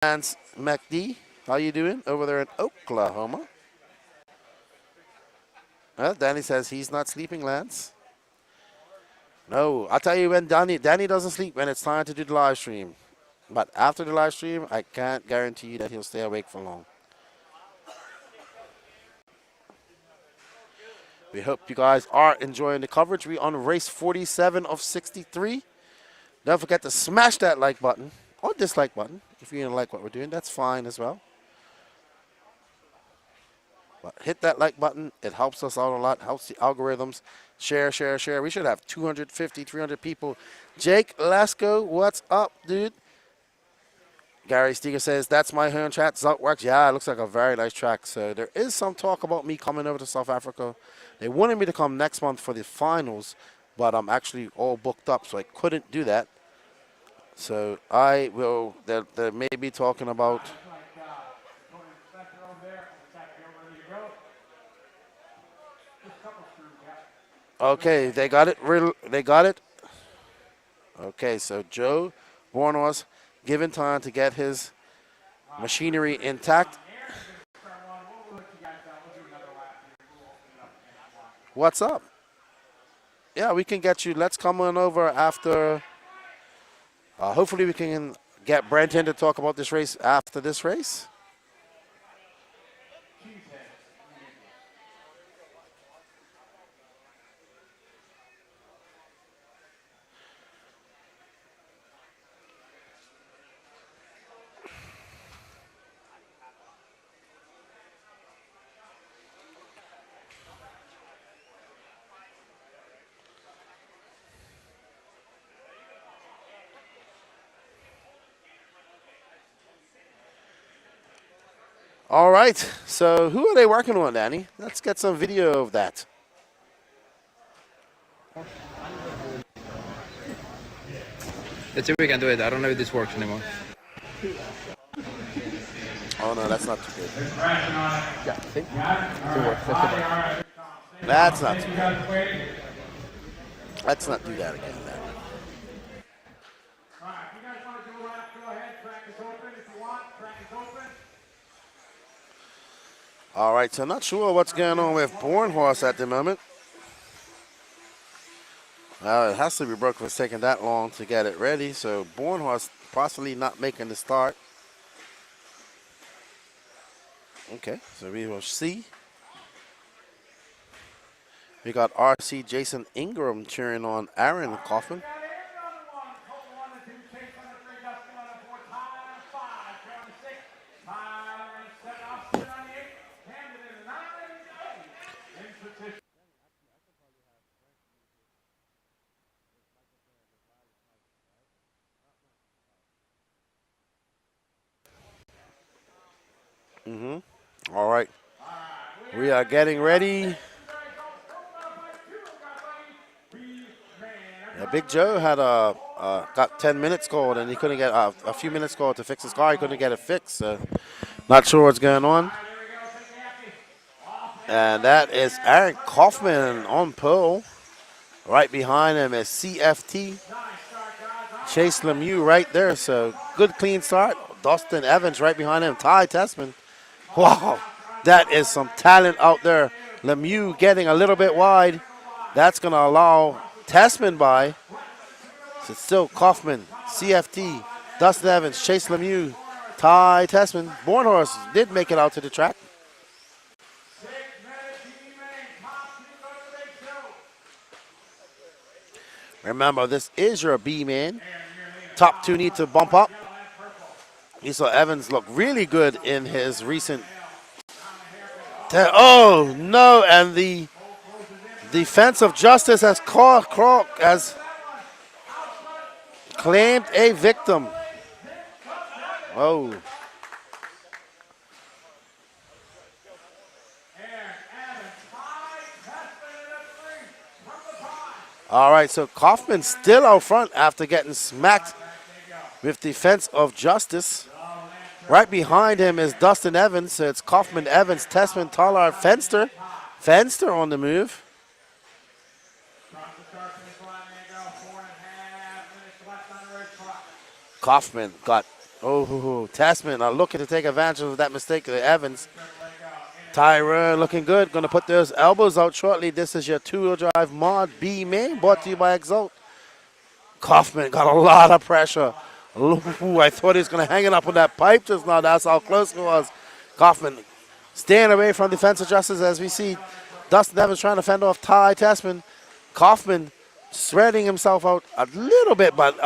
Lance McD, how you doing over there in Oklahoma? Danny says he's not sleeping, Lance. No, I'll tell you when Danny doesn't sleep when it's time to do the live stream. But after the live stream, I can't guarantee you that he'll stay awake for long. We hope you guys are enjoying the coverage. We're on race 47 of 63. Don't forget to smash that like button or dislike button. If you don't like what we're doing, that's fine as well. But hit that like button. It helps us out a lot, helps the algorithms. Share, share, share. We should have 250, 300 people. Jake Lasko, what's up, dude? Gary Steger says, that's my home chat. Zalt works. Yeah, it looks like a very nice track. So there is some talk about me coming over to South Africa. They wanted me to come next month for the finals, but I'm actually all booked up, so I couldn't do that. So I will, they may be talking about. Okay, they got it. They got it. Okay, so Joe Bornos given time to get his machinery intact. What's up? Yeah, we can get you. Let's come on over after. Hopefully, we can get Brent in to talk about this race after this race. All right, so who are they working on, Danny? Let's get some video of that. Let's see if we can do it. I don't know if this works anymore. Oh, no, that's not too good. Yeah, see? It works. That's not too good. Let's not do that again, Danny. All right, so not sure what's going on with Bornhorst at the moment. It has to be broke for taking that long to get it ready, so Bornhorst possibly not making the start. Okay, so we will see. We got RC Jason Ingram cheering on Aaron Kaufman. All right. We are getting ready. Yeah, Big Joe had got 10 minutes called, and he couldn't get a few minutes called to fix his car. He couldn't get it fixed. So not sure what's going on. And that is Aaron Kaufman on pole. Right behind him is CFT. Chase Lemieux right there. So good clean start. Dustin Evans right behind him. Ty Tessman. Wow, that is some talent out there. Lemieux getting a little bit wide. That's going to allow Tessman by. So it's still Kaufman, CFT, Dustin Evans, Chase Lemieux, Ty Tessman. Bornhorst did make it out to the track. Remember, this is your B-man. Top two need to bump up. You saw Evans look really good in his recent. Oh no! And the defense of justice has claimed a victim. Oh. All right, so Kaufman still out front after getting smacked with defense of justice. Right behind him is Dustin Evans. So it's Kaufman, Evans, Tessman, Tollard, Fenster. Fenster on the move. Kaufman got Oh, Tessman are looking to take advantage of that mistake of Evans. Tyra looking good. Going to put those elbows out shortly. This is your two-wheel drive mod B main brought to you by Exalt. Kaufman got a lot of pressure. Ooh, I thought he was going to hang it up on that pipe just now. That's how close it was. Kaufman staying away from defensive adjusters as we see Dustin Evans trying to fend off Ty Tessman. Kaufman spreading himself out a little bit, but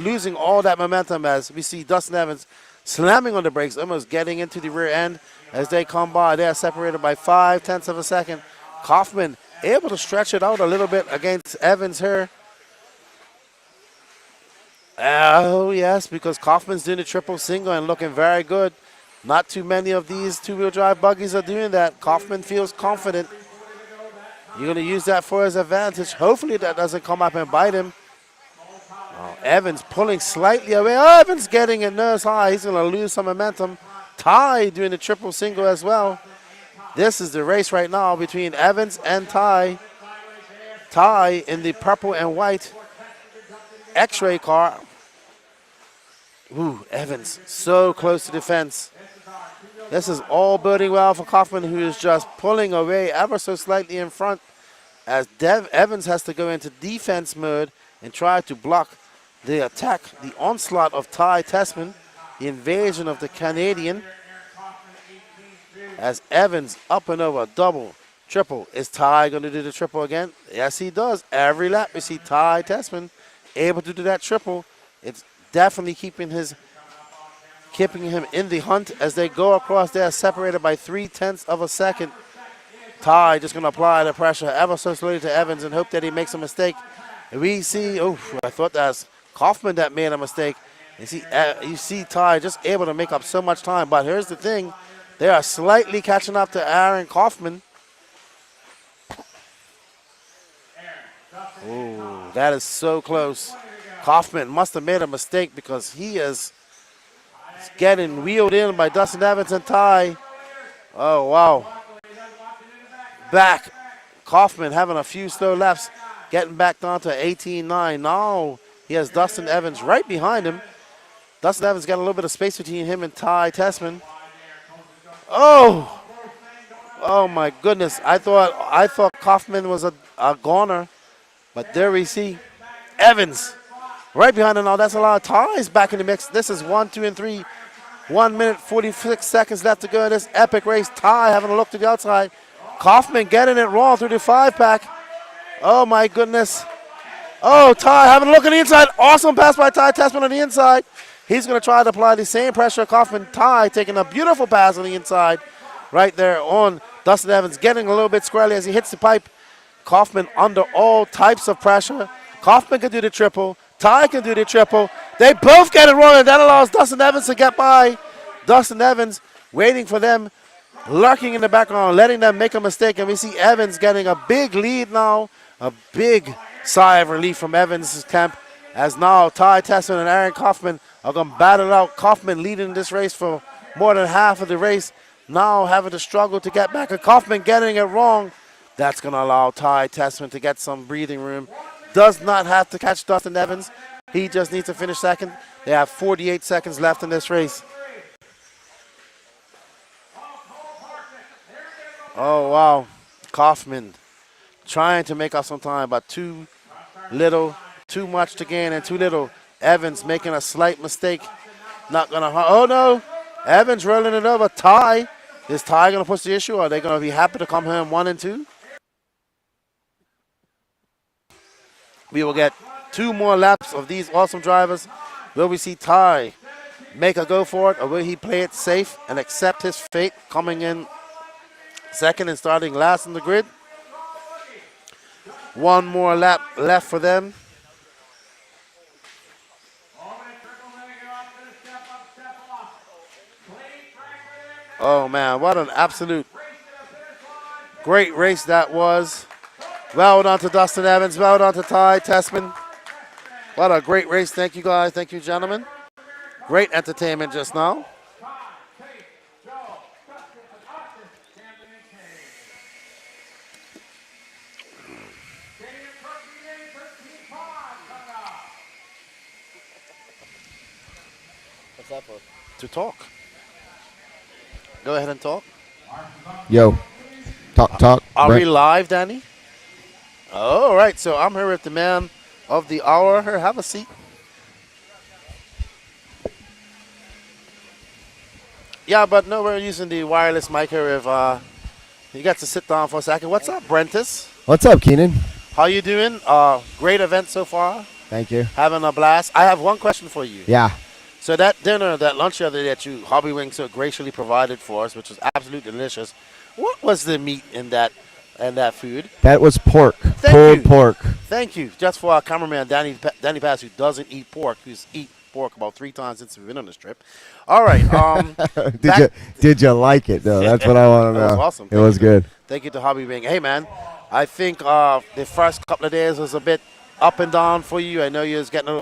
losing all that momentum as we see Dustin Evans slamming on the brakes, almost getting into the rear end as they come by. They are separated by 0.5 of a second. Kaufman able to stretch it out a little bit against Evans here. Oh, yes, because Kaufman's doing the triple single and looking very good. Not too many of these two-wheel drive buggies are doing that. Kaufman feels confident. You're going to use that for his advantage. Hopefully that doesn't come up and bite him. Oh, Evans pulling slightly away. Oh, Evans getting it nose high. He's going to lose some momentum. Ty doing the triple single as well. This is the race right now between Evans and Ty. Ty in the purple and white X-ray car. Ooh, Evans so close to the fence. This is all boding well for Kaufman, who is just pulling away ever so slightly in front as Evans has to go into defense mode and try to block the attack, the onslaught of Ty Tessman, the invasion of the Canadian. As Evans up and over, double, triple. Is Ty going to do the triple again? Yes, he does. Every lap we see Ty Tessman able to do that triple. It's definitely keeping him in the hunt as they go across. They are separated by 0.3 of a second. Ty just going to apply the pressure ever so slowly to Evans and hope that he makes a mistake. And we see, I thought that's Kaufman that made a mistake. You see Ty just able to make up so much time. But here's the thing. They are slightly catching up to Aaron Kaufman. Oh, that is so close. Kaufman must have made a mistake because he is getting wheeled in by Dustin Evans and Ty. Oh, wow. Back. Kaufman having a few slow laps, getting back down to 18.9. Now he has Dustin Evans right behind him. Dustin Evans got a little bit of space between him and Ty Tessman. Oh my goodness. I thought Kaufman was a goner, but there we see Evans right behind him now. That's a lot of ties back in the mix. This is 1, 2, and 3. 1 minute, 46 seconds left to go in this epic race. Ty having a look to the outside. Kaufman getting it wrong through the 5-pack. Oh my goodness. Oh, Ty having a look at the inside. Awesome pass by Ty Tessman on the inside. He's going to try to apply the same pressure. Kaufman, Ty taking a beautiful pass on the inside. Right there on Dustin Evans, getting a little bit squirrely as he hits the pipe. Kaufman under all types of pressure. Kaufman can do the triple. Ty can do the triple. They both get it wrong, and that allows Dustin Evans to get by. Dustin Evans waiting for them, lurking in the background, letting them make a mistake. And we see Evans getting a big lead now. A big sigh of relief from Evans' camp as now Ty Tessman and Aaron Kaufman are going to battle it out. Kaufman leading this race for more than half of the race. Now having to struggle to get back. And Kaufman getting it wrong. That's going to allow Ty Tessman to get some breathing room. Does not have to catch Dustin Evans. He just needs to finish second. They have 48 seconds left in this race. Oh, wow. Kaufman trying to make up some time, but too little, too much to gain and too little. Evans making a slight mistake. Not going to, oh no. Evans rolling it over. Ty. Is Ty going to push the issue, or are they going to be happy to come home 1 and 2? We will get 2 more laps of these awesome drivers. Will we see Ty make a go for it, or will he play it safe and accept his fate, coming in second and starting last in the grid? 1 more lap left for them. Oh man, what an absolute great race that was. Well done to Dustin Evans, well done to Ty Tessman. What a great race. Thank you guys, thank you gentlemen. Great entertainment just now. to talk. Go ahead and talk. Yo, talk. Are Brent. we live, Danny? All right, so I'm here with the man of the hour. Here, have a seat. Yeah, but no, we're using the wireless mic here. If you got to sit down for a second. What's up, Brentus? What's up, Keenan? How you doing? Great event so far. Thank you. Having a blast. I have one question for you. Yeah. So that dinner, that lunch the other day that you Hobby Wing so graciously provided for us, which was absolutely delicious. What was the meat in that food? That was pork. Thank Pulled you. pork. Thank you. Just for our cameraman, Danny Pass, who doesn't eat pork, who's eat pork about 3 times since we've been on this trip. All right. Did you like it though? That's what I want to know. It was awesome. It was good. Thank you to Hobby Wing. Hey, man, I think the first couple of days was a bit up and down for you. I know you was getting,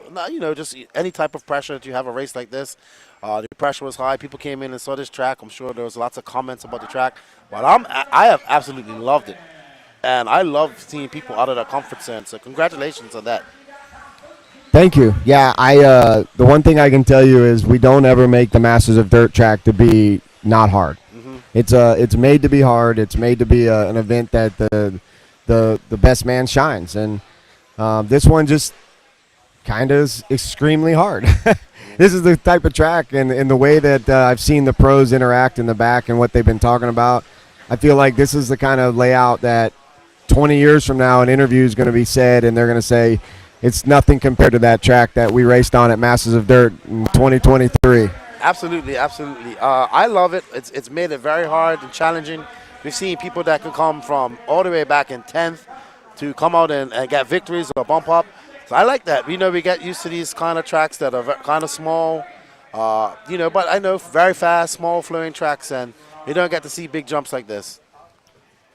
just any type of pressure that you have a race like this. The pressure was high. People came in and saw this track. I'm sure there was lots of comments about the track. But I have absolutely loved it. And I love seeing people out of their comfort zone. So congratulations on that. Thank you. Yeah, the one thing I can tell you is we don't ever make the Masters of Dirt track to be not hard. Mm-hmm. It's made to be hard. It's made to be an event that the best man shines. And this one just kind of is extremely hard. This is the type of track and the way that I've seen the pros interact in the back and what they've been talking about. I feel like this is the kind of layout that 20 years from now an interview is going to be said and they're going to say it's nothing compared to that track that we raced on at Masters of Dirt in 2023. Absolutely, absolutely. I love it. It's made it very hard and challenging. We've seen people that can come from all the way back in 10th to come out and get victories or bump up. So I like that. We get used to these kind of tracks that are kind of small, but I know very fast, small flowing tracks, and you don't get to see big jumps like this.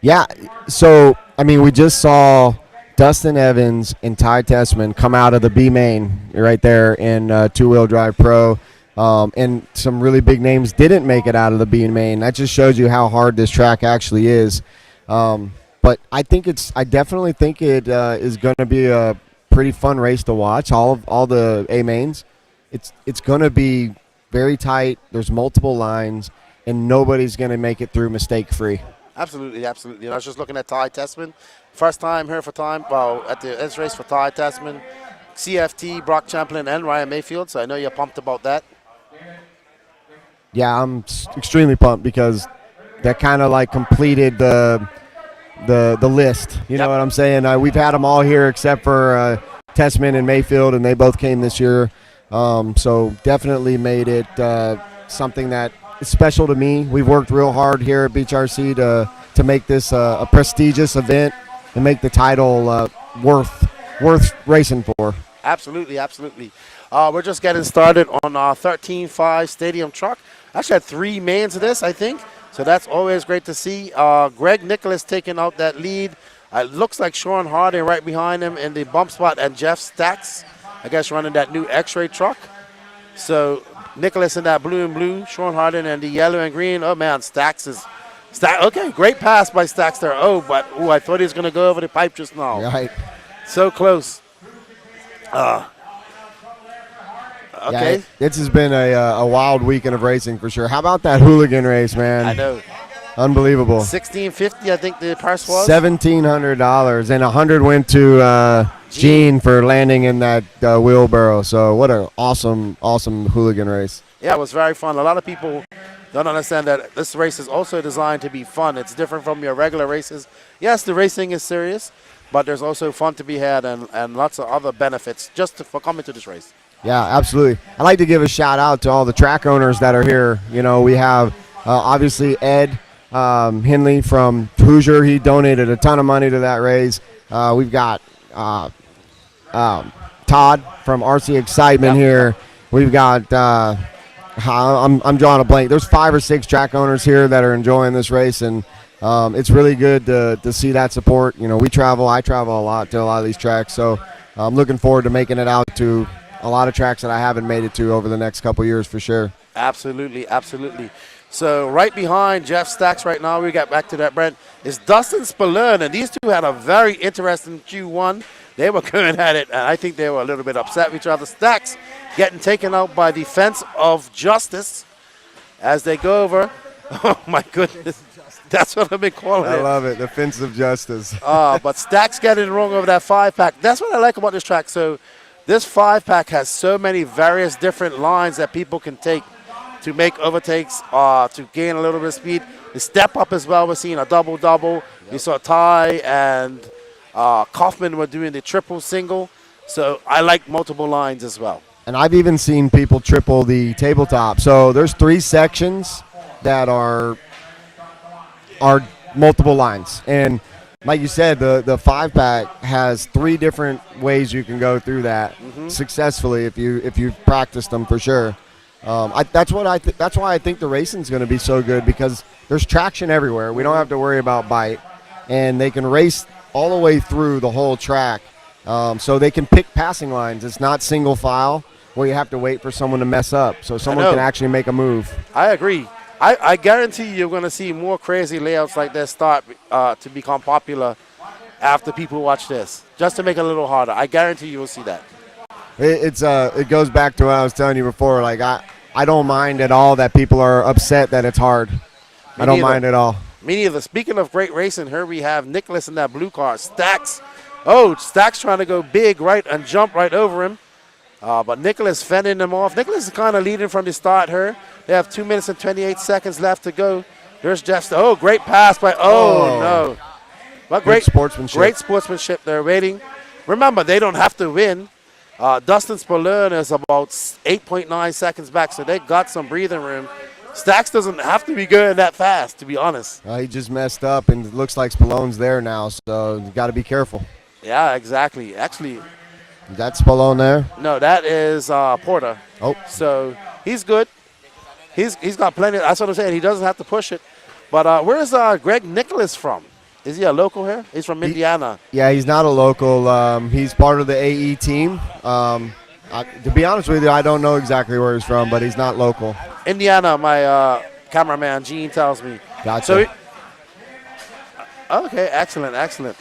Yeah, so, we just saw Dustin Evans and Ty Tessman come out of the B main right there in two-wheel drive pro, and some really big names didn't make it out of the B main. That just shows you how hard this track actually is. But I definitely think it is going to be a pretty fun race to watch. All the A mains, it's going to be very tight. There's multiple lines, and nobody's going to make it through mistake free. Absolutely, absolutely. I was just looking at Ty Tessman. First time here at the S race for Ty Tessman, CFT, Brock Champlin, and Ryan Mayfield. So I know you're pumped about that. Yeah, I'm extremely pumped because that kind of like completed the list. You know what I'm saying? We've had them all here except for Tessman and Mayfield, and they both came this year. So definitely made it something that is special to me. We've worked real hard here at Beach RC to make this a prestigious event and make the title worth racing for. Absolutely, absolutely. We're just getting started on our 13.5 Stadium truck. Actually had 3 mains of this, I think. So that's always great to see. Greg Nicholas taking out that lead. It looks like Sean Harding right behind him in the bump spot, and Jeff Stacks, I guess, running that new X-Ray truck. So Nicholas in that blue and blue, Sean Harding in the yellow and green. Oh, man, Stacks. Okay, great pass by Stacks there. I thought he was going to go over the pipe just now. Right. So close. Okay. Yeah, this has been a wild weekend of racing for sure. How about that hooligan race, man? I know. Unbelievable. $1,650, I think the purse was. $1,700, and $100 went to Gene for landing in that wheelbarrow. So what an awesome hooligan race. Yeah, it was very fun. A lot of people don't understand that this race is also designed to be fun. It's different from your regular races. Yes, the racing is serious, but there's also fun to be had and lots of other benefits just for coming to this race. Yeah, absolutely. I'd like to give a shout out to all the track owners that are here. We have obviously Ed Henley from Hoosier. He donated a ton of money to that race. We've got Todd from RC Excitement here. We've got I'm drawing a blank. There's 5 or 6 track owners here that are enjoying this race, and it's really good to see that support. I travel a lot to a lot of these tracks, so I'm looking forward to making it out to a lot of tracks that I haven't made it to over the next couple years for sure. Absolutely, absolutely. So right behind Jeff Stacks right now, we got back to that, Brent, is Dustin Spallone, and these two had a very interesting Q1. They were going at it, and I think they were a little bit upset with each other. Stacks getting taken out by the fence of justice as they go over. Oh, my goodness. That's what I've been calling I it. love it. The fence of justice. But Stack's getting wrong over that 5-pack. That's what I like about this track. So this 5-pack has so many various different lines that people can take to make overtakes, to gain a little bit of speed. The step up as well, we're seeing a double-double. You saw Ty and Kaufman were doing the triple single. So I like multiple lines as well. And I've even seen people triple the tabletop. So there's 3 sections that are multiple lines. And like you said, the 5-pack has 3 different ways you can go through that successfully if you've practiced them for sure. That's why I think the racing's going to be so good, because there's traction everywhere. We don't have to worry about bite, and they can race all the way through the whole track. So they can pick passing lines. It's not single file where you have to wait for someone to mess up. So someone can actually make a move. I agree. I guarantee you're going to see more crazy layouts like this start to become popular after people watch this, just to make it a little harder. I guarantee you will see that. It goes back to what I was telling you before. Like I don't mind at all that people are upset that it's hard. I don't mind at all. Me neither. Speaking of great racing, here we have Nicholas in that blue car. Stax. Oh, Stax trying to go big right and jump right over him. But Nicholas fending them off. Nicholas is kind of leading from the start here. They have 2 minutes and 28 seconds left to go. There's Jeff. Oh, great pass by. Oh, no. But great sportsmanship. Great sportsmanship. They're waiting. Remember, they don't have to win. Dustin Spallone is about 8.9 seconds back, so they got some breathing room. Stax doesn't have to be going that fast, to be honest. He just messed up, and it looks like Spallone's there now, so you got to be careful. Yeah, exactly. Actually, Is that Spallone there? no, that is Porter. Oh. So he's good. He's got plenty. That's what I'm saying. He doesn't have to push it. But where's Greg Nicholas from? Is he a local here? He's from Indiana. Yeah, he's not a local. He's part of the AE team. To be honest with you, I don't know exactly where he's from, but he's not local. Indiana, my cameraman, Gene, tells me. Gotcha. So okay, excellent, excellent.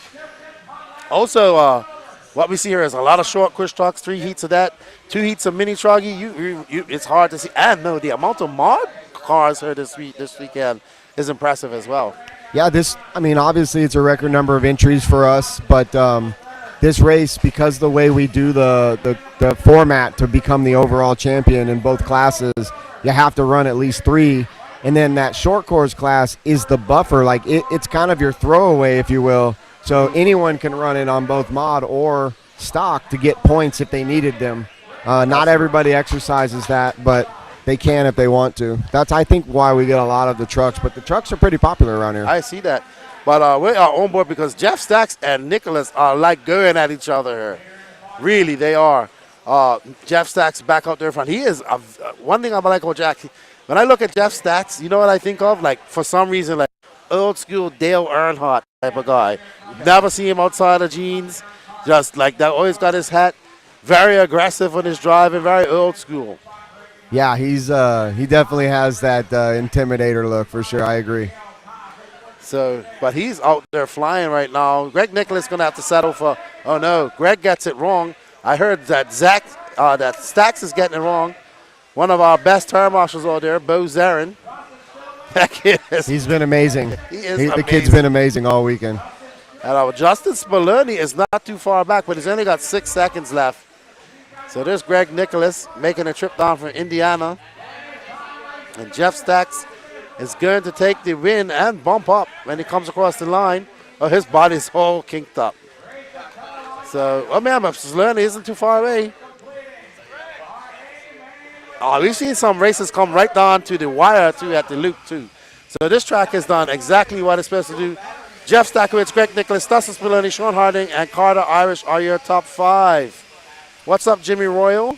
Also, what we see here is a lot of short push trucks, 3 heats of that, 2 heats of mini truggy. It's hard to see. And no, the amount of mod cars here this weekend is impressive as well. Yeah, obviously it's a record number of entries for us, but this race, because the way we do the format to become the overall champion in both classes, you have to run at least 3, and then that short course class is the buffer. Like it's kind of your throwaway, if you will. So anyone can run it on both mod or stock to get points if they needed them. Not everybody exercises that, but they can if they want to. That's, I think, why we get a lot of the trucks. But the trucks are pretty popular around here. I see that. But we are on board because Jeff Stax and Nicholas are like going at each other here. Really, they are. Jeff Stax back out there in front. He is one thing I like about Jack. When I look at Jeff Stax, you know what I think of? Like, for some reason, like old school Dale Earnhardt type of guy. Never see him outside of jeans. Just like that. Always got his hat. Very aggressive on his driving. Very old school. Yeah, he definitely has that intimidator look for sure. I agree. So, but he's out there flying right now. Greg Nicholas going to have to settle for. Oh no, Greg gets it wrong. I heard that that Stax is getting it wrong. One of our best turn marshals out there, Bo Zarin. That kid He's been amazing. He is amazing. The kid's been amazing all weekend. And Justin Spallone is not too far back, but he's only got 6 seconds left. So there's Greg Nicholas making a trip down from Indiana. And Jeff Stax is going to take the win and bump up when he comes across the line. Oh, his body's all kinked up. So, remember, Spallone isn't too far away. Oh, we've seen some races come right down to the wire, too, at the loop, too. So this track has done exactly what it's supposed to do. Jeff Stackowitz, Greg Nicholas, Dustin Spallone, Sean Harding, and Carter Irish are your top 5. What's up, Jimmy Royal?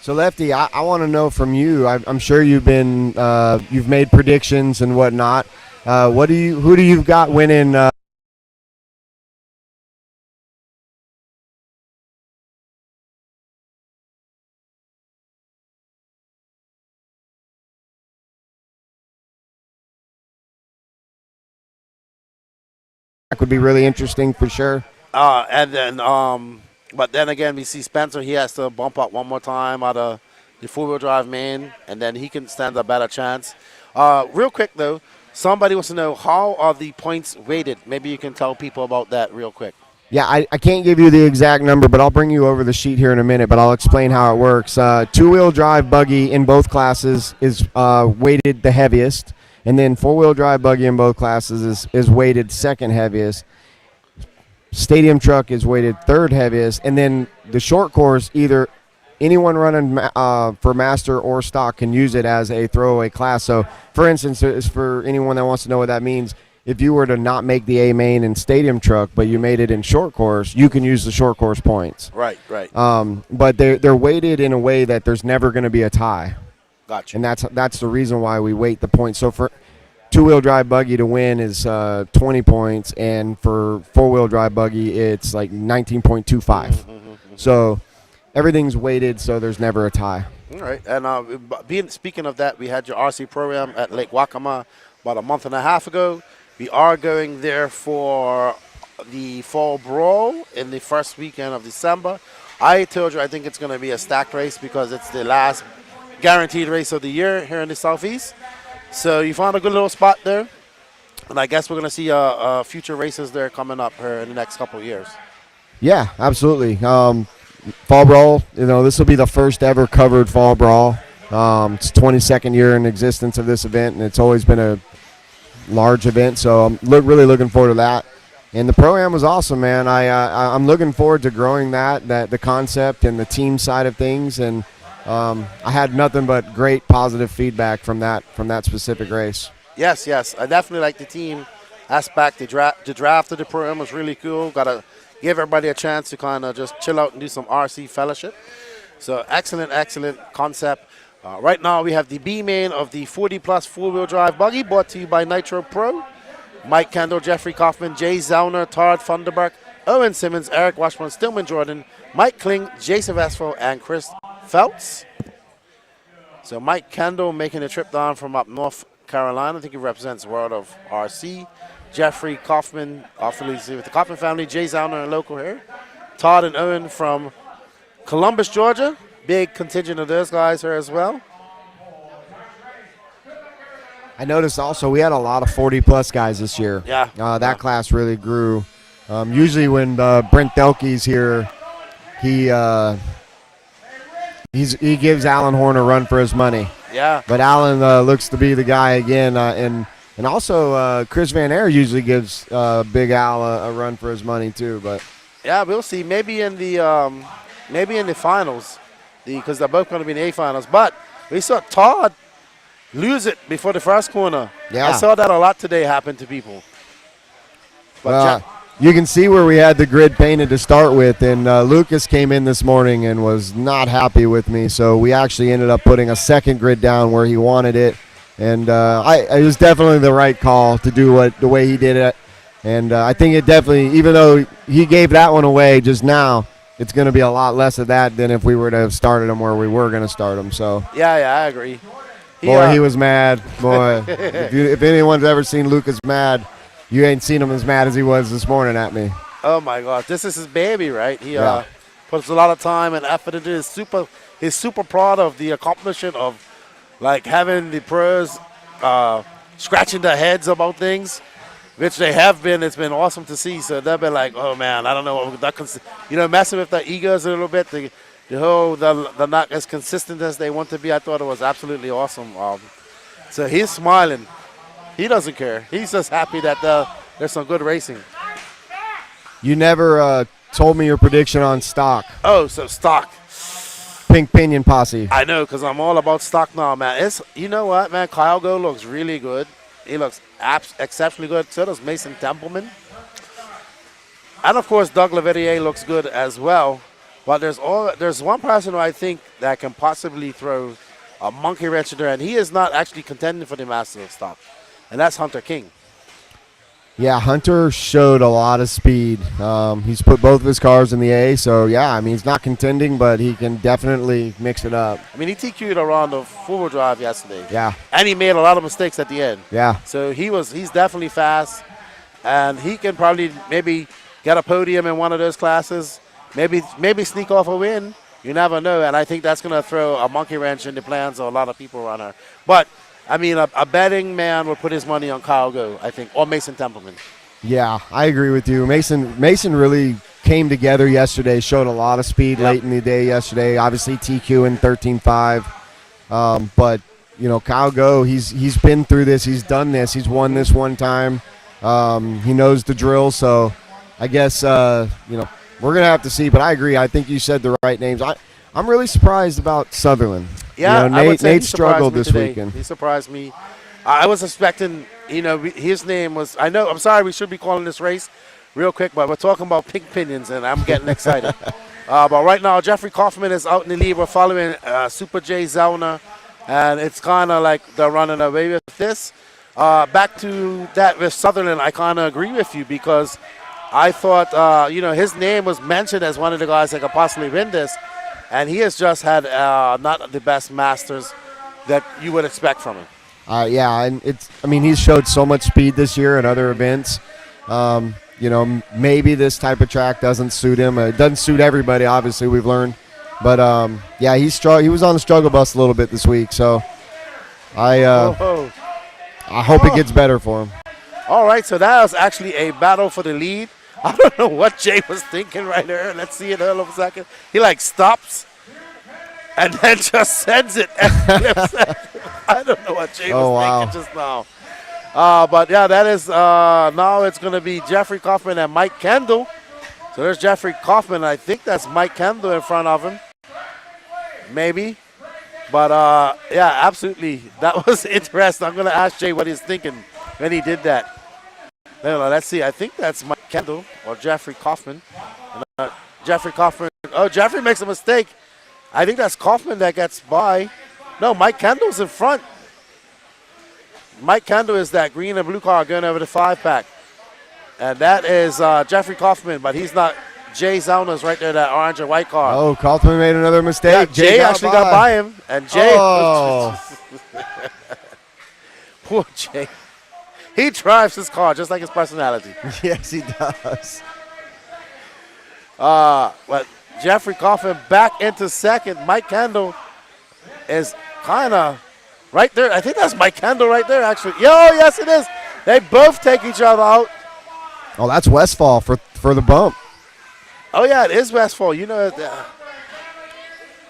So, Lefty, I want to know from you. I'm sure you've made predictions and whatnot. Who do you got winning? Would be really interesting for sure. And then But then again, we see Spencer. He has to bump up one more time out of the four-wheel drive main, and then he can stand a better chance. Real quick, though, somebody wants to know, how are the points weighted? Maybe you can tell people about that real quick. Yeah, I can't give you the exact number, but I'll bring you over the sheet here in a minute, but I'll explain how it works. Two-wheel drive buggy in both classes is weighted the heaviest, and then four-wheel drive buggy in both classes is weighted second heaviest. Stadium truck is weighted third heaviest, and then the short course, either anyone running for master or stock can use it as a throwaway class. So, for instance, for anyone that wants to know what that means, if you were to not make the A main in stadium truck, but you made it in short course, you can use the short course points. Right. But they're weighted in a way that there's never going to be a tie. Gotcha. And that's the reason why we weight the points. So for two-wheel drive buggy to win is 20 points, and for four-wheel drive buggy it's like 19.25. So everything's weighted, so there's never a tie. All right. And speaking of that, we had your RC program at Lake Waccamaw about a month and a half ago. We are going there for the Fall Brawl in the first weekend of December. I told you I think it's going to be a stacked race because it's the last guaranteed race of the year here in the Southeast. So you found a good little spot there. And I guess we're going to see future races there coming up here in the next couple of years. Yeah, absolutely. Fall Brawl, this will be the first ever covered Fall Brawl. It's 22nd year in existence of this event, and it's always been a large event, so I'm really looking forward to that. And the program was awesome, man. I'm looking forward to growing that the concept and the team side of things, and I had nothing but great positive feedback from that specific race. Yes, I definitely like the team aspect. The draft of the program was really cool. Got to give everybody a chance to kind of just chill out and do some RC fellowship. So excellent concept. Right now we have the B main of the 40-plus four-wheel drive buggy, brought to you by Nitro Pro. Mike Kendall, Jeffrey Kaufman, Jay Zauner, Todd Funderburk, Owen Simmons, Eric Washburn, Stillman Jordan, Mike Kling, Jason Vesfo, and Chris Feltz. So Mike Kendall making a trip down from up North Carolina. I think he represents World of RC. Jeffrey Kaufman, affiliated with the Kaufman family. Jay Zauner, a local here. Todd and Owen from Columbus, Georgia. Big contingent of those guys here as well. I noticed also we had a lot of 40-plus guys this year. Yeah. That class really grew. Usually when Brent Delkey's here, he gives Alan Horn a run for his money. Yeah. But Alan looks to be the guy again, and also Chris Van Air usually gives Big Al a run for his money too. But yeah, we'll see. Maybe in the finals, because they're both going to be in the A finals. But we saw Todd lose it before the first corner. Yeah. I saw that a lot today happen to people. But you can see where we had the grid painted to start with, and Lucas came in this morning and was not happy with me, so we actually ended up putting a second grid down where he wanted it, and it was definitely the right call to do the way he did it, and I think it definitely, even though he gave that one away just now, it's going to be a lot less of that than if we were to have started him where we were going to start him. So yeah, I agree. He was mad. Boy, if anyone's ever seen Lucas mad, you ain't seen him as mad as he was this morning at me. Oh my God, this is his baby, right? He puts a lot of time and effort into it. He's super proud of the accomplishment of like having the pros scratching their heads about things, which they have been. It's been awesome to see. So they've been like, oh man, I don't know what that messing with their egos a little bit. They're not as consistent as they want to be. I thought it was absolutely awesome. So he's smiling. He doesn't care. He's just happy that there's some good racing. You never told me your prediction on stock. Oh, so stock. Pink Pinion Posse. I know, because I'm all about stock now, man. You know what, man? Kyle Go looks really good. He looks exceptionally good. So does Mason Templeman. And, of course, Doug Leverrier looks good as well. But there's one person who I think that can possibly throw a monkey wrench in there, and he is not actually contending for the Master of Stock, and that's Hunter King. Yeah, Hunter showed a lot of speed. He's put both of his cars in the A, so yeah, I mean, he's not contending, but he can definitely mix it up. I mean, he TQ'd around the four-wheel drive yesterday. Yeah. And he made a lot of mistakes at the end. Yeah. So he's definitely fast, and he can probably maybe get a podium in one of those classes. maybe sneak off a win. You never know, and I think that's going to throw a monkey wrench in the plans of a lot of people around her. But I mean, a betting man would put his money on Kyle Go, I think, or Mason Templeman. Yeah, I agree with you. Mason really came together yesterday, showed a lot of speed late in the day yesterday. Obviously TQ in 13.5. But, Kyle Go, he's been through this. He's done this. He's won this one time. He knows the drill. So I guess, we're going to have to see. But I agree. I think you said the right names. I'm really surprised about Sutherland. Yeah, I would say Nate struggled this weekend. He surprised me. I was expecting, his name was. I'm sorry, we should be calling this race real quick, but we're talking about pink pinions, and I'm getting excited. But right now, Jeffrey Kaufman is out in the lead. We're following Super J Zellner, and it's kind of like they're running away with this. Back to that with Sutherland, I kind of agree with you because I thought, his name was mentioned as one of the guys that could possibly win this, and he has just had not the best Masters that you would expect from him. And he's showed so much speed this year at other events. Maybe this type of track doesn't suit him. It doesn't suit everybody, obviously, we've learned. But, he was on the struggle bus a little bit this week. So I hope it gets better for him. All right, so that was actually a battle for the lead. I don't know what Jay was thinking right there. Let's see it hold on a second. He, stops and then just sends it. I don't know what Jay was thinking just now. But, yeah, that is now it's going to be Jeffrey Kaufman and Mike Kendall. So there's Jeffrey Kaufman. I think that's Mike Kendall in front of him. Maybe. But, absolutely. That was interesting. I'm going to ask Jay what he's thinking when he did that. Let's see. I think that's Mike Kendall or Jeffrey Kaufman. Jeffrey Kaufman. Oh, Jeffrey makes a mistake. I think that's Kaufman that gets by. No, Mike Kendall's in front. Mike Kendall is that green and blue car going over the 5-pack. And that is Jeffrey Kaufman, but he's not. Jay Zellner's right there, that orange and white car. Oh, Kaufman made another mistake. Yeah, Jay got by him. And Jay. Poor Jay. He drives his car just like his personality. Yes, he does. But Jeffrey Kaufman back into second. Mike Kendall is kind of right there. I think that's Mike Kendall right there, actually. Yes, it is. They both take each other out. Oh, that's Westfall for the bump. Oh, yeah, it is Westfall.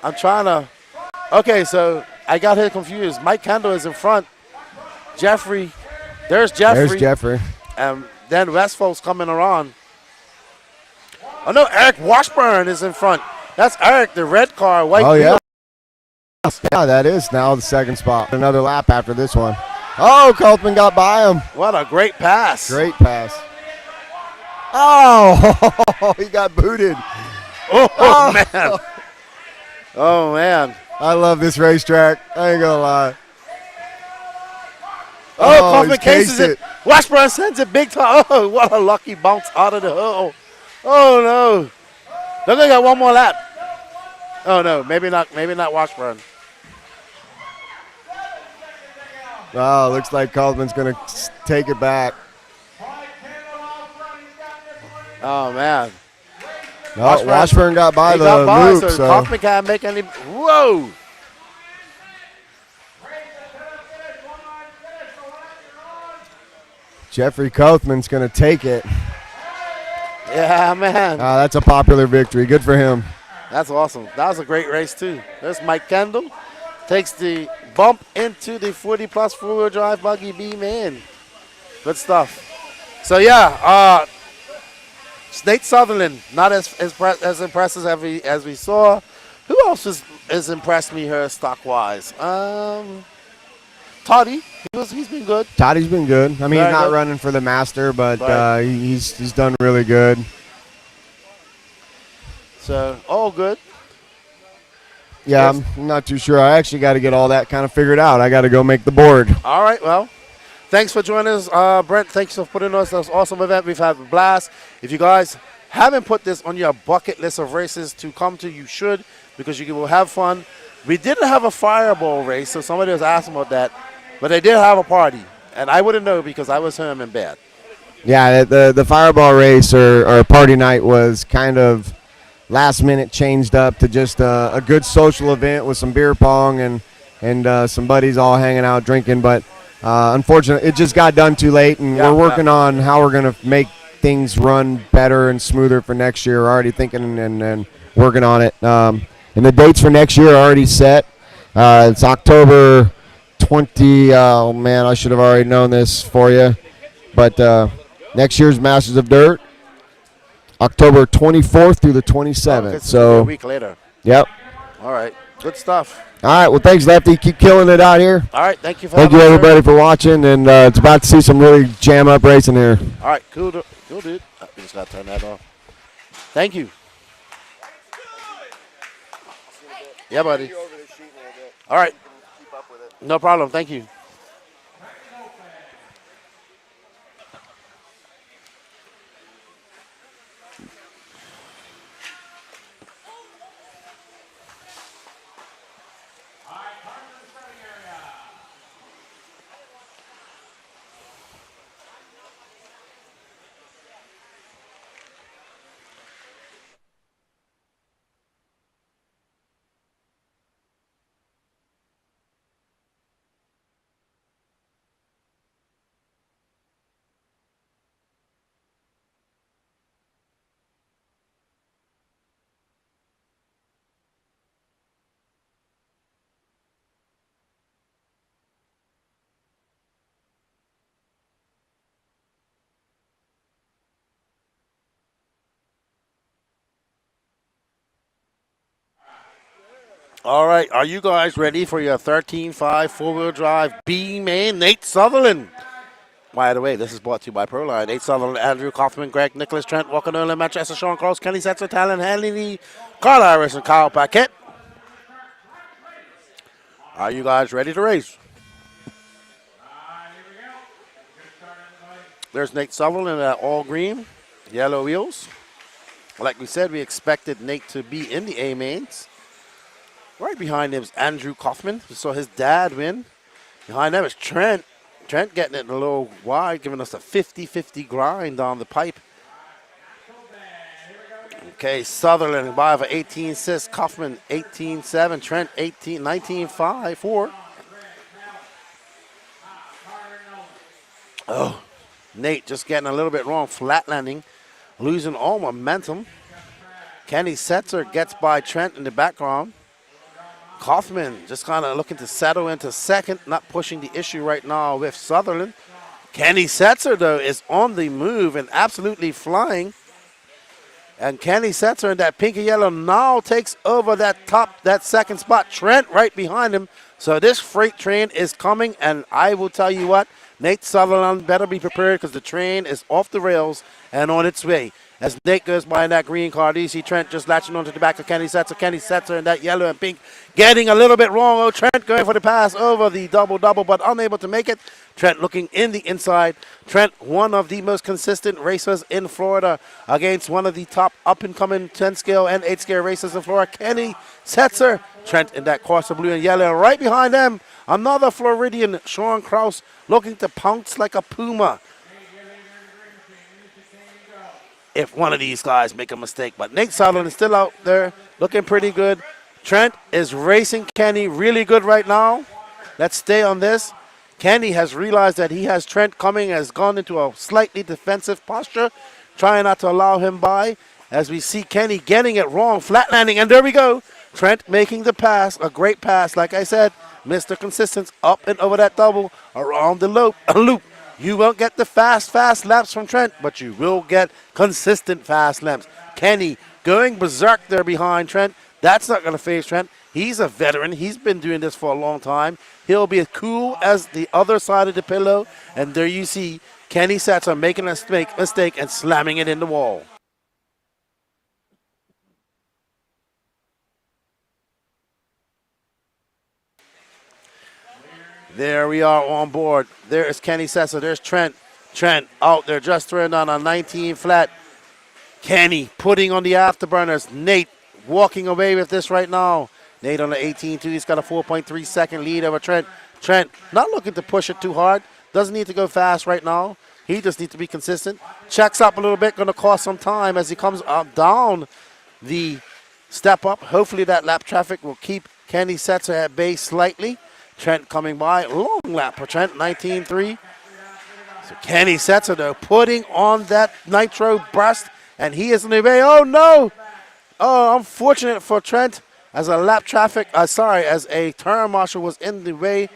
I'm trying to. Okay, so I got here confused. Mike Kendall is in front. There's Jeffrey. And then Westfall's coming around. Oh, no, Eric Washburn is in front. That's Eric, the red car, white wheel. Yeah. Yeah, that is now the second spot. Another lap after this one. Oh, Kaufman got by him. What a great pass. Great pass. Oh, he got booted. Oh, man. Oh, man. I love this racetrack. I ain't going to lie. Kaufman cases it. Washburn sends it big time. Oh, what a lucky bounce out of the hole. Oh, no. Don't they got one more lap? Oh, no. Maybe not Washburn. Oh, looks like Kaufman's going to take it back. Oh, man. No, Washburn got by the loop. So Kaufman can't make any. Whoa. Jeffrey Kaufman's going to take it. Yeah, man. That's a popular victory. Good for him. That's awesome. That was a great race, too. There's Mike Kendall. Takes the bump into the 40-plus four-wheel drive buggy B-Man. Good stuff. So, yeah, Nate Sutherland, not as impressive as we saw. Who else has impressed me here stock-wise? Toddy, he's been good. Toddy's been good. I mean, Very he's not good. running for the Master, but Right. he's done really good. So, all good. Yeah, Yes. I'm not too sure. I actually got to get all that kind of figured out. I got to go make the board. All right, well, thanks for joining us, Brent. Thanks for putting us this awesome event. We've had a blast. If you guys haven't put this on your bucket list of races to come to, you should, because you will have fun. We didn't have a fireball race, so somebody was asking about that, but they did have a party, and I wouldn't know because I was home in bed. Yeah, the fireball race or party night was kind of last minute changed up to just a good social event with some beer pong and some buddies all hanging out drinking. But unfortunately, it just got done too late, and we're working on how we're going to make things run better and smoother for next year. We're already thinking and working on it. And the dates for next year are already set. It's October 20. Oh, man, I should have already known this for you. But next year's Masters of Dirt, October 24th through the 27th. Okay, so a week later. Yep. All right. Good stuff. All right. Well, thanks, Lefty. Keep killing it out here. All right. Thank you for Thank you, having me, everybody, for watching. And it's about to see some really jam-up racing here. All right. Cool, dude. We just got to turn that off. Thank you. Yeah, buddy. All right. No problem. Thank you. All right, are you guys ready for your 13.5 four-wheel drive B-Main Nate Sutherland? By the way, this is brought to you by Proline. Nate Sutherland, Andrew Kaufman, Greg Nicholas, Trent Walker, Nolan, Manchester, Sean Cross, Kenny Setzer, Talon Hanley, Carl Iris, and Kyle Paquette. Are you guys ready to race? There's Nate Sutherland at all green, yellow wheels. Like we said, we expected Nate to be in the A-Mains. Right behind him is Andrew Kaufman. We saw his dad win. Behind them is Trent. Trent getting it a little wide, giving us a 50-50 grind down the pipe. Okay, Sutherland by for 18-6. Kaufman 18-7. Trent 19-5. 4. Oh, Nate just getting a little bit wrong. Flat landing. Losing all momentum. Kenny Setzer gets by Trent in the background. Kaufman just kind of looking to settle into second, not pushing the issue right now with Sutherland. Kenny Setzer, though, is on the move and absolutely flying. And Kenny Setzer in that pink and yellow now takes over that second spot. Trent right behind him. So this freight train is coming, and I will tell you what, Nate Sutherland better be prepared because the train is off the rails and on its way. As Nate goes by in that green car, do you see Trent just latching onto the back of Kenny Setzer? Kenny Setzer in that yellow and pink getting a little bit wrong. Oh, Trent going for the pass over the double-double, but unable to make it. Trent looking in the inside. Trent, one of the most consistent racers in Florida against one of the top up-and-coming 10-scale and 8-scale racers in Florida, Kenny Setzer. Trent in that Corsa blue and yellow. And right behind them, another Floridian, Sean Krause, looking to pounce like a puma if one of these guys make a mistake. But Nate Sutherland is still out there looking pretty good. Trent is racing Kenny really good right now. Let's stay on this. Kenny has realized that he has Trent coming, has gone into a slightly defensive posture, trying not to allow him by. As we see Kenny getting it wrong, flat landing, and there we go. Trent making the pass, a great pass. Like I said, Mr. Consistence up and over that double, around the loop. You won't get the fast laps from Trent, but you will get consistent fast laps. Kenny going berserk there behind Trent. That's not going to phase Trent. He's a veteran. He's been doing this for a long time. He'll be as cool as the other side of the pillow. And there you see Kenny Setzer making a mistake and slamming it in the wall. There we are on board. There is Kenny Setzer. There's Trent. Trent out there just throwing on a 19 flat. Kenny putting on the afterburners. Nate walking away with this right now. Nate on the 18-2. He's got a 4.3 second lead over Trent. Trent not looking to push it too hard. Doesn't need to go fast right now. He just needs to be consistent. Checks up a little bit. Going to cost some time as he comes down the step up. Hopefully that lap traffic will keep Kenny Setzer at bay slightly. Trent coming by. Long lap for Trent, 19.3. So Kenny Setzer, though, putting on that nitro breast, and he is in the bay. Oh, no. Oh, unfortunate for Trent as a lap traffic, as a turn marshal was in the way,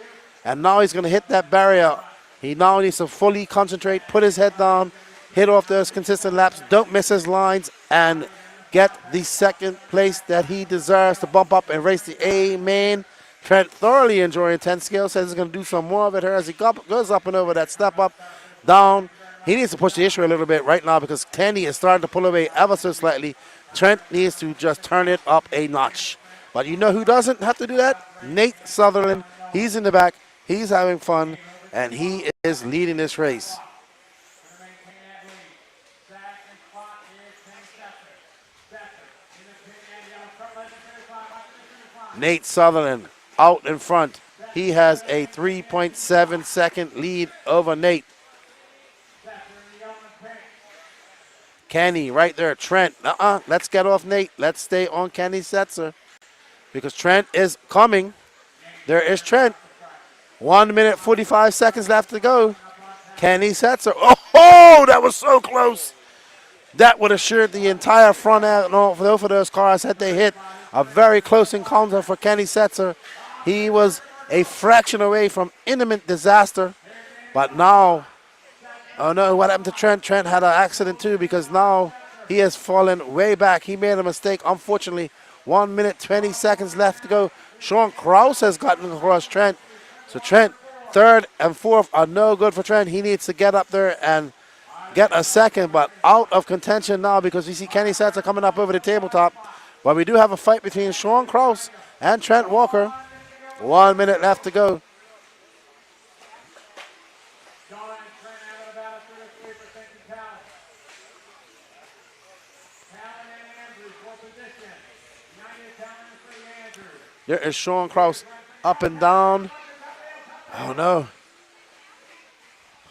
and now he's going to hit that barrier. He now needs to fully concentrate, put his head down, hit off those consistent laps, don't miss his lines, and get the second place that he deserves to bump up and race the A main. Trent thoroughly enjoying 10 scale, says he's going to do some more of it here as he goes up and over that step up, down. He needs to push the issue a little bit right now because Kenny is starting to pull away ever so slightly. Trent needs to just turn it up a notch. But you know who doesn't have to do that? Nate Sutherland. He's in the back. He's having fun, and he is leading this race. Nate Sutherland out in front. He has a 3.7 second lead over Nate. Kenny right there. Trent. Let's get off Nate. Let's stay on Kenny Setzer because Trent is coming. There is Trent. 1 minute, 45 seconds left to go. Kenny Setzer. Oh, that was so close. That would assure the entire front end for both of those cars had they hit. A very close encounter for Kenny Setzer. He was a fraction away from imminent disaster. But now, oh no, what happened to Trent? Trent had an accident too because now he has fallen way back. He made a mistake, unfortunately. 1 minute, 20 seconds left to go. Sean Krause has gotten across Trent. So Trent, third and fourth are no good for Trent. He needs to get up there and get a second, but out of contention now because we see Kenny Setzer coming up over the tabletop. But we do have a fight between Sean Krause and Trent Walker. 1 minute left to go. There is Sean Krause up and down. Oh no.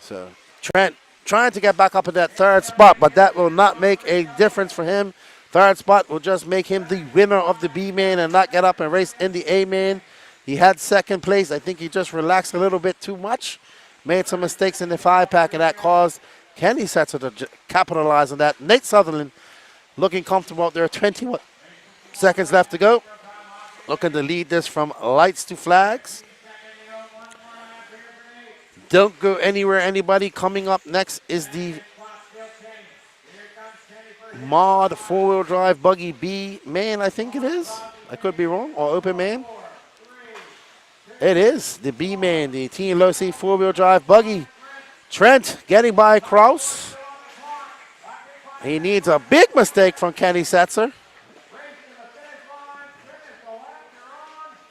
So Trent trying to get back up in that third spot, but that will not make a difference for him. Third spot will just make him the winner of the B main and not get up and race in the A main. He had second place. I think he just relaxed a little bit too much. Made some mistakes in the 5-pack, and that caused Kenny Setzer to capitalize on that. Nate Sutherland looking comfortable out there. 21 seconds left to go. Looking to lead this from lights to flags. Don't go anywhere, anybody. Coming up next is the Mod 4-wheel drive buggy B main, I think it is. I could be wrong. Or open main. It is the B main, the Team Losi 4-wheel drive buggy. Trent getting by Krause. He needs a big mistake from Kenny Setzer.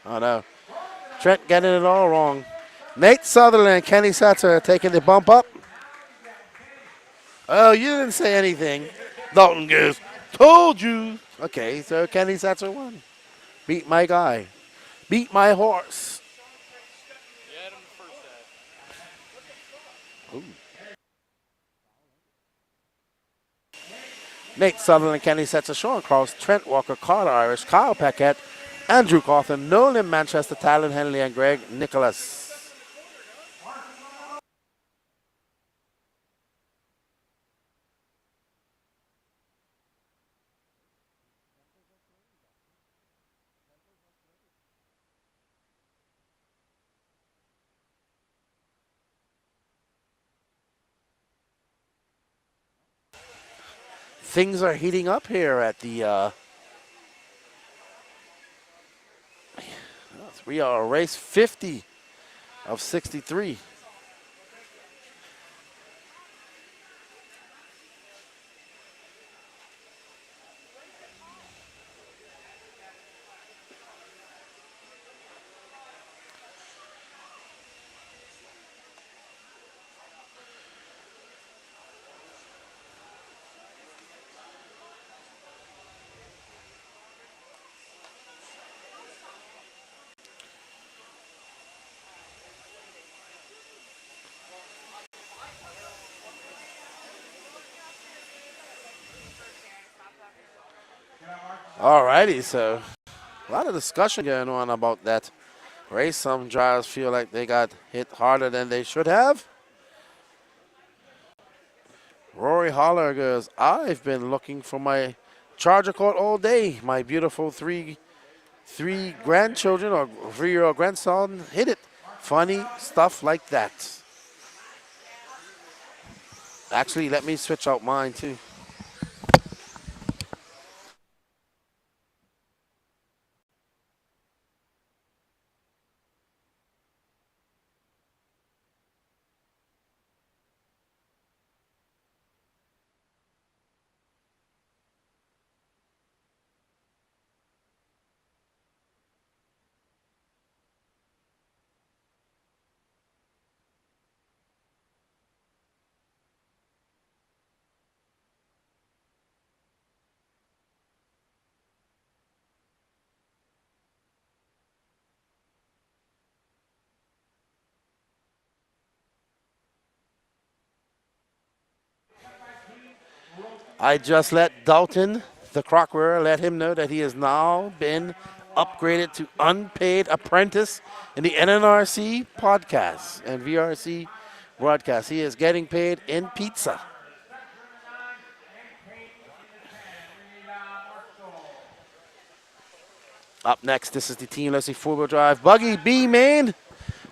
Oh no. Trent getting it all wrong. Nate Sutherland, Kenny Setzer taking the bump up. Oh, you didn't say anything. Dalton goes, told you. Okay, so Kenny Setzer won. Beat my guy. Beat my horse. Ooh. Nate Sutherland, Kenny Setzer, Sean Krause, Trent Walker, Carl Irish, Kyle Paquette, Andrew Cawthon, Nolan Manchester, Talon Henley, and Greg Nicholas. Things are heating up here at the we are race 50 of 63. Alrighty, so a lot of discussion going on about that race. Some drivers feel like they got hit harder than they should have. Rory Holler goes, I've been looking for my charger cord all day. My beautiful three grandchildren or 3-year-old grandson hit it. Funny stuff like that. Actually, let me switch out mine too. I just let Dalton, the croc wearer, let him know that he has now been upgraded to unpaid apprentice in the NNRC podcast and VRC broadcast. He is getting paid in pizza. Up next, this is the Team Leslie four-wheel drive buggy B main.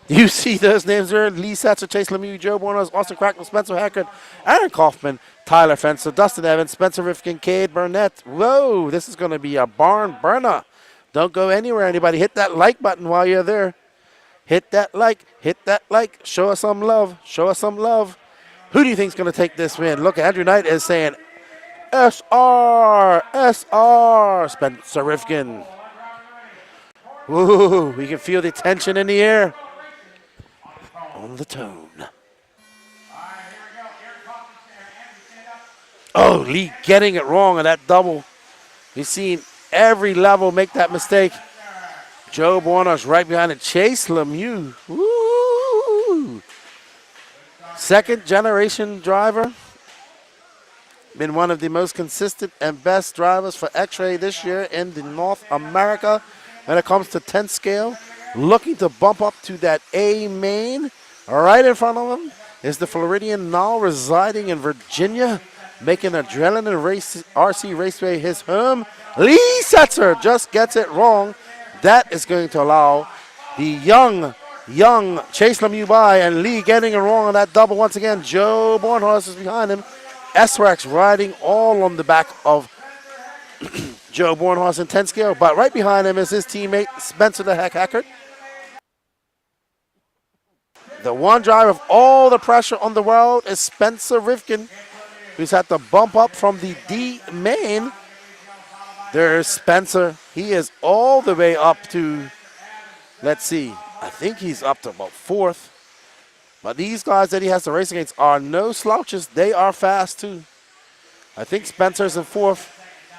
You see those names there: Lee Setzer, Chase Lemieux, Joe Bornos, Austin Cracknell, Spencer Hackett, Aaron Kaufman, Tyler Fencer, Dustin Evans, Spencer Rifkin, Cade Burnett. Whoa, this is going to be a barn burner. Don't go anywhere, anybody. Hit that like button while you're there. Hit that like. Show us some love. Who do you think is going to take this win? Look, Andrew Knight is saying SR, Spencer Rifkin. Woo, we can feel the tension in the air. On the tone. Oh, Lee getting it wrong on that double. We've seen every level make that mistake. Joe Bornos right behind it. Chase Lemieux. Woo! Second generation driver. Been one of the most consistent and best drivers for X-Ray this year in the North America when it comes to 10 scale. Looking to bump up to that A main. Right in front of him is the Floridian, now residing in Virginia, making Adrenaline Race RC Raceway his home. Lee Setzer just gets it wrong. That is going to allow the young Chase Lemieux by, and Lee getting it wrong on that double once again. Joe Bornhorst is behind him. S-Rex riding all on the back of Joe Bornhorst in 10 scale, but right behind him is his teammate Spencer the Heck Hackert. The one driver of all the pressure on the world is Spencer Rifkin, who's had to bump up from the D main. There's Spencer. He is all the way up to, let's see, I think he's up to about 4th. But these guys that he has to race against are no slouches. They are fast too. I think Spencer's in 4th.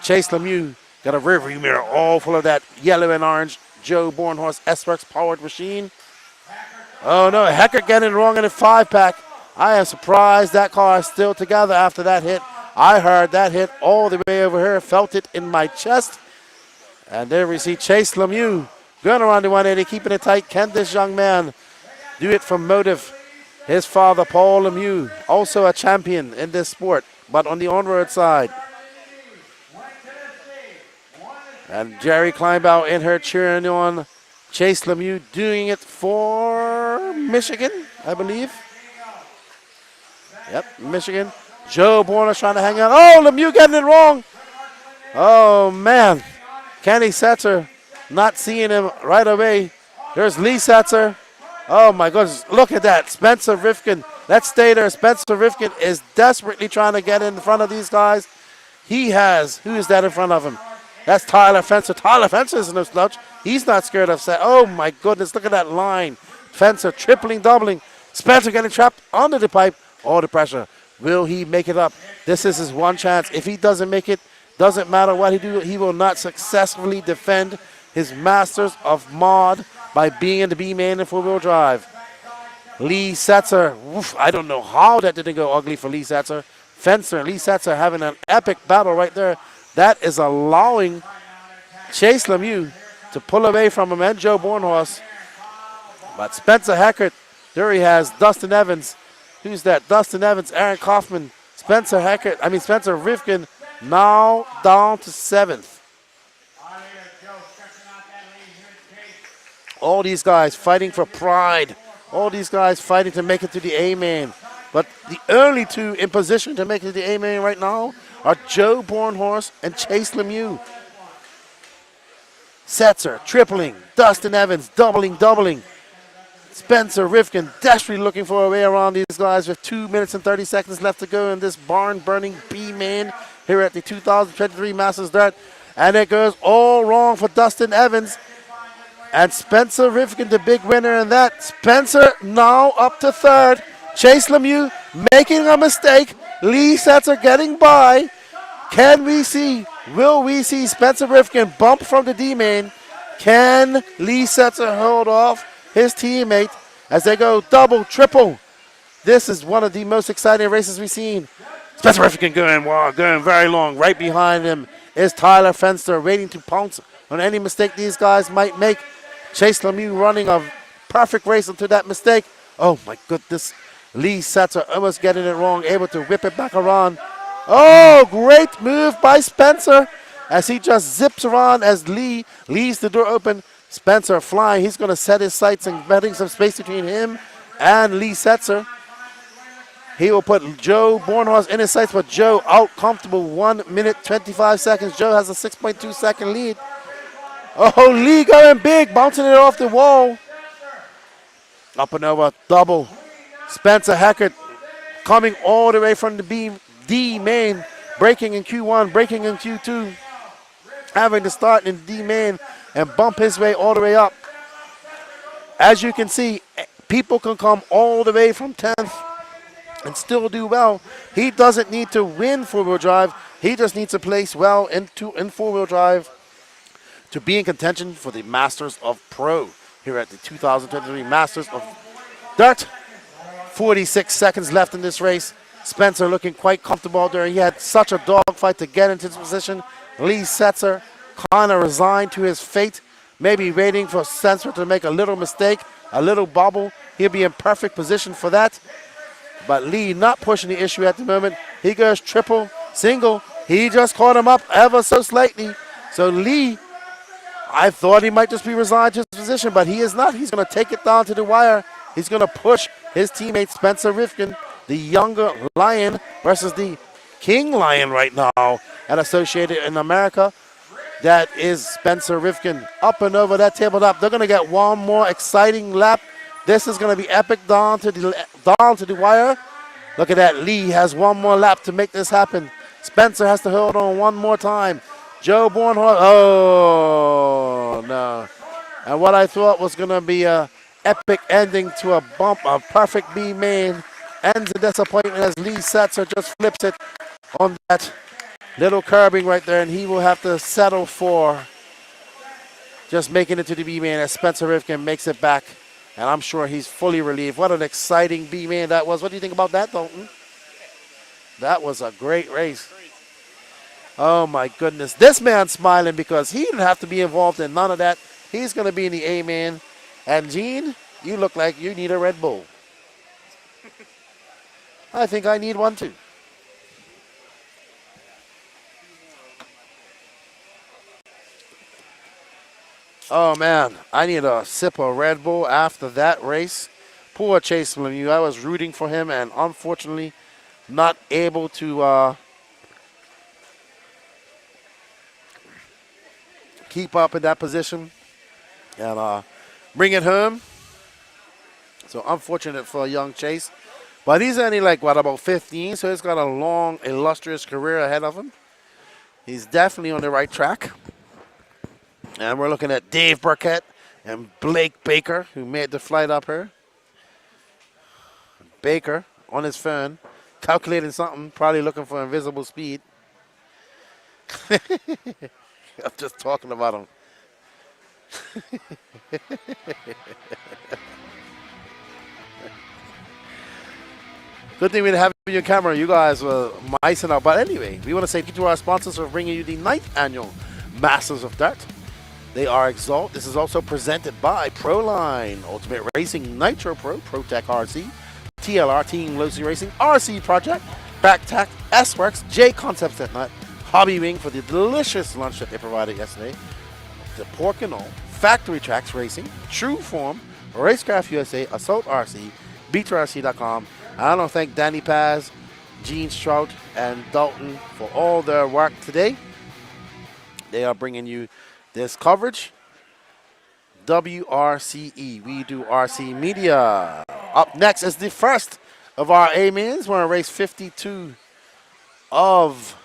Chase Lemieux got a rear view mirror all full of that yellow and orange Joe Bornhorst S-Rex powered machine. Oh no, Heckert getting it wrong in the 5-pack. I am surprised that car is still together after that hit. I heard that hit all the way over here, felt it in my chest. And there we see Chase Lemieux going around the 180, keeping it tight. Can this young man do it from motive? His father, Paul Lemieux, also a champion in this sport, but on the on-road side. And Jerry Kleinbaugh in her cheering on Chase Lemieux, doing it for Michigan, I believe. Yep, Michigan. Joe Bornos trying to hang on. Oh, Lemieux getting it wrong. Oh, man. Kenny Setzer not seeing him right away. There's Lee Setzer. Oh, my goodness. Look at that. Spencer Rifkin. Let's stay there. Spencer Rifkin is desperately trying to get in front of these guys. He has. Who is that in front of him? That's Tyler Fencer. Tyler Fencer is no slouch. He's not scared of set. Oh, my goodness. Look at that line. Fencer tripling, doubling. Spencer getting trapped under the pipe. All the pressure. Will he make it up? This is his one chance. If he doesn't make it, doesn't matter what he do, he will not successfully defend his Masters of Mod by being in the B-main and four-wheel drive. Lee Setzer. Oof, I don't know how that didn't go ugly for Lee Setzer. Fencer and Lee Setzer having an epic battle right there. That is allowing Chase Lemieux to pull away from him and Joe Bornhorst. But Spencer Heckert, there he has Dustin Evans. Who's that? Dustin Evans, Aaron Kaufman, Spencer Rivkin now down to 7th. All these guys fighting for pride. All these guys fighting to make it to the A-main. But the early two in position to make it to the A-main right now are Joe Bornhorst and Chase Lemieux. Setzer tripling, Dustin Evans doubling. Spencer Rivkin desperately looking for a way around these guys with 2 minutes and 30 seconds left to go in this barn-burning B-main here at the 2023 Masters Dart. And it goes all wrong for Dustin Evans. And Spencer Rivkin, the big winner in that. Spencer now up to 3rd. Chase Lemieux making a mistake. Lee Setzer getting by. Will we see Spencer Rivkin bump from the D-main? Can Lee Setzer hold off his teammate as they go double, triple? This is one of the most exciting races we've seen. Spencer Rivkin going very long. Right behind him is Tyler Fenster, waiting to pounce on any mistake these guys might make. Chase Lemieux running a perfect race into that mistake. Oh my goodness. Lee Setzer almost getting it wrong, able to whip it back around. Oh, great move by Spencer as he just zips around as Lee leaves the door open. Spencer flying. He's going to set his sights and betting some space between him and Lee Setzer. He will put Joe Bornhorst in his sights, but Joe out comfortable 1 minute 25 seconds. Joe has a 6.2 second lead. Oh, Lee going big, bouncing it off the wall. Up and over, double. Spencer Heckert coming all the way from the D main, breaking in Q1, breaking in Q2, having to start in D main and bump his way all the way up. As you can see, people can come all the way from 10th and still do well. He doesn't need to win four-wheel drive. He just needs to place well in four-wheel drive to be in contention for the Masters of Pro here at the 2023 Masters of Dart. 46 seconds left in this race. Spencer looking quite comfortable out there. He had such a dogfight to get into this position. Lee Setzer kind of resigned to his fate, maybe waiting for Spencer to make a little mistake, a little bobble. He'll be in perfect position for that. But Lee not pushing the issue at the moment. He goes triple, single. He just caught him up ever so slightly. So Lee, I thought he might just be resigned to his position, but he is not. He's going to take it down to the wire. He's going to push his teammate Spencer Rivkin, the younger Lion versus the King Lion right now and Associated in America. That is Spencer Rivkin up and over that tabletop. They're going to get one more exciting lap. This is going to be epic down to the wire. Look at that. Lee has one more lap to make this happen. Spencer has to hold on one more time. Joe Bornhorst. Oh, no. And what I thought was going to be a epic ending to a bump, a perfect B main, ends in disappointment as Lee Setzer just flips it on that little curbing right there, and he will have to settle for just making it to the B main as Spencer Rivkin makes it back. And I'm sure he's fully relieved. What an exciting B main that was. What do you think about that, Dalton? That was a great race. Oh my goodness. This man's smiling because he didn't have to be involved in none of that. He's going to be in the A main. And Gene, you look like you need a Red Bull. I think I need one too. Oh man, I need a sip of Red Bull after that race. Poor Chase Lemieux. I was rooting for him and unfortunately not able to keep up in that position and bring it home. So unfortunate for young Chase. But he's only like, what, about 15? So he's got a long, illustrious career ahead of him. He's definitely on the right track. And we're looking at Dave Burkett and Blake Baker, who made the flight up here. Baker on his phone, calculating something, probably looking for invisible speed. I'm just talking about him. Good thing we didn't have you on camera. You guys were micing out. But anyway, we want to say thank you to our sponsors for bringing you the 9th annual Masters of Dart. They are Exalt. This is also presented by Proline, Ultimate Racing, Nitro Pro, ProTech RC, TLR, Team Lucy Racing, RC Project, Backtack, S-Works, J Concepts at Nut, Hobby Wing for the delicious lunch that they provided yesterday, the Pork and All, Factory Tracks Racing, True Form, Racecraft USA, Assault RC, BeaterRC.com. I want to thank Danny Paz, Gene Strout, and Dalton for all their work today. They are bringing you this coverage. WRCE, we do RC Media. Up next is the first of our A-Mains. We're on race 52 of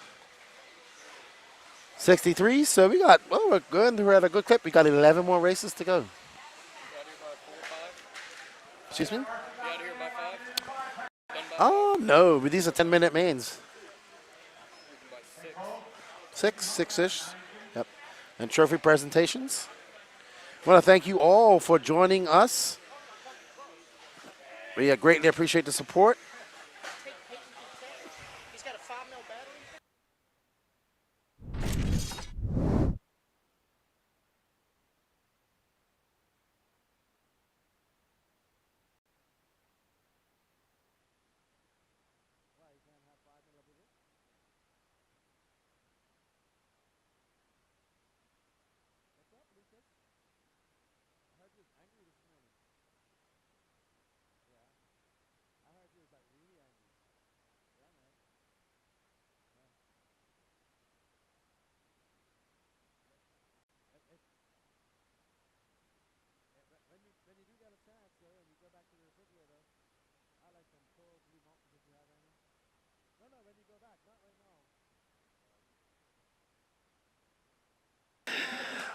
63. So we got, well, we're good. We're at a good clip. We got 11 more races to go. Excuse me? Oh, no, but these are 10-minute mains. Six-ish. Yep. And trophy presentations. I want to thank you all for joining us. We greatly appreciate the support. He's got a 5-mil battery.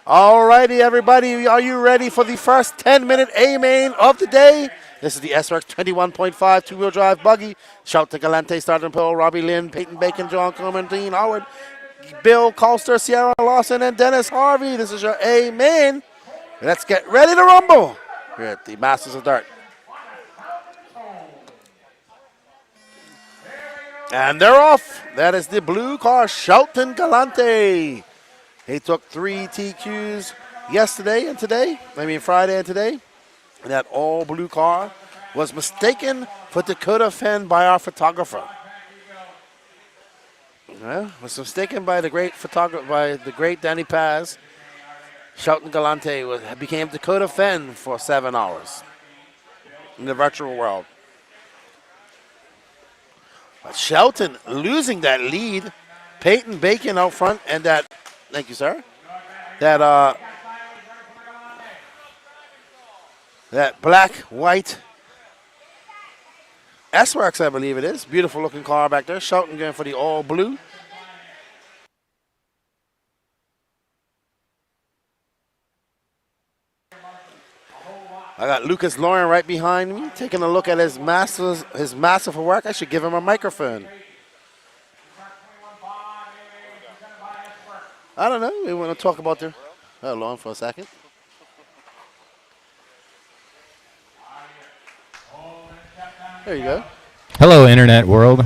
All righty, everybody. Are you ready for the first 10-minute A-Main of the day? This is the SRX 21.5 two-wheel drive buggy. Shout to Galante, Sergeant Pearl, Robbie Lynn, Peyton Bacon, John Coleman, Dean Howard, Bill Colster, Sierra Lawson, and Dennis Harvey. This is your A-Main. Let's get ready to rumble here at the Masters of Dirt. And they're off. That is the blue car, Shelton Galante. He took 3 TQs yesterday and today. Friday and today. And that all blue car was mistaken for Dakota Fenn by our photographer. Was mistaken by the great photographer, by the great Danny Paz. Shelton Galante became Dakota Fenn for 7 hours in the virtual world. But Shelton losing that lead. Peyton Bacon out front and that, thank you, sir. That black, white S-Works, I believe it is. Beautiful looking car back there. Shelton going for the all blue. I got Lucas Lauren right behind me, taking a look at his massive work. I should give him a microphone. I don't know. We want to talk about their. Hold on for a second. There you go. Hello, internet world.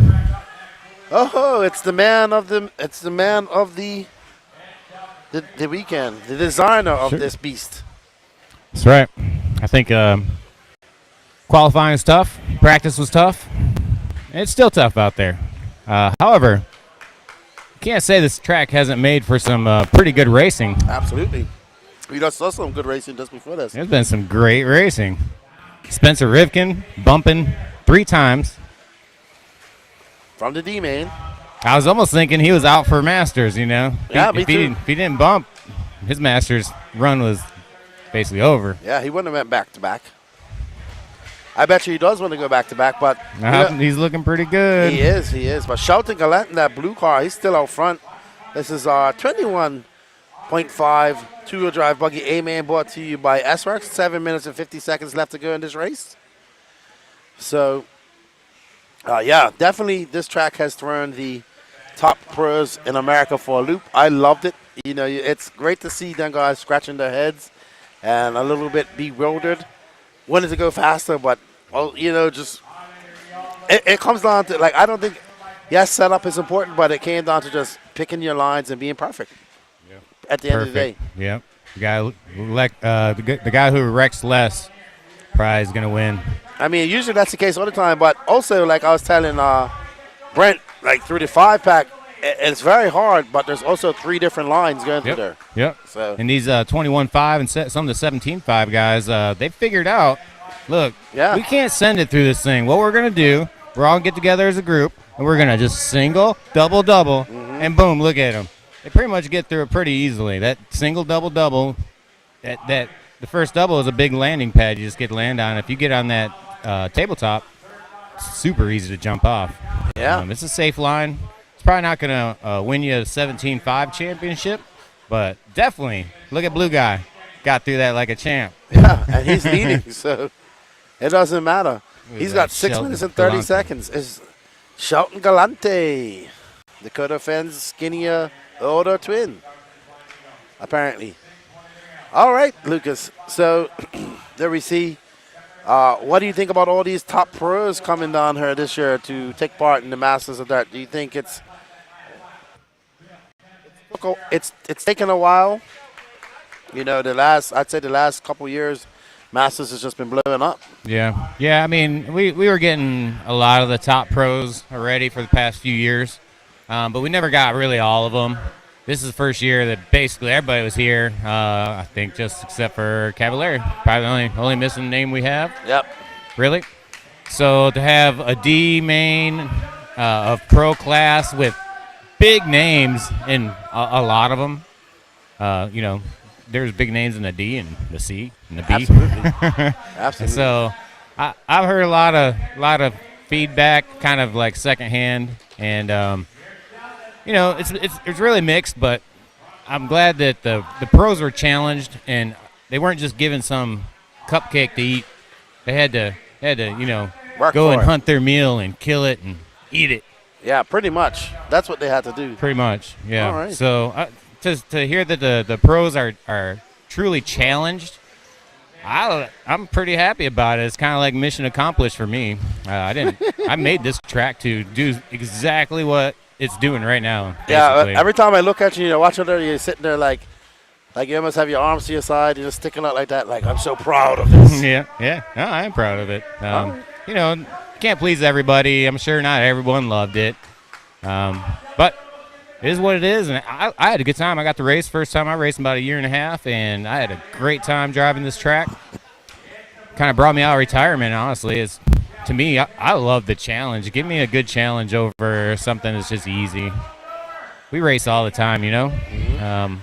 Oh, it's the man of the weekend, the designer of this beast. That's right. I think qualifying is tough. Practice was tough. It's still tough out there. However, you can't say this track hasn't made for some pretty good racing. Absolutely. We just saw some good racing just before this. There's been some great racing. Spencer Rivkin bumping 3 times. From the D-Main. I was almost thinking he was out for Masters, you know. Yeah, me too. If he didn't bump, his Masters run was basically over. Yeah, he wouldn't have went back-to-back. I bet you he does want to go back-to-back, but... he's looking pretty good. He is. But Shelton Gallant in that blue car, he's still out front. This is our 21.5 two-wheel drive buggy A-Man brought to you by S-Works. 7 minutes and 50 seconds left to go in this race. So, yeah, definitely this track has thrown the top pros in America for a loop. I loved it. You know, it's great to see them guys scratching their heads and a little bit bewildered. Wanted to go faster, but, well, you know, just it comes down to, like, I don't think, yes, setup is important, but it came down to just picking your lines and being perfect at the end of the day. Yeah. The guy who wrecks less probably is gonna win. I mean, usually that's the case all the time, but also, like I was telling Brent, like through the 5-pack, it's very hard, but there's also 3 different lines going through there. Yep. So And these 21.5 and some of the 17.5 guys, they figured out, look, Yeah. we can't send it through this thing. What we're going to do, we're all going to get together as a group, and we're going to just single, double, and boom, look at them. They pretty much get through it pretty easily. That single, double, that the first double is a big landing pad you just get to land on. If you get on that tabletop, it's super easy to jump off. Yeah. It's a safe line. It's probably not going to win you a 17.5 championship, but definitely look at Blue Guy. Got through that like a champ. yeah, and he's leading, so it doesn't matter. Who is He's that? got 6 minutes and 30 seconds. Is Shelton Galante, Dakota Fenn's skinnier, older twin, apparently. All right, Lucas. So there we see. What do you think about all these top pros coming down here this year to take part in the Masters of Dirt? Do you think it's taken a while? You know, I'd say the last couple years, Masters has just been blowing up. Yeah. I mean, we were getting a lot of the top pros already for the past few years, but we never got really all of them. This is the first year that basically everybody was here. I think just except for Cavalieri, probably the only missing name we have. Yep. Really. So to have a D main of pro class with big names in a lot of them, you know, there's big names in the D and the C and the B. Absolutely. Absolutely. So I've heard a lot of feedback, kind of like secondhand, and you know, it's really mixed. But I'm glad that the pros were challenged and they weren't just given some cupcake to eat. They had to you know Work go for and it. hunt their meal and kill it and eat it. Yeah, pretty much. That's what they had to do. Pretty much, yeah. All right. So to hear that the pros are truly challenged, I'm pretty happy about it. It's kind of like mission accomplished for me. I made this track to do exactly what it's doing right now. Yeah, basically. every time I look at you, watch out there, you're sitting there like you almost have your arms to your side, you're just sticking out like that. Like, I'm so proud of this. yeah. No, I am proud of it. You know, can't please everybody. I'm sure not everyone loved it, but it is what it is. And I had a good time. I got to race first time I raced in about a year and a half, and I had a great time driving this track. Kind of brought me out of retirement, honestly. To me, I love the challenge. Give me a good challenge over something that's just easy. We race all the time, you know. A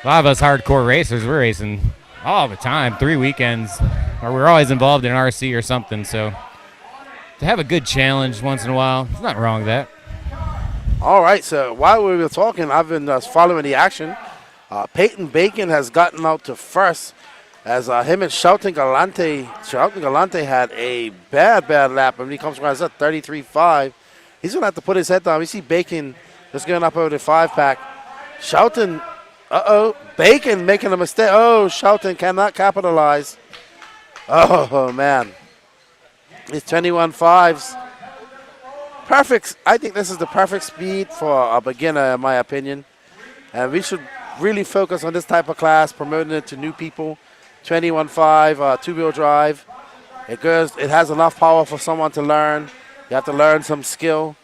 lot of us hardcore racers, we're racing all the time, 3 weekends, or we're always involved in RC or something. So to have a good challenge once in a while, there's nothing wrong with that. All right, so while we were talking, I've been following the action. Peyton Bacon has gotten out to first as him and Shelton Galante had a bad lap. And he comes around at 33.5. He's going to have to put his head down. We see Bacon just going up over the 5-pack. Shelton, Bacon making a mistake. Oh, Shelton cannot capitalize. Oh, man. It's 21.5s. Perfect. I think this is the perfect speed for a beginner, in my opinion. And we should really focus on this type of class, promoting it to new people. 21.5, two-wheel drive. It has enough power for someone to learn. You have to learn some skill.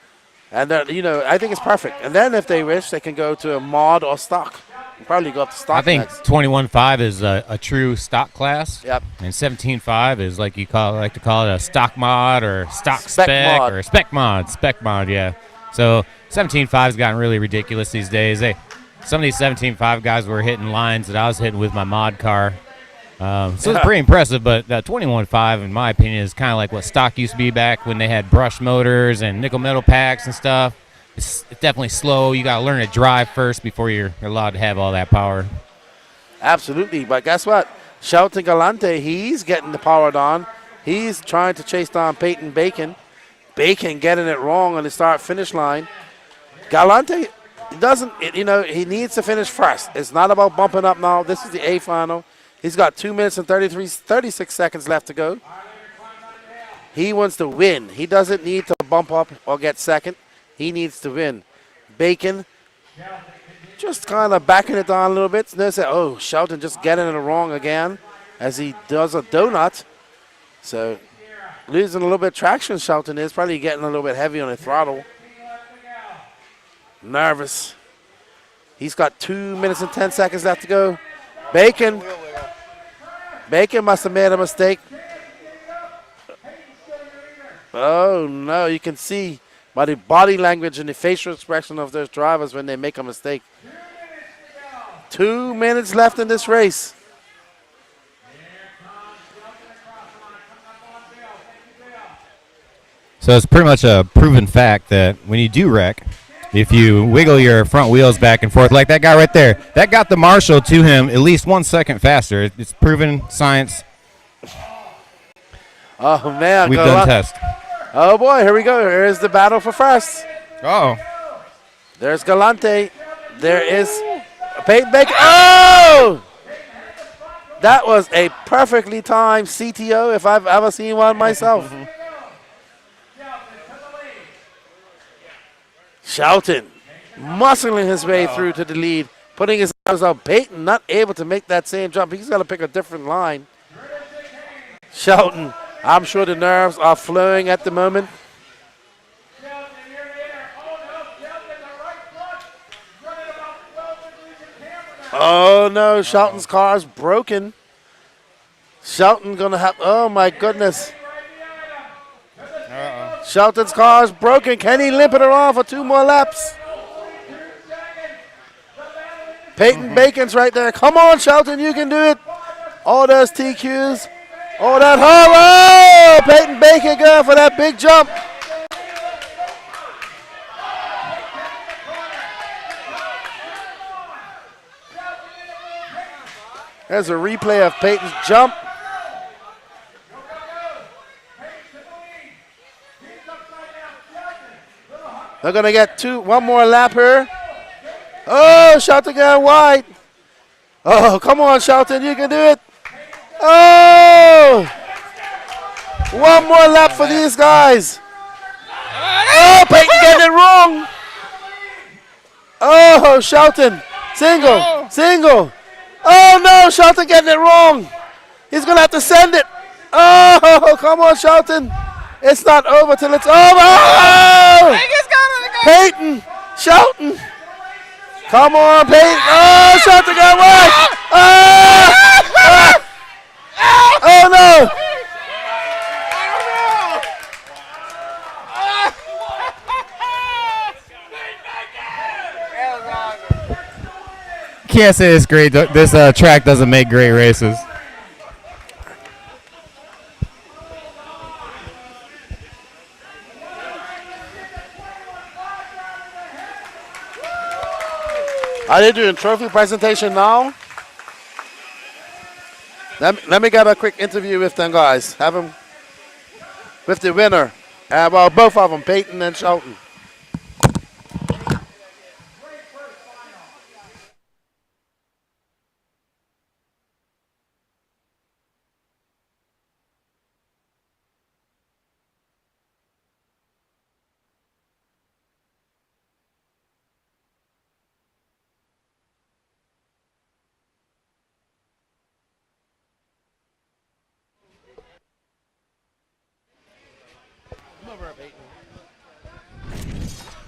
And, I think it's perfect. And then if they wish, they can go to a mod or stock. Probably go up to stock. I think next. 21.5 is a true stock class. Yep. And 17.5 is like to call it a stock mod or stock Spec spec mod. or spec mod, yeah. So 17.5 has gotten really ridiculous these days. Some of these 17.5 guys were hitting lines that I was hitting with my mod car. So it's pretty impressive, but 21.5, in my opinion, is kind of like what stock used to be back when they had brush motors and nickel metal packs and stuff. It's definitely slow. You got to learn to drive first before you're allowed to have all that power. Absolutely. But guess what? Shelton Galante, he's getting the power down. He's trying to chase down Peyton Bacon. Bacon getting it wrong on the start-finish line. Galante he needs to finish first. It's not about bumping up now. This is the A final. He's got 2 minutes and 36 seconds left to go. He wants to win. He doesn't need to bump up or get second. He needs to win. Bacon just kind of backing it down a little bit. Notice that, oh, Shelton just getting it wrong again as he does a donut. So losing a little bit of traction, Shelton is probably getting a little bit heavy on the throttle. Nervous. He's got 2 minutes and 10 seconds left to go. Bacon must have made a mistake. Oh, no, you can see by the body language and the facial expression of those drivers when they make a mistake. 2 minutes left in this race. So it's pretty much a proven fact that when you do wreck, if you wiggle your front wheels back and forth like that guy right there, that got the Marshall to him at least 1 second faster. It's proven science. Oh, man. We've done tests. Oh, boy, here we go. Here's the battle for first. Oh. There's Galante. There is Peyton Bacon. Oh! That was a perfectly timed CTO if I've ever seen one myself. Shelton muscling his way through to the lead, putting his arms out. Peyton not able to make that same jump. He's got to pick a different line. Shelton, I'm sure the nerves are flowing at the moment. Oh no, Shelton's car's broken. Shelton gonna have, oh my goodness. Shelton's car's broken. Can he limp it around for 2 more laps? Peyton Bacon's right there. Come on, Shelton, you can do it. All those TQs. All that horror. Peyton Bacon going for that big jump. There's a replay of Peyton's jump. They're going to get 1 more lap here. Oh, Shelton going wide. Oh, come on, Shelton, you can do it. Oh! 1 more lap for these guys. Oh, Peyton getting it wrong. Oh, Shelton. Single. Oh, no, Shelton getting it wrong. He's going to have to send it. Oh, come on, Shelton. It's not over till it's over. Oh! Peyton, Shelton. Come on, Peyton. Oh, Shelton got wide. Oh! Oh, no. Can't say it's great. This track doesn't make great races. Are they doing trophy presentation now? Let me get a quick interview with them guys. Have them with the winner. Well, both of them, Peyton and Shelton.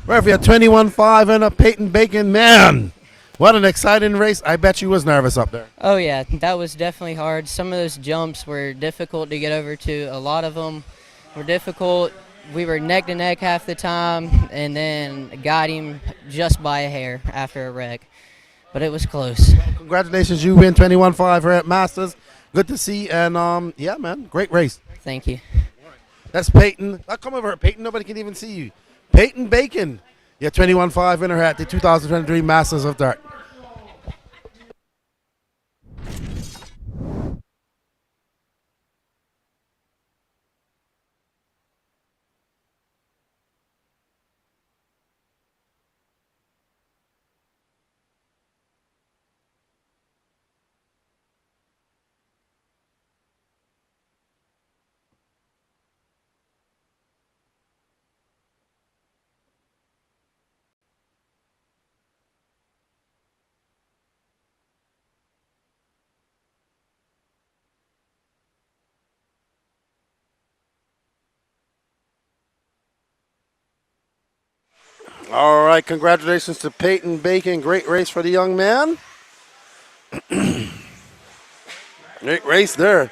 Referee at 21-5 and a Peyton Bacon. Man, what an exciting race. I bet you was nervous up there. Oh, yeah, that was definitely hard. Some of those jumps were difficult to get over to. A lot of them were difficult. We were neck to neck half the time and then got him just by a hair after a wreck. But it was close. Congratulations, you win 21-5 here at Masters. Good to see. And, yeah, man, great race. Thank you. That's Peyton. Come over here, Peyton. Nobody can even see you. Peyton Bacon, your 21-5 winner at the 2023 Masters of Dirt. All right, congratulations to Peyton Bacon. Great race for the young man. Great race there.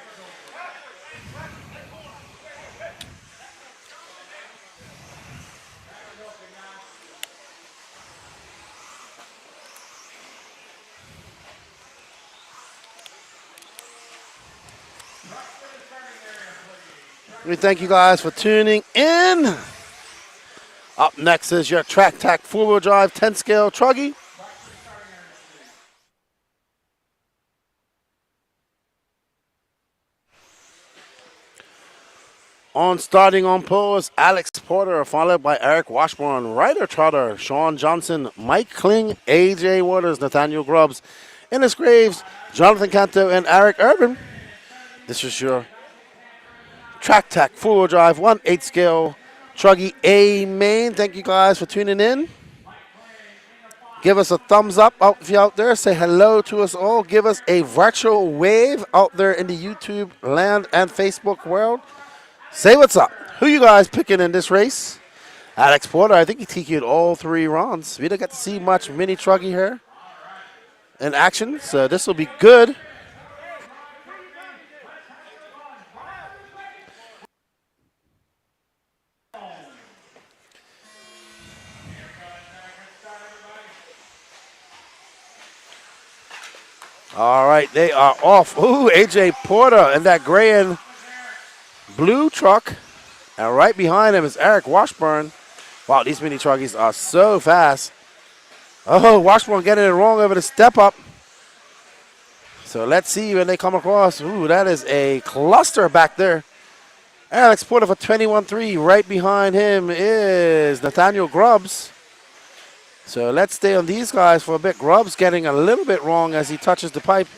We thank you guys for tuning in. Up next is your Track Tack 4-wheel drive 10 scale truggy. Starting on pole is Alex Porter, followed by Eric Washburn, Ryder Trotter, Sean Johnson, Mike Kling, AJ Waters, Nathaniel Grubbs, Ennis Graves, Jonathan Canto, and Eric Urban. This is your Track Tack 4-wheel drive 1/8 scale truggy A main. Thank you guys for tuning in. Give us a thumbs up out if you're out there. Say hello to us all. Give us a virtual wave out there in the YouTube land and Facebook world. Say what's up. Who you guys picking in this race? Alex Porter, I think he TQ'd all 3 rounds. We don't get to see much mini truggy here in action, so this will be good. All right, they are off. Ooh, AJ Porter in that gray and blue truck. And right behind him is Eric Washburn. Wow, these mini truggies are so fast. Oh, Washburn getting it wrong over the step up. So let's see when they come across. Ooh, that is a cluster back there. Alex Porter for 21-3. Right behind him is Nathaniel Grubbs. So let's stay on these guys for a bit. Grubbs getting a little bit wrong as he touches the pipe.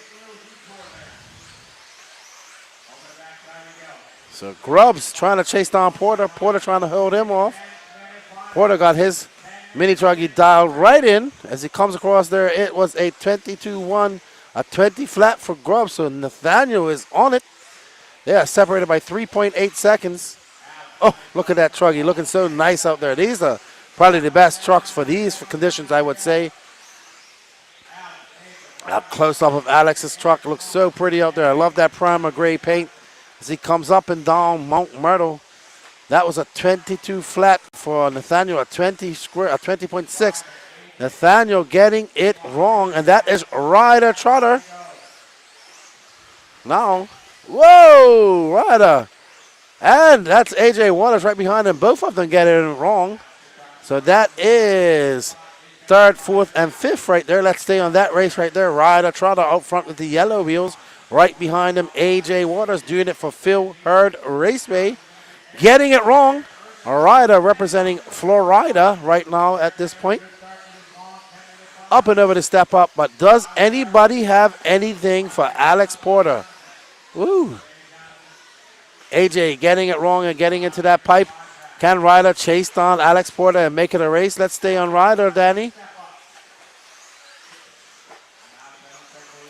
So Grubbs trying to chase down Porter. Porter trying to hold him off. Porter got his mini truggy dialed right in as he comes across there. It was a 22-1, a 20 flat for Grubbs. So Nathaniel is on it. They are separated by 3.8 seconds. Oh, look at that truggy looking so nice out there. These are probably the best trucks for these conditions, I would say. Up close up of Alex's truck. Looks so pretty out there. I love that primer gray paint as he comes up and down Mount Myrtle. That was a 22 flat for Nathaniel, a 20.6. Nathaniel getting it wrong, and that is Ryder Trotter. Now, whoa, Ryder. And that's AJ Waters right behind him. Both of them getting it wrong. So that is 3rd, 4th, and 5th right there. Let's stay on that race right there. Ryder Trotter out front with the yellow wheels. Right behind him, AJ Waters doing it for Phil Hurd Raceway. Getting it wrong. Ryder representing Florida right now at this point. Up and over the step up. But does anybody have anything for Alex Porter? Woo. AJ getting it wrong and getting into that pipe. Can Ryder chase down Alex Porter and make it a race? Let's stay on Ryder, Danny.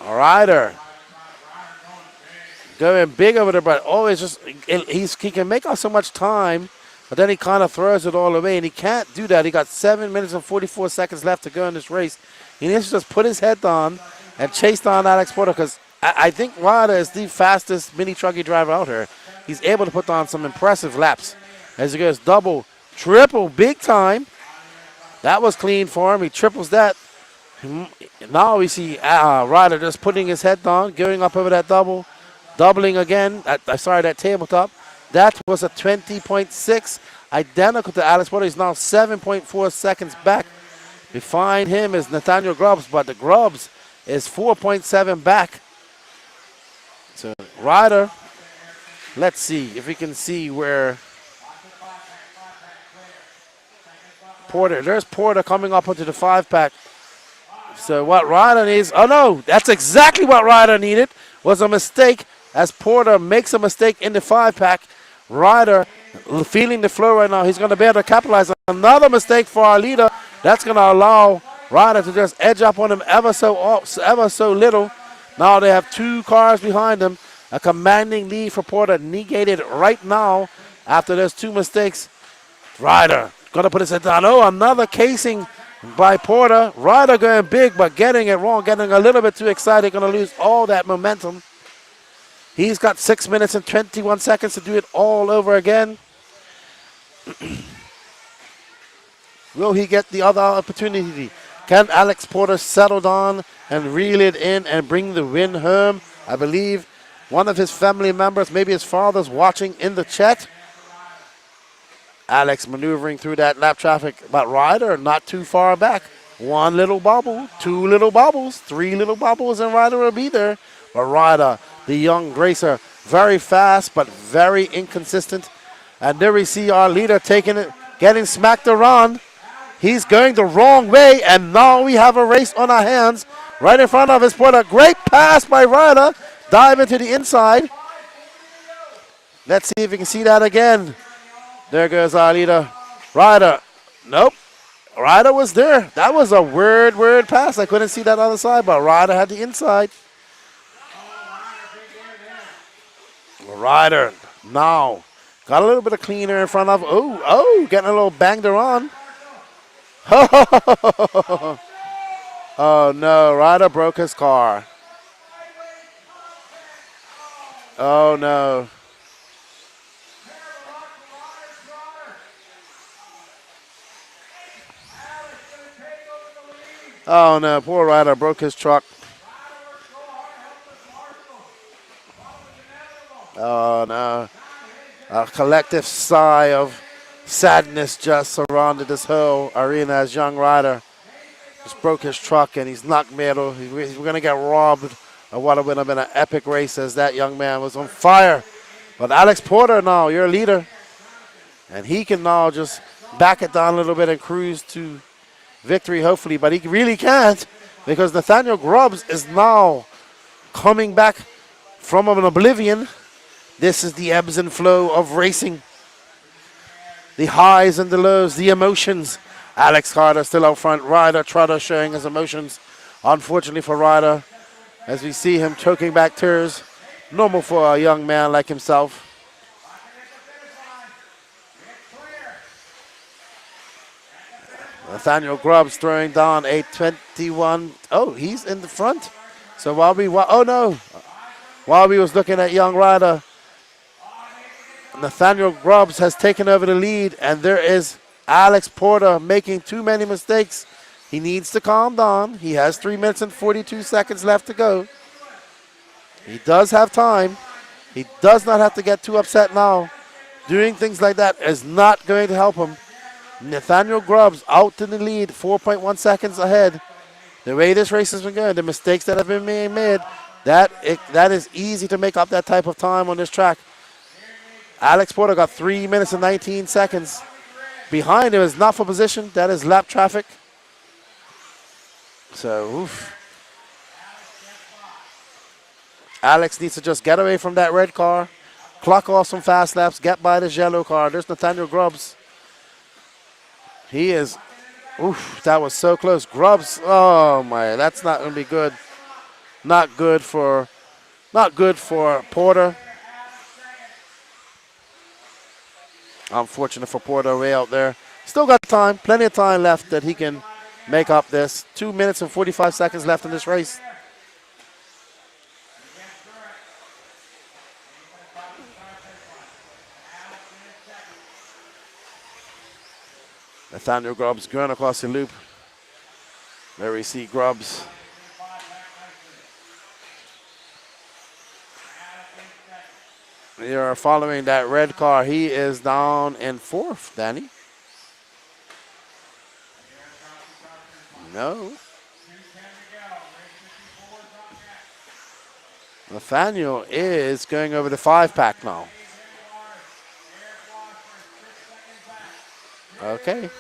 Ryder going big over there, but always just he can make out so much time, but then he kind of throws it all away, and he can't do that. He got 7 minutes and 44 seconds left to go in this race. He needs to just put his head down and chase down Alex Porter, because I think Ryder is the fastest mini truggy driver out here. He's able to put on some impressive laps as he goes double, triple, big time. That was clean for him. He triples that. Now we see Ryder just putting his head down, going up over that double. Doubling again, that tabletop. That was a 20.6, identical to Alex Porter. He's now 7.4 seconds back. Behind him is Nathaniel Grubbs, but the Grubbs is 4.7 back. So Ryder, let's see if we can see where Porter, there's Porter coming up into the 5-pack. So what Ryder needs, oh no, that's exactly what Ryder needed, was a mistake. As Porter makes a mistake in the 5-pack, Ryder feeling the flow right now. He's going to be able to capitalize on another mistake for our leader. That's going to allow Ryder to just edge up on him ever so little. Now they have 2 cars behind him. A commanding lead for Porter negated right now after those 2 mistakes. Ryder Gonna put his head down. Oh, another casing by Porter. Ryder going big, but getting it wrong, getting a little bit too excited. Gonna lose all that momentum. He's got 6 minutes and 21 seconds to do it all over again. Will he get the other opportunity? Can Alex Porter settle down and reel it in and bring the win home? I believe one of his family members, maybe his father's watching in the chat. Alex maneuvering through that lap traffic, but Ryder not too far back. One little bubble, two little bubbles, three little bubbles, and Ryder will be there. But Ryder, the young racer, very fast but very inconsistent. And there we see our leader taking it, getting smacked around. He's going the wrong way, and now we have a race on our hands. Right in front of us, Porter. Great pass by Ryder. Dive into the inside. Let's see if we can see that again. There goes our leader. Ryder. Nope. Ryder was there. That was a weird pass. I couldn't see that other side, but Ryder had the inside. Ryder now got a little bit of cleaner in front of. Oh, getting a little banged around. Oh no, Ryder broke his car. Oh no. Oh no, poor Ryder broke his truck. Oh no. A collective sigh of sadness just surrounded this whole arena as young Ryder just broke his truck and he's knocked metal. He's going to get robbed of what would have been an epic race as that young man was on fire. But Alex Porter now, your leader. And he can now just back it down a little bit and cruise to victory, hopefully. But he really can't because Nathaniel Grubbs is now coming back from an oblivion. This is the ebbs and flow of racing. The highs and the lows, the emotions. Alex Carter still out front. Ryder Trotter showing his emotions. Unfortunately for Ryder, as we see him choking back tears. Normal for a young man like himself. Nathaniel Grubbs throwing down a 21. Oh, he's in the front. So while we was looking at young Ryder, Nathaniel Grubbs has taken over the lead, and there is Alex Porter making too many mistakes. He needs to calm down. He has 3 minutes and 42 seconds left to go. He does have time. He does not have to get too upset now. Doing things like that is not going to help him. Nathaniel Grubbs out in the lead, 4.1 seconds ahead. The way this race has been going, the mistakes that have been being made, that is easy to make up that type of time on this track. Alex Porter got 3 minutes and 19 seconds. Behind him is not for position. That is lap traffic. So, oof. Alex needs to just get away from that red car, clock off some fast laps, get by this yellow car. There's Nathaniel Grubbs. He is, oof, that was so close. Grubbs, oh my, that's not going to be good. Not good for Porter. Unfortunate for Porter way out there. Still got time, plenty of time left that he can make up this. 2 minutes and 45 seconds left in this race. Nathaniel Grubbs going across the loop. There we see Grubbs. We are following that red car. He is down in fourth, Danny. No. Nathaniel is going over the 5-pack now. Okay.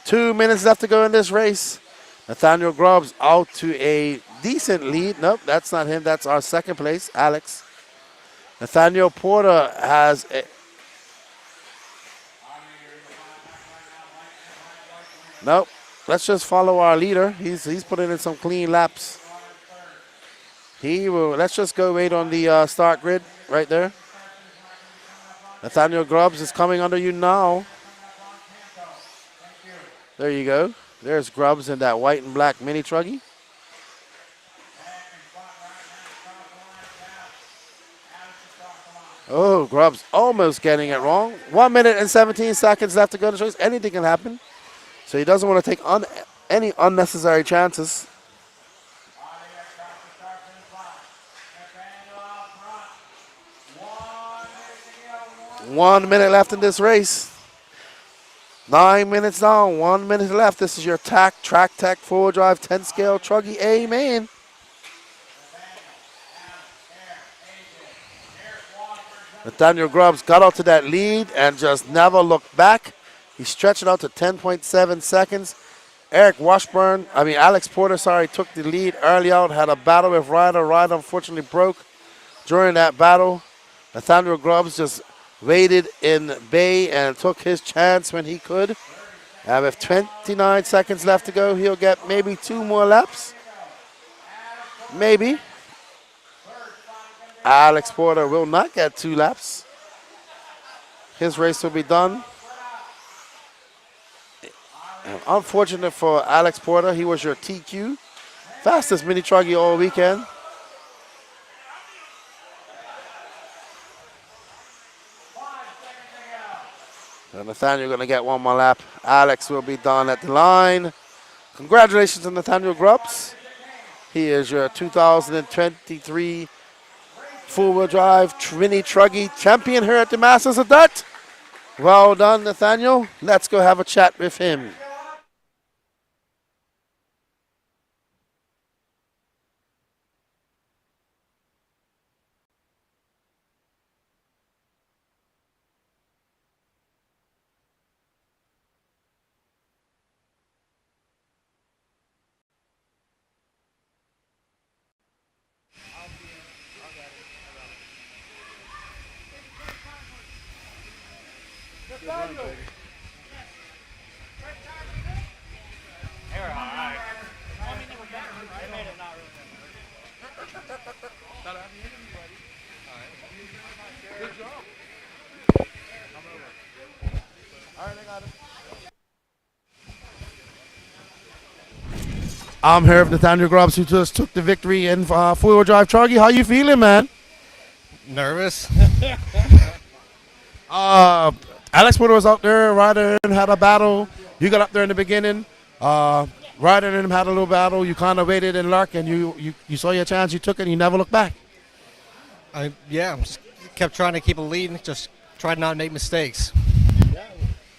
2 minutes left to go in this race. Nathaniel Grubbs out to a decent lead. Nope, that's not him. That's our second place, Alex. Nathaniel Porter has a... Nope. Let's just follow our leader. He's putting in some clean laps. Let's just go wait on the start grid right there. Nathaniel Grubbs is coming under you now. There you go. There's Grubbs in that white and black mini truggy. Oh, Grubbs almost getting it wrong. 1 minute and 17 seconds left to go to choice. Anything can happen. So he doesn't want to take any unnecessary chances. 1 minute left in this race. 9 minutes down, 1 minute left. This is your Track Tech 4-wheel-drive 10-scale truggy. Amen. Nathaniel Grubbs got out to that lead and just never looked back. He stretched it out to 10.7 seconds. Alex Porter, took the lead early out, had a battle with Ryder. Ryder unfortunately broke during that battle. Nathaniel Grubbs just waited in bay and took his chance when he could. And with 29 seconds left to go, he'll get maybe 2 more laps. Maybe. Alex Porter will not get 2 laps. His race will be done. Unfortunate for Alex Porter, he was your TQ. Fastest mini truggy all weekend. So Nathaniel going to get 1 more lap. Alex will be done at the line. Congratulations to Nathaniel Grubbs. He is your 2023 four-wheel drive mini truggy champion here at the Masters of Dirt. Well done, Nathaniel. Let's go have a chat with him. I'm here with Nathaniel Grubbs, who just took the victory in four-wheel drive truggy. How you feeling, man? Nervous. Alex Porter was out there. Ryder had a battle. You got up there in the beginning. Ryder and him had a little battle. You kind of waited and lurked, and you saw your chance. You took it, and you never looked back. Just kept trying to keep a lead. Just tried not to make mistakes.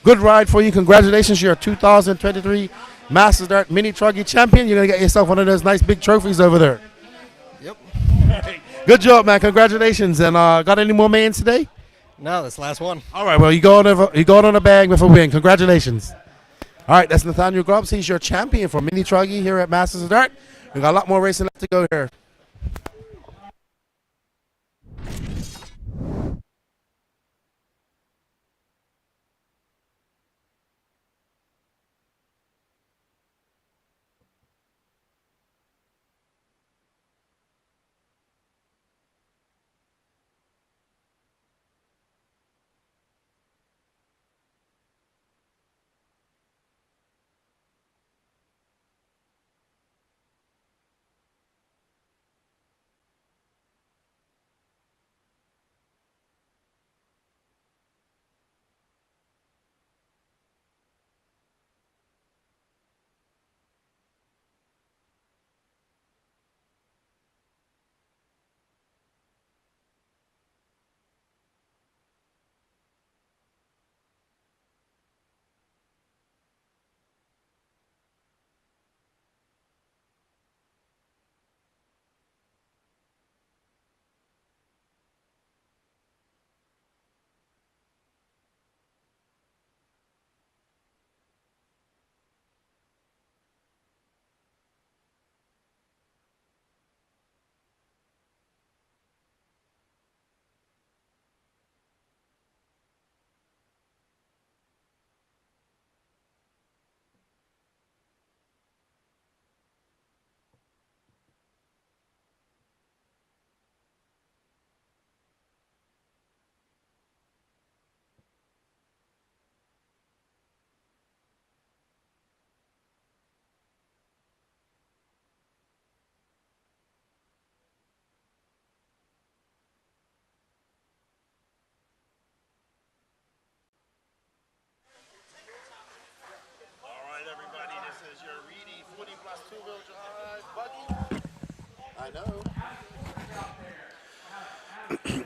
Good ride for you. Congratulations. You're a 2023 Masters Dirt Mini Truggy Champion. You're going to get yourself one of those nice big trophies over there. Yep. Good job, man. Congratulations. And got any more mains today? No, that's the last one. All right, well, you go on a bag with a win. Congratulations. All right, that's Nathaniel Grubbs. He's your champion for Mini Truggy here at Masters of Dirt. We got a lot more racing left to go here.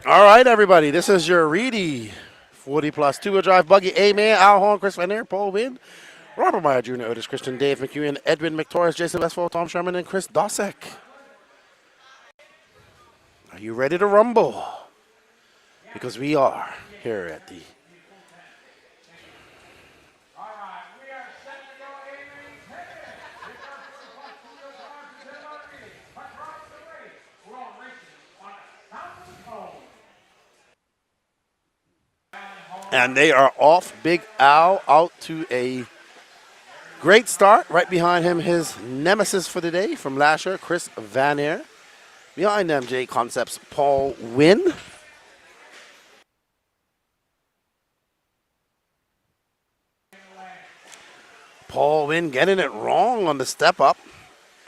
All right, everybody. This is your Reedy 40 plus two-wheel drive buggy. A-Man, Al Horn, Chris Van Air, Paul Wynn, Robert Meyer Jr., Otis Christian, Dave McEwen, Edwin McTorris, Jason Westfall, Tom Sherman, and Chris Dosek. Are you ready to rumble? Because we are here at the and they are off. Big Al out to a great start. Right behind him, his nemesis for the day from last year, Chris Van Air. Behind them, J Concepts, Paul Wynn. Paul Wynn getting it wrong on the step up.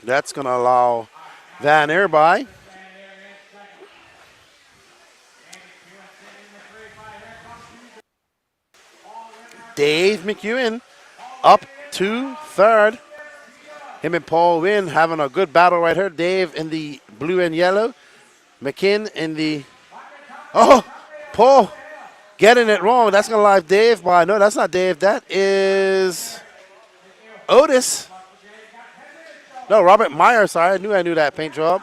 That's going to allow Van Air by. Dave McEwen up to third. Him and Paul Wynn having a good battle right here. Dave in the blue and yellow. McKinn in the... Oh, Paul getting it wrong. That's going to live Dave by... No, that's not Dave. That is Otis. No, Robert Meyer. Sorry, I knew that paint job.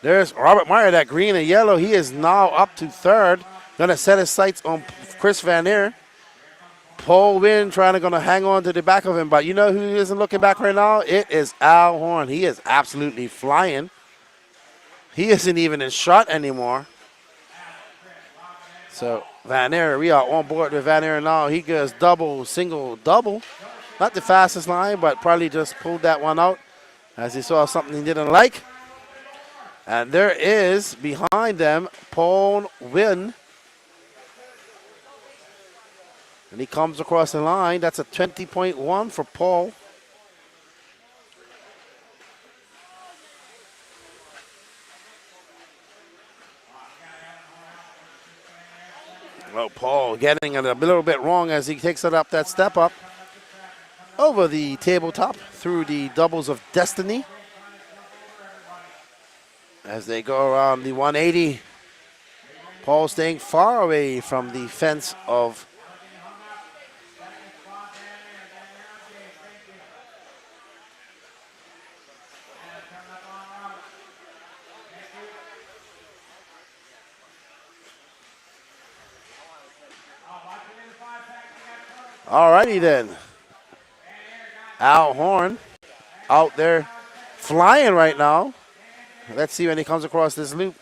There's Robert Meyer, that green and yellow. He is now up to third. Going to set his sights on Chris Van Air. Paul Wynn trying to hang on to the back of him, but you know who isn't looking back right now? It is Al Horn. He is absolutely flying. He isn't even in shot anymore. So Van Air, we are on board with Van Air now. He goes double, single, double. Not the fastest line, but probably just pulled that one out as he saw something he didn't like. And there is behind them Paul Wynn. And he comes across the line. That's a 20.1 for Paul. Well, Paul getting it a little bit wrong as he takes it up that step up over the tabletop through the doubles of destiny. As they go around the 180, Paul staying far away from the fence of all righty then. Al Horn out there flying right now. Let's see when he comes across this loop.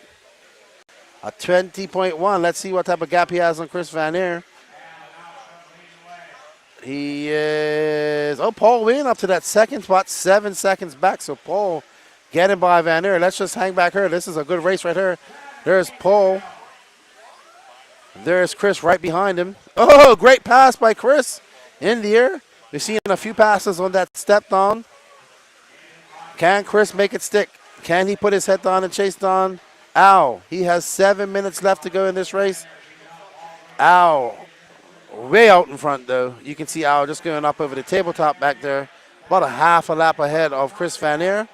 A 20.1. Let's see what type of gap he has on Chris Van Air. He is, Paul Wynn up to that second spot, 7 seconds back. So Paul getting by Van Air. Let's just hang back here. This is a good race right here. There's Paul. There's Chris right behind him. Oh, great pass by Chris in the air. We've seen a few passes on that step down. Can Chris make it stick? Can he put his head down and chase down Al? He has 7 minutes left to go in this race. Al way out in front, though. You can see Al just going up over the tabletop back there. About a half a lap ahead of Chris Van Air.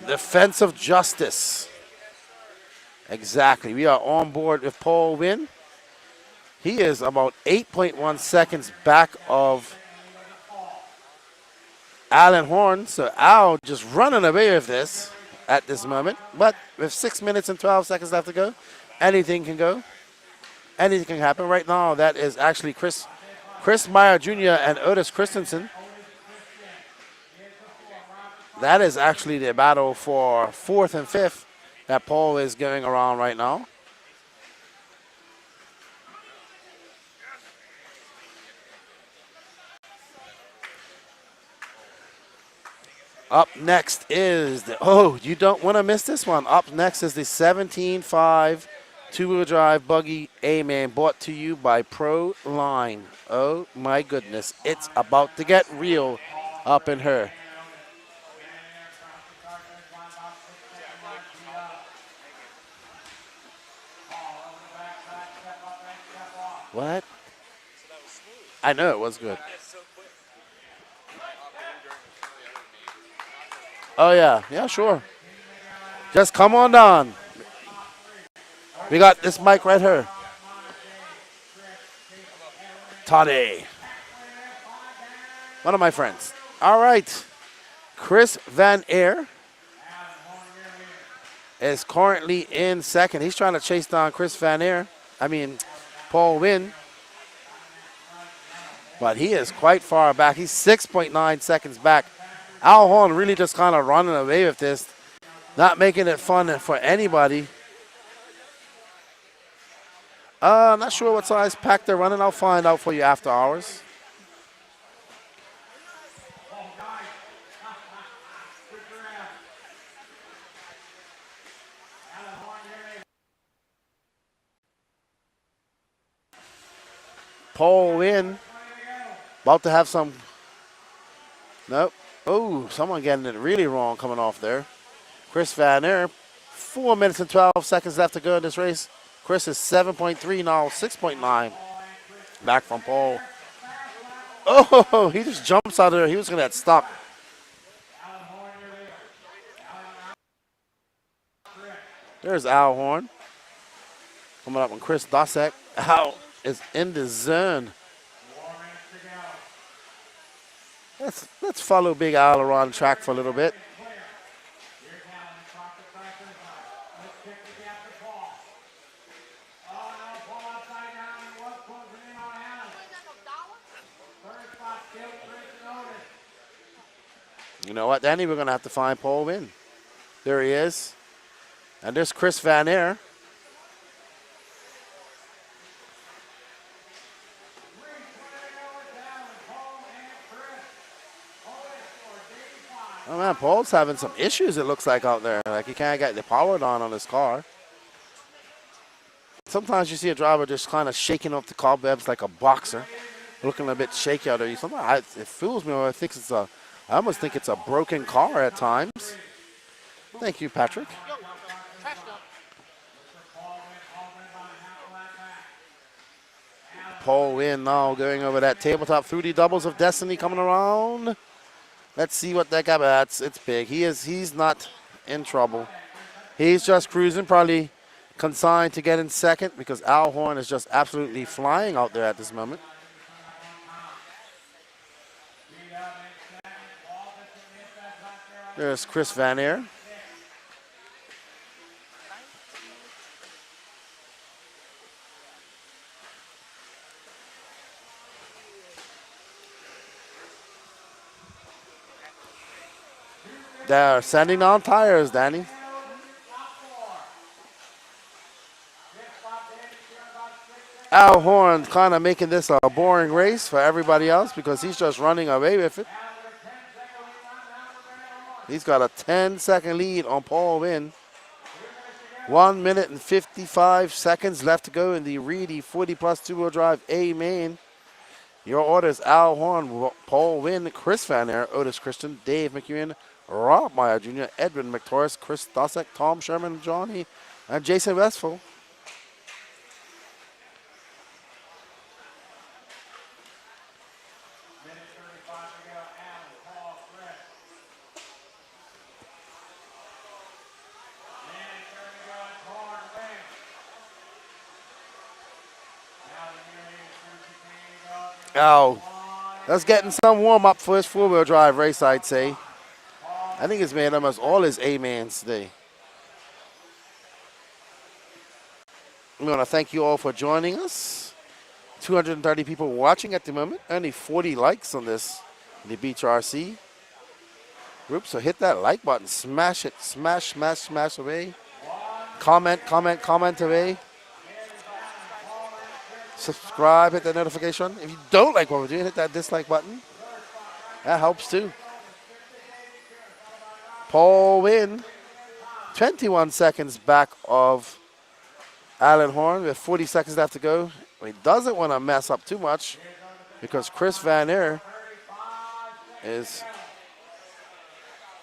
The fence of justice. Exactly. We are on board with Paul Wynn. He is about 8.1 seconds back of Alan Horn. So Al just running away with this at this moment. But with 6 minutes and 12 seconds left to go, anything can go. Anything can happen. Right now, that is actually Chris Meyer Jr. and Otis Christensen. That is actually the battle for 4th and 5th that Paul is going around right now. Up next is the, you don't want to miss this one. Up next is the 17.5 Two-wheel drive buggy A-Man brought to you by Pro Line. Oh my goodness, it's about to get real up in her. What? I know it was good. Oh yeah, yeah, sure. Just come on down. We got this mic right here. Toddy. One of my friends. All right. Chris Van Aer is currently in second. He's trying to chase down Paul Wynn. But he is quite far back. He's 6.9 seconds back. Al Horn really just kind of running away with this. Not making it fun for anybody. I'm not sure what size pack they're running. I'll find out for you after hours. Paul Wynn about to have some. Nope. Oh, someone getting it really wrong coming off there. Chris Van Aer, 4 minutes and 12 seconds left to go in this race. Chris is 7.3 now, 6.9. Back from Paul. Oh, he just jumps out of there. He was going to get stuck. There's Al Horn. Coming up on Chris Dosek. Al is in the zone. Let's follow Big Al around the track for a little bit. You know what, Danny? We're going to have to find Paul Wynn. There he is. And there's Chris Van Aer. Oh, man, Paul's having some issues, it looks like, out there. Like, he can't get the power on his car. Sometimes you see a driver just kind of shaking off the cobwebs like a boxer, looking a bit shaky out there. Sometimes it fools me, or I almost think it's a broken car at times. Thank you, Patrick. Paul Wynn now going over that tabletop through the doubles of destiny coming around. Let's see what that guy, but it's big. He's not in trouble. He's just cruising, probably consigned to get in second because Al Horn is just absolutely flying out there at this moment. There's Chris Van Aer. They're sending on tires, Danny. Al Horn kind of making this a boring race for everybody else because he's just running away with it. He's got a 10-second lead on Paul Wynn. 1 minute and 55 seconds left to go in the Reedy 40-plus two-wheel drive A main. Your orders: Al Horn, Paul Wynn, Chris Van Aer, Otis Christian, Dave McEwen, Rob Meyer Jr., Edwin McTorris, Chris Dosek, Tom Sherman, Johnny, and Jason Westphal. Oh, that's getting some warm-up for his four-wheel drive race, I'd say. I think he's made almost all his A-mans today. We want to thank you all for joining us. 230 people watching at the moment. Only 40 likes on this, the Beach RC group. So hit that like button. Smash it. Smash, smash, smash away. Comment, comment, comment away. Subscribe, hit that notification. If you don't like what we're doing, hit that dislike button. That helps too. Paul Wynn, 21 seconds back of Alan Horn with 40 seconds left to go. He doesn't want to mess up too much because Chris Van Aer is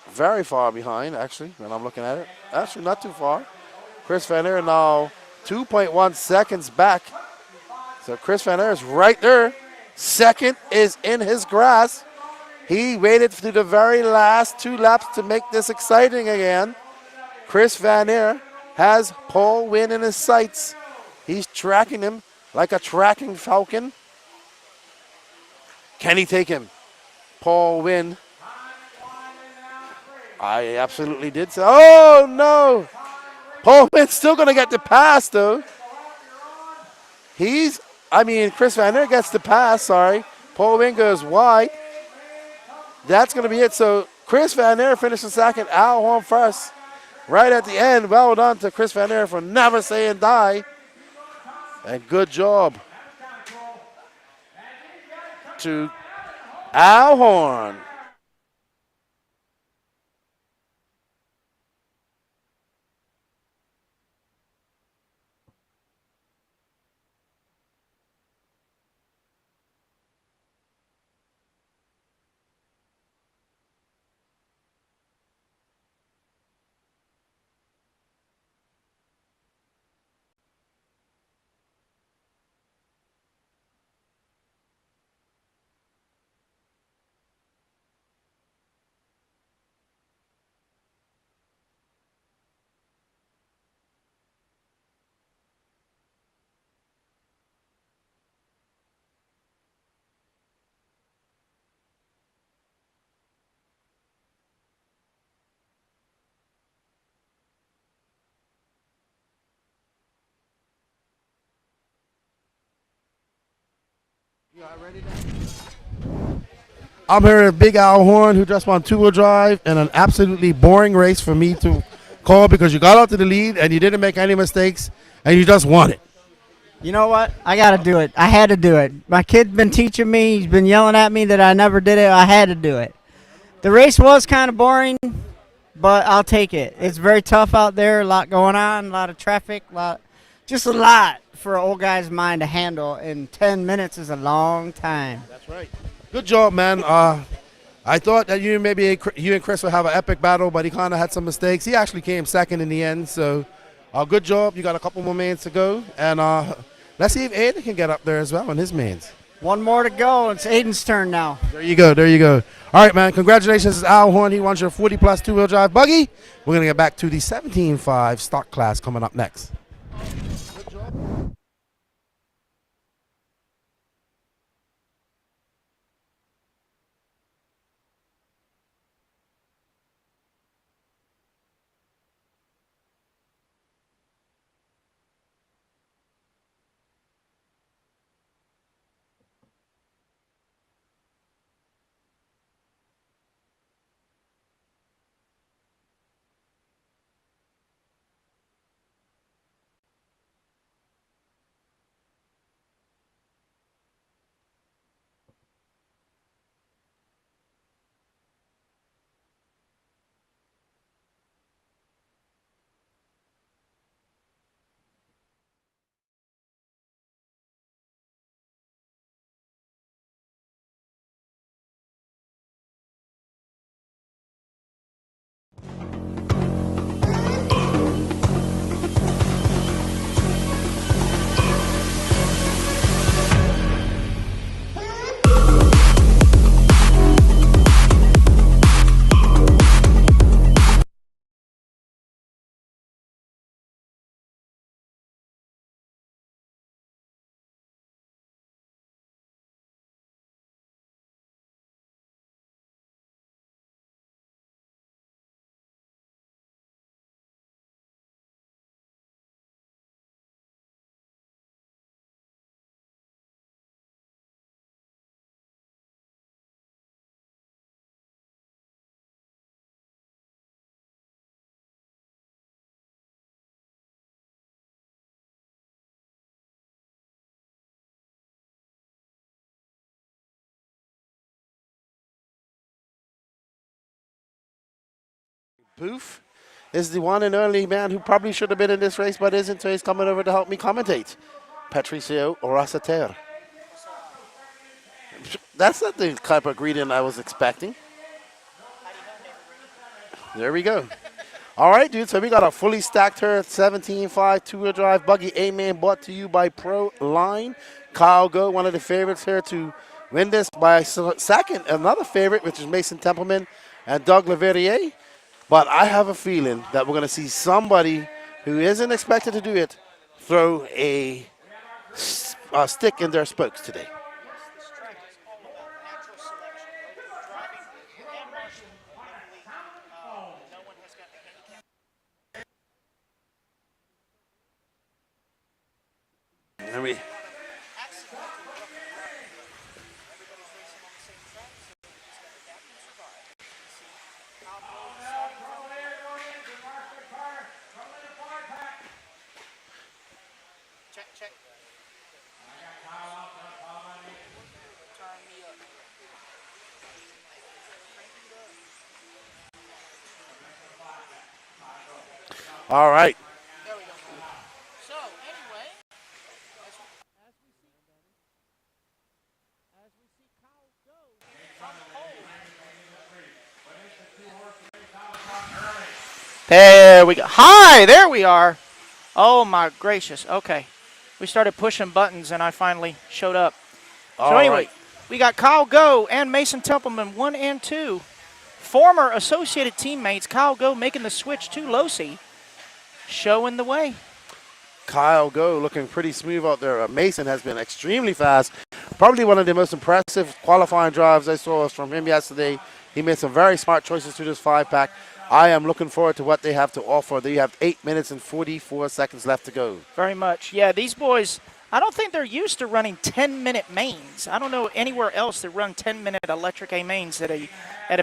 very far behind, actually, when I'm looking at it. Actually, not too far. Chris Van Aer now 2.1 seconds back. So Chris Van Aer is right there. Second is in his grasp. He waited through the very last 2 laps to make this exciting again. Chris Van Aer has Paul Wynn in his sights. He's tracking him like a tracking falcon. Can he take him? Paul Wynn. I absolutely did so. Oh, no. Paul Wynn's still going to get the pass, though. Chris Van Aer gets the pass, sorry. Paul Wynn goes wide. That's going to be it. So Chris Van Aer finishes second, Al Horn first. Right at the end, well done to Chris Van Aer for never saying die. And good job to Al Horn. I'm here with Big Al Horn, who just won two-wheel drive in an absolutely boring race for me to call because you got out to the lead and you didn't make any mistakes and you just won it. You know what? I got to do it. I had to do it. My kid's been teaching me. He's been yelling at me that I never did it. I had to do it. The race was kind of boring, but I'll take it. It's very tough out there. A lot going on, a lot of traffic, just a lot for an old guy's mind to handle. And 10 minutes is a long time. That's right. Good job, man. I thought that you and Chris would have an epic battle, but he kind of had some mistakes. He actually came second in the end, so good job. You got a couple more mains to go, and let's see if Aiden can get up there as well in his mains. One more to go. It's Aiden's turn now. There you go. There you go. All right, man. Congratulations to Al Horn. He won your 40-plus two-wheel drive buggy. We're going to get back to the 17.5 stock class coming up next. Booth. is the one and only man who probably should have been in this race but isn't, so he's coming over to help me commentate. Patricio Orasater. That's not the type of greeting I was expecting. There we go. All right, dude, so we got a fully stacked herd, 17.5 two-wheel drive buggy A-Main, brought to you by Pro Line. Kyle Go, one of the favorites here to win this by second. Another favorite, which is Mason Templeman and Doug Leverrier. But I have a feeling that we're going to see somebody who isn't expected to do it throw a stick in their spokes today. All right. There we go. So, anyway, as we see Kyle go from the pole. There we go. Hi, there we are. Oh, my gracious. Okay. We started pushing buttons, and I finally showed up. So, anyway, we got Kyle Go and Mason Templeman, 1 and 2. Former associated teammates, Kyle Go making the switch to Losi. Showing the way. Kyle Go looking pretty smooth out there. Mason has been extremely fast. Probably one of the most impressive qualifying drives I saw was from him yesterday. He made some very smart choices through this 5-pack. I am looking forward to what they have to offer. They have 8 minutes and 44 seconds left to go. Very much. Yeah, these boys, I don't think they're used to running 10-minute mains. I don't know anywhere else that run 10-minute electric A mains at a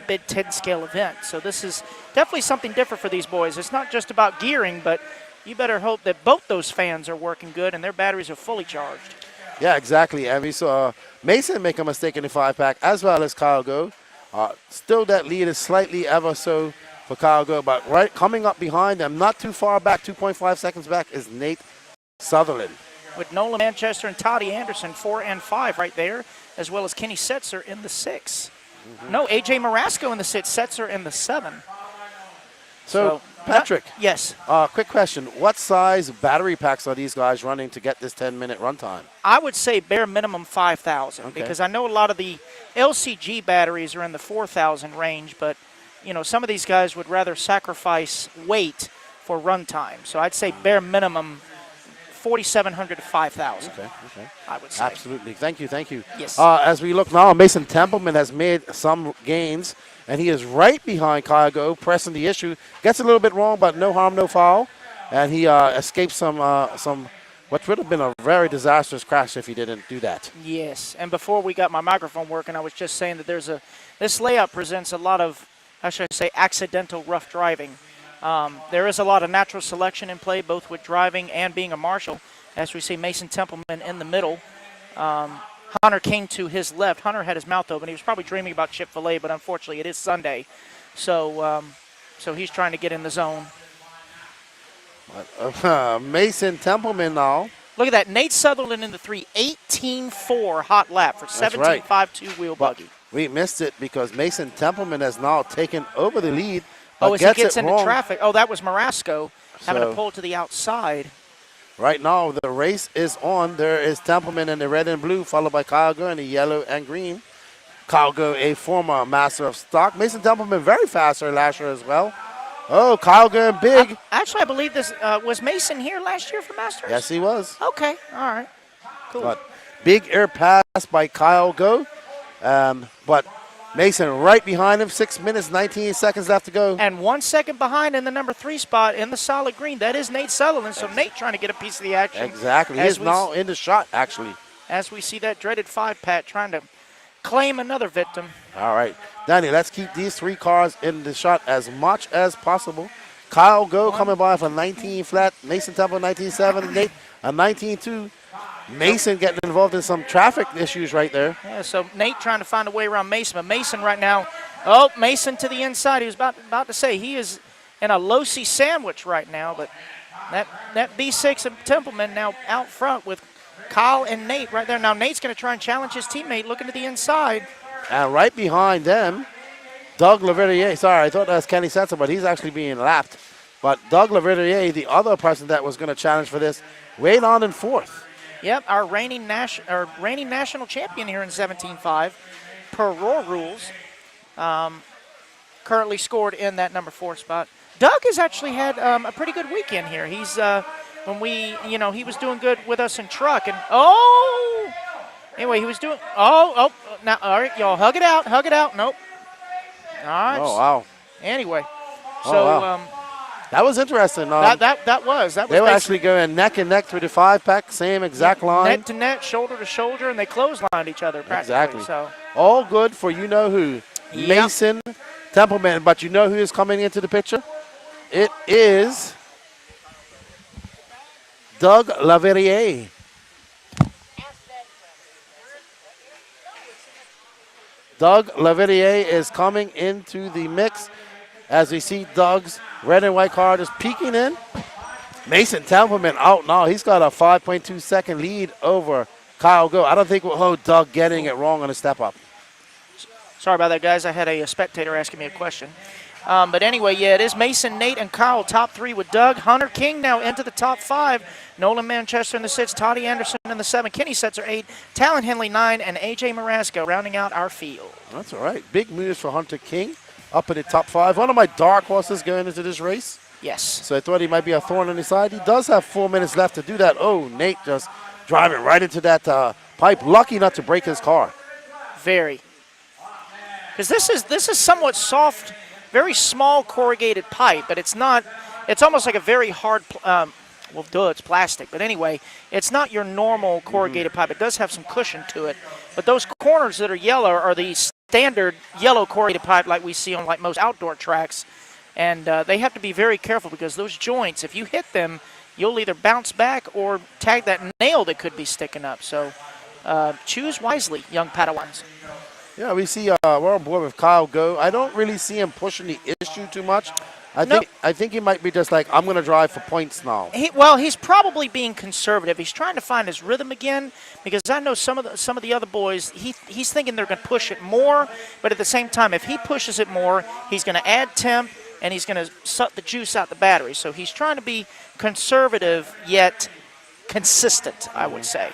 Big 10 scale event. So this is definitely something different for these boys. It's not just about gearing, but you better hope that both those fans are working good and their batteries are fully charged. Yeah, exactly. And we saw Mason make a mistake in the 5-pack as well as Kyle Go. Still that lead is slightly ever so for Kyle Go, but right coming up behind them, not too far back, 2.5 seconds back, is Nate Sutherland. With Nolan Manchester and Toddy Anderson, 4 and 5 right there, as well as Kenny Setzer in the 6. No, A.J. Marasco in the 6, Setzer in the 7. So Patrick. Yes. Quick question. What size battery packs are these guys running to get this 10-minute runtime? I would say bare minimum 5,000 because I know a lot of the LCG batteries are in the 4,000 range, but, you know, some of these guys would rather sacrifice weight for runtime. So I'd say bare minimum 4,700 to 5,000. Okay. I would say. Absolutely. Thank you. Yes. As we look now, Mason Templeman has made some gains, and he is right behind Kyle Go, pressing the issue. Gets a little bit wrong, but no harm, no foul. And he escapes some what would have been a very disastrous crash if he didn't do that. Yes. And before we got my microphone working, I was just saying that this layout presents a lot of, how should I say, accidental rough driving. There is a lot of natural selection in play, both with driving and being a marshal. As we see Mason Templeman in the middle. Hunter came to his left. Hunter had his mouth open. He was probably dreaming about Chick-fil-A, but unfortunately it is Sunday. So he's trying to get in the zone. Mason Templeman now. Look at that. Nate Sutherland in the 3, 18.4 hot lap for 17.52 wheel buggy. We missed it because Mason Templeman has now taken over the lead. Oh, as he gets into traffic. Oh, that was Marasco having to pull to the outside. Right now, the race is on. There is Templeman in the red and blue, followed by Kyle Go in the yellow and green. Kyle Go, a former master of stock. Mason Templeman, very fast last year as well. Oh, Kyle Go big. Actually, I believe this was Mason here last year for Masters? Yes, he was. Okay, all right. Cool. But big air pass by Kyle Go. But Mason right behind him, 6 minutes, 19 seconds left to go. And 1 second behind in the number 3 spot in the solid green. That is Nate Sutherland, so Nate trying to get a piece of the action. Exactly. He's now in the shot, actually. As we see that dreaded 5-pack trying to claim another victim. All right. Danny, let's keep these 3 cars in the shot as much as possible. Kyle Go coming by for 19 flat. Mason Temple, 19.7. Nate, a 19.2. Mason getting involved in some traffic issues right there. Yeah, so Nate trying to find a way around Mason. But Mason right now, Mason to the inside. He was about to say he is in a Losi sandwich right now, but that B6 of Templeman now out front with Kyle and Nate right there. Now Nate's going to try and challenge his teammate, looking to the inside. And right behind them, Doug Laverdier. Sorry, I thought that was Kenny Setzer, but he's actually being lapped. But Doug Laverdier, the other person that was going to challenge for this, weighed on in fourth. Yep, our reigning national champion here in 17.5 per Roar rules. Currently scored in that number 4 spot. Doug has actually had a pretty good weekend here. He's he was doing good with us in truck, and anyway, he was doing now. All right, y'all, hug it out. Nope. All right. Oh wow. Anyway, Oh, so wow. That was interesting. that was they were actually going neck and neck through the 5-pack, same exact line. Neck to neck, shoulder to shoulder, and they clotheslined each other practically. Exactly. So all good for you know who. Yep. Mason Templeman. But you know who is coming into the picture? It is Doug Laverdier. Doug Laverdier is coming into the mix as we see Doug's red and white car just peeking in. Mason Templeman out now. He's got a 5.2 second lead over Kyle Go. I don't think we'll hold Doug getting it wrong on a step up. sorry about that, guys. I had a spectator asking me a question. But anyway, yeah, it is Mason, Nate, and Kyle, top 3 with Doug. Hunter King now into the top 5. Nolan Manchester in the 6, Toddy Anderson in the 7, Kenny Setzer 8, Talon Henley 9, and A.J. Marasco rounding out our field. That's all right. Big moves for Hunter King up in the top 5. One of my dark horses going into this race. Yes. So I thought he might be a thorn on his side. He does have 4 minutes left to do that. Oh, Nate just driving right into that pipe. Lucky not to break his car. Very. Because this is somewhat soft, very small corrugated pipe, but it's not. It's almost like a very hard. Well, duh, it's plastic. But anyway, it's not your normal corrugated pipe. It does have some cushion to it. But those corners that are yellow are the standard yellow corrugated pipe like we see on like most outdoor tracks. And they have to be very careful because those joints, if you hit them, you'll either bounce back or tag that nail that could be sticking up. So choose wisely, young Padawans. Yeah, we see we're on board with Kyle Go. I don't really see him pushing the issue too much. I think he might be just like, I'm going to drive for points now. He's probably being conservative. He's trying to find his rhythm again because I know some of the other boys, he's thinking they're going to push it more, but at the same time, if he pushes it more, he's going to add temp and he's going to suck the juice out the battery. So he's trying to be conservative yet consistent, I would say.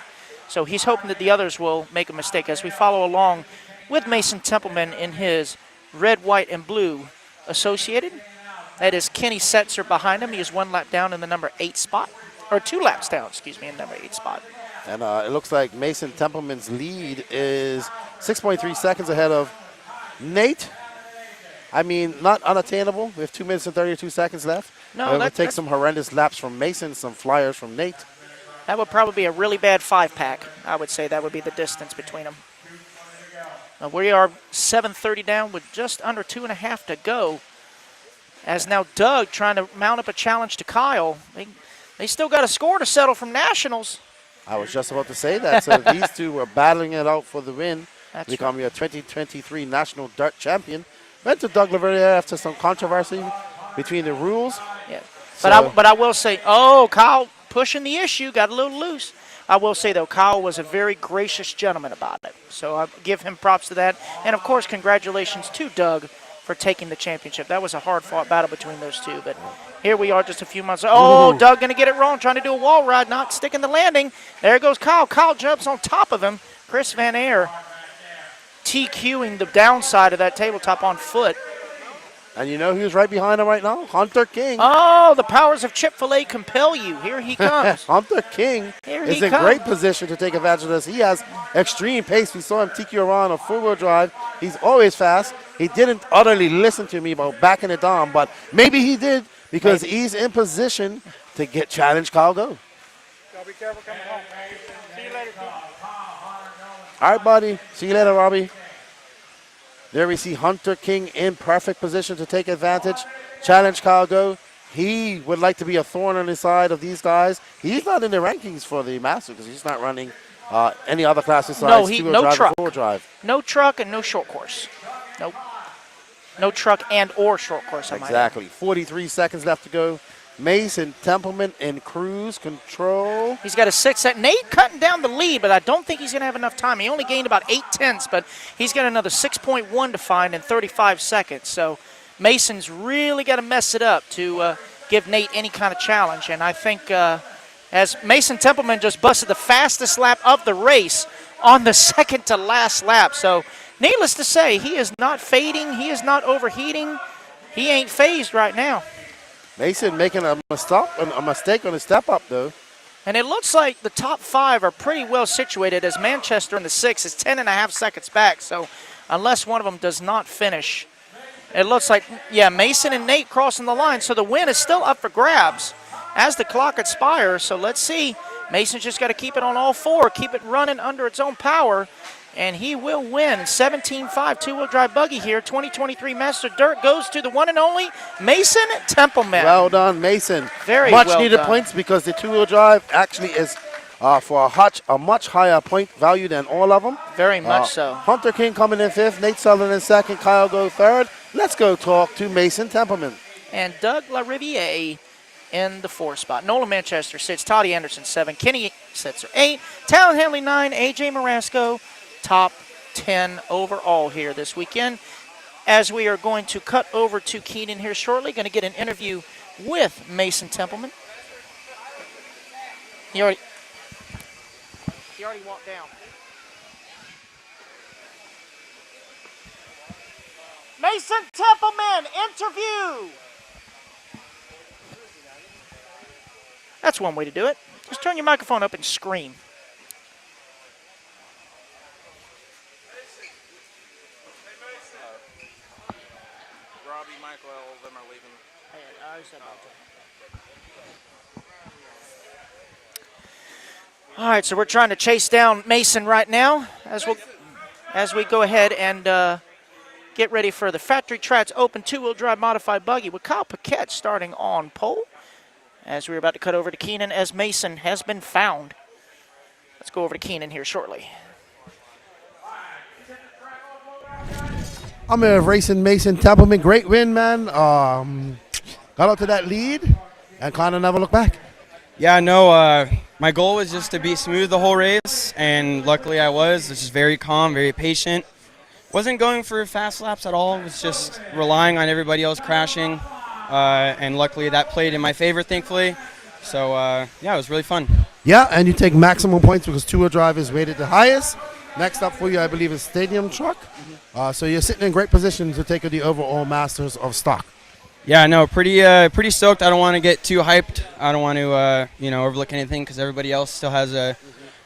So he's hoping that the others will make a mistake as we follow along with Mason Templeman in his red, white, and blue associated. That is Kenny Setzer behind him. He is 1 lap down in the number 8 spot, or 2 laps down, excuse me, in number 8 spot. And it looks like Mason Templeman's lead is 6.3 seconds ahead of Nate. I mean, not unattainable. We have 2 minutes and 32 seconds left. No, it will take some horrendous laps from Mason, some flyers from Nate. That would probably be a really bad 5-pack. I would say that would be the distance between them. Now we are 7:30 down with just under 2.5 to go. As now Doug trying to mount up a challenge to Kyle. They still got a score to settle from Nationals. I was just about to say that. So these two were battling it out for the win. That's becoming a 2023 National Dirt Champion. Went to Doug Laverdier after some controversy between the rules. Yeah. But I will say, Kyle pushing the issue, got a little loose. I will say, though, Kyle was a very gracious gentleman about it. So I give him props to that. And, of course, congratulations to Doug for taking the championship. That was a hard-fought battle between those two. But here we are just a few months. Oh, Doug going to get it wrong, trying to do a wall ride, not sticking the landing. There goes Kyle. Kyle jumps on top of him. Chris Van Air TQing the downside of that tabletop on foot. And you know who's right behind him right now? Hunter King. Oh, the powers of Chick-fil-A compel you. Here he comes. Hunter King is in great position to take advantage of this. He has extreme pace. We saw him TQ around a four-wheel drive. He's always fast. He didn't utterly listen to me about backing it down, but maybe he did because he's in position to get challenge Kyle Go. Be careful coming home. See you later, King. All right, buddy. See you later, Robbie. There we see Hunter King in perfect position to take advantage. Challenge Kyle Go. He would like to be a thorn on the side of these guys. He's not in the rankings for the Master because he's not running any other class besides no truck. Four-wheel drive. No truck and no short course. Nope. No truck and or short course, I might add. Exactly. 43 seconds left to go. Mason Templeman in cruise control. He's got a 6 set. Nate cutting down the lead, but I don't think he's going to have enough time. He only gained about 8/10, but he's got another 6.1 to find in 35 seconds. So Mason's really got to mess it up to give Nate any kind of challenge. And I think as Mason Templeman just busted the fastest lap of the race on the second to last lap. So needless to say, he is not fading. He is not overheating. He ain't phased right now. Mason making a mistake on the step up, though. And it looks like the top 5 are pretty well situated as Manchester in the 6 is 10.5 seconds back. So unless one of them does not finish, it looks like, yeah, Mason and Nate crossing the line. So the win is still up for grabs as the clock expires. So let's see. Mason's just got to keep it on all 4, keep it running under its own power, and he will win. 17.5 two-wheel drive buggy here. 2023 Master Dirt goes to the one and only Mason Templeman. Well done, Mason. Very much well needed done. points because the two-wheel drive actually is for a much higher point value than all of them. Very much so. Hunter King coming in 5th, Nate Sutherland in 2nd, Kyle go 3rd. Let's go talk to Mason Templeman. And Doug LaRiviere in the 4th spot. Nolan Manchester sits. Toddy Anderson 7. Kenny Setzer 8. Talon Henley 9. AJ Marasco top 10 overall here this weekend. As we are going to cut over to Keenan here shortly, going to get an interview with Mason Templeman. He already walked down. Mason Templeman interview. That's one way to do it. Just turn your microphone up and scream. Robbie, Michael, all of them are leaving. All right, so we're trying to chase down Mason right now as we go ahead and get ready for the Factory Tracks Open two-wheel drive modified buggy with Kyle Paquette starting on pole. As we're about to cut over to Keenan as Mason has been found. Let's go over to Keenan here shortly. I'm racing Mason Templeman. Great win, man. Got up to that lead and kind of never looked back. Yeah, no, my goal was just to be smooth the whole race, and luckily I was. Just very calm, very patient. Wasn't going for fast laps at all. Was just relying on everybody else crashing, and luckily that played in my favor, thankfully. So, yeah, it was really fun. Yeah, and you take maximum points because two-wheel drive is rated the highest. Next up for you, I believe, is Stadium Truck. So you're sitting in great position to take the overall Masters of Stock. Yeah, no, pretty stoked. I don't want to get too hyped. I don't want to, overlook anything because everybody else still has a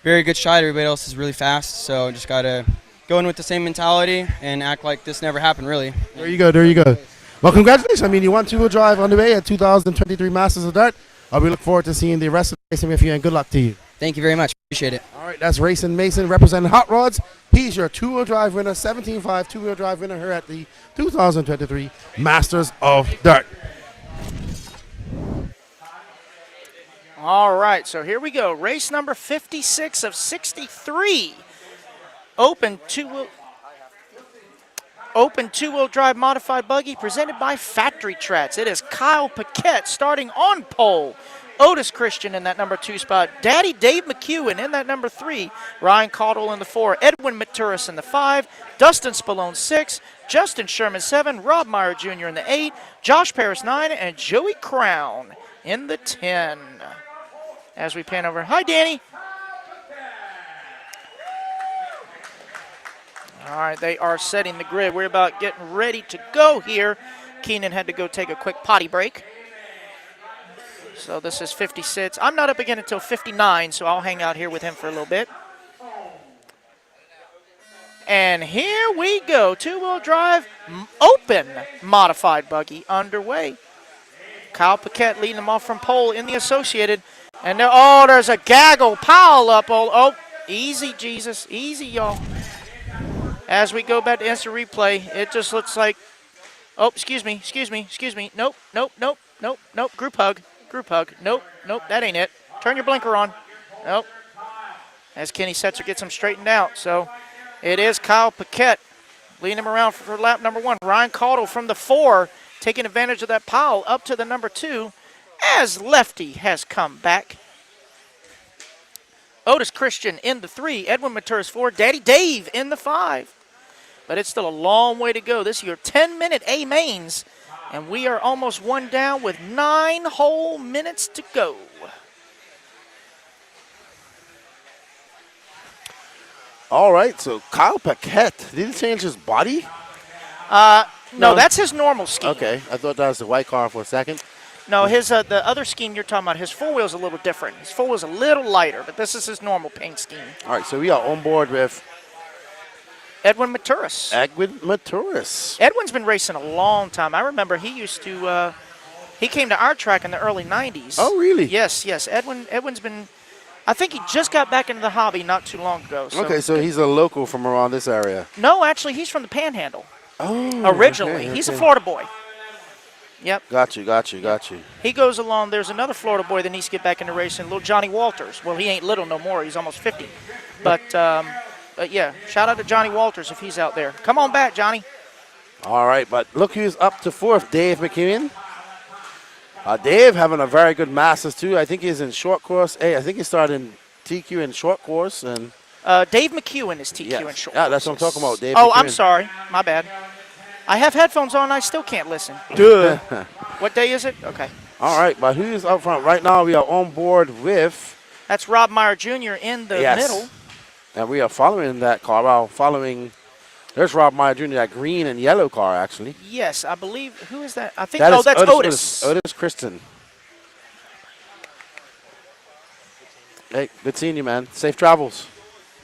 very good shot. Everybody else is really fast, so just got to go in with the same mentality and act like this never happened, really. There you go. Well, congratulations. I mean, you won two-wheel drive on the way at 2023 Masters of Dirt. We look forward to seeing the rest of the racing with you, and good luck to you. Thank you very much. Appreciate it. All right, that's Racing Mason representing Hot Rods. He's your two-wheel drive winner, 17.5 two-wheel drive winner here at the 2023 Masters of Dirt. All right, so here we go. Race number 56 of 63. Open two-wheel drive modified buggy presented by Factory Tracks. It is Kyle Paquette starting on pole. Otis Christian in that number 2 spot. Daddy Dave McEwen in that number 3. Ryan Caudle in the 4. Edwin Maturis in the 5. Dustin Spallone 6. Justin Sherman 7. Rob Meyer Jr. in the 8. Josh Paris 9. And Joey Crown in the 10. As we pan over. Hi, Danny. All right, they are setting the grid. We're about getting ready to go here. Keenan had to go take a quick potty break. So this is 56. I'm not up again until 59, so I'll hang out here with him for a little bit. And here we go. Two-wheel drive open modified buggy underway. Kyle Paquette leading them off from pole in the Associated. And there's a gaggle pile up. Oh, easy, Jesus. Easy, y'all. As we go back to instant replay, it just looks like, excuse me. Nope. Group hug. Nope, that ain't it. Turn your blinker on. Nope. As Kenny Setzer gets him straightened out. So it is Kyle Paquette leading him around for lap number 1. Ryan Caudle from the 4, taking advantage of that pile up to the number 2 as Lefty has come back. Otis Christian in the 3, Edwin Maturis 4, Daddy Dave in the 5. But it's still a long way to go. This is your 10-minute A mains, and we are almost one down with 9 whole minutes to go. All right, so Kyle Paquette, did he change his body? No, that's his normal scheme. Okay, I thought that was the white car for a second. No, his the other scheme you're talking about, his full wheel's a little different. His full wheel's a little lighter, but this is his normal paint scheme. All right, so we are on board with Edwin Maturis. Edwin Maturis. Edwin's been racing a long time. I remember he used to, he came to our track in the early 90s. Oh, really? Yes. Edwin's been, I think he just got back into the hobby not too long ago. So. Okay, so he's a local from around this area. No, actually, he's from the Panhandle. Oh, originally. okay, He's a okay. Florida boy. Yep. Got you. He goes along. There's another Florida boy that needs to get back into racing, little Johnny Walters. Well, he ain't little no more. He's almost 50. But yeah, shout out to Johnny Walters if he's out there. Come on back, Johnny. All right, but look who's up to 4th, Dave McKeon. Dave having a very good Masters, too. I think he's in short course. Hey, I think he started in TQ in short course. And Dave McEwen is TQ yes. in short Yeah, that's what I'm courses. talking about, Dave Oh, McEwen. I'm sorry. My bad. I have headphones on. I still can't listen. Duh. What day is it? Okay. All right, but who's up front? Right now we are on board with... That's Rob Meyer Jr. in the middle. And we are following that car. Well, there's Rob Meyer Jr., that green and yellow car, actually. Yes, I believe. Who is that? I think. That is That's Otis. Otis Christian. Hey, good seeing you, man. Safe travels.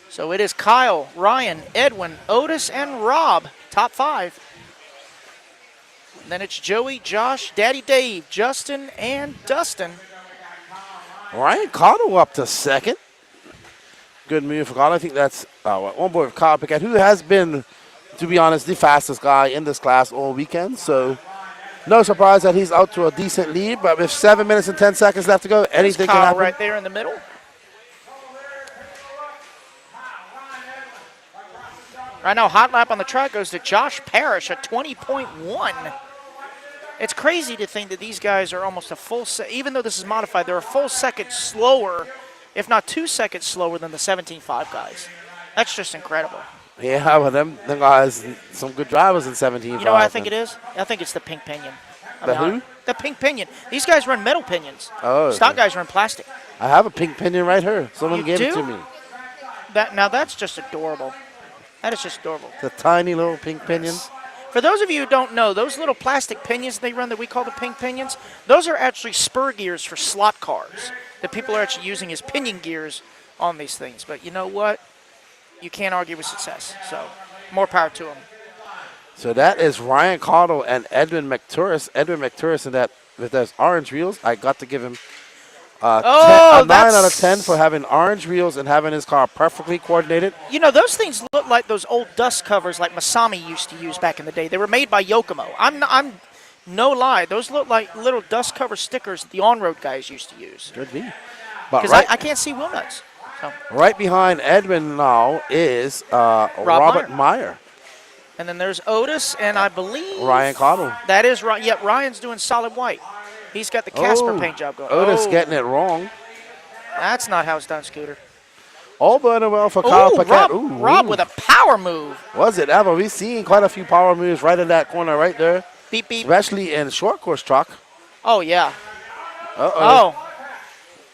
So it is Kyle, Ryan, Edwin, Otis, and Rob, top 5. And then it's Joey, Josh, Daddy Dave, Justin, and Dustin. Ryan Cottle up to 2nd. Good move for Cottle. I think that's on board with Kyle Paquette, who has been, to be honest, the fastest guy in this class all weekend. So no surprise that he's out to a decent lead. But with 7 minutes and 10 seconds left to go, anything can Kyle happen. right there in the middle. Right now, hot lap on the track goes to Josh Parrish at 20.1. It's crazy to think that these guys are almost a full second, even though this is modified, they're a full second slower, if not 2 seconds slower than the 17.5 guys. That's just incredible. Yeah, well, them guys, some good drivers in 17. You know what I think it is? I think it's the pink pinion. Who? The pink pinion. These guys run metal pinions. Oh, Stock okay. guys run plastic. I have a pink pinion right here. Someone You gave it do? to me. Now that's just adorable. That is just adorable. The tiny little pink pinions. For those of you who don't know, those little plastic pinions they run that we call the pink pinions, those are actually spur gears for slot cars that people are actually using as pinion gears on these things. But you know what? You can't argue with success. So more power to them. So that is Ryan Cottle and Edwin McTuris. Edwin McTuris in that with those orange wheels. I got to give him a 9 out of 10 for having orange wheels and having his car perfectly coordinated. You know, those things look like those old dust covers like Masami used to use back in the day. They were made by Yokomo. I'm no lie. Those look like little dust cover stickers that the on-road guys used to use. Could be. But Because right, I can't see wheel nuts. So. right behind Edwin now is Robert Meyer. And then there's Otis, and I believe Ryan Cottle. that is right. Yep, Ryan's doing solid white. He's got the Casper paint job going. Otis getting it wrong. That's not how it's done, Scooter. All burning well for Kyle Paquette. Rob with a power move. Was it ever? We've seen quite a few power moves right in that corner right there. Beep, beep. Especially in short course truck. Oh, yeah. Uh-oh. Oh.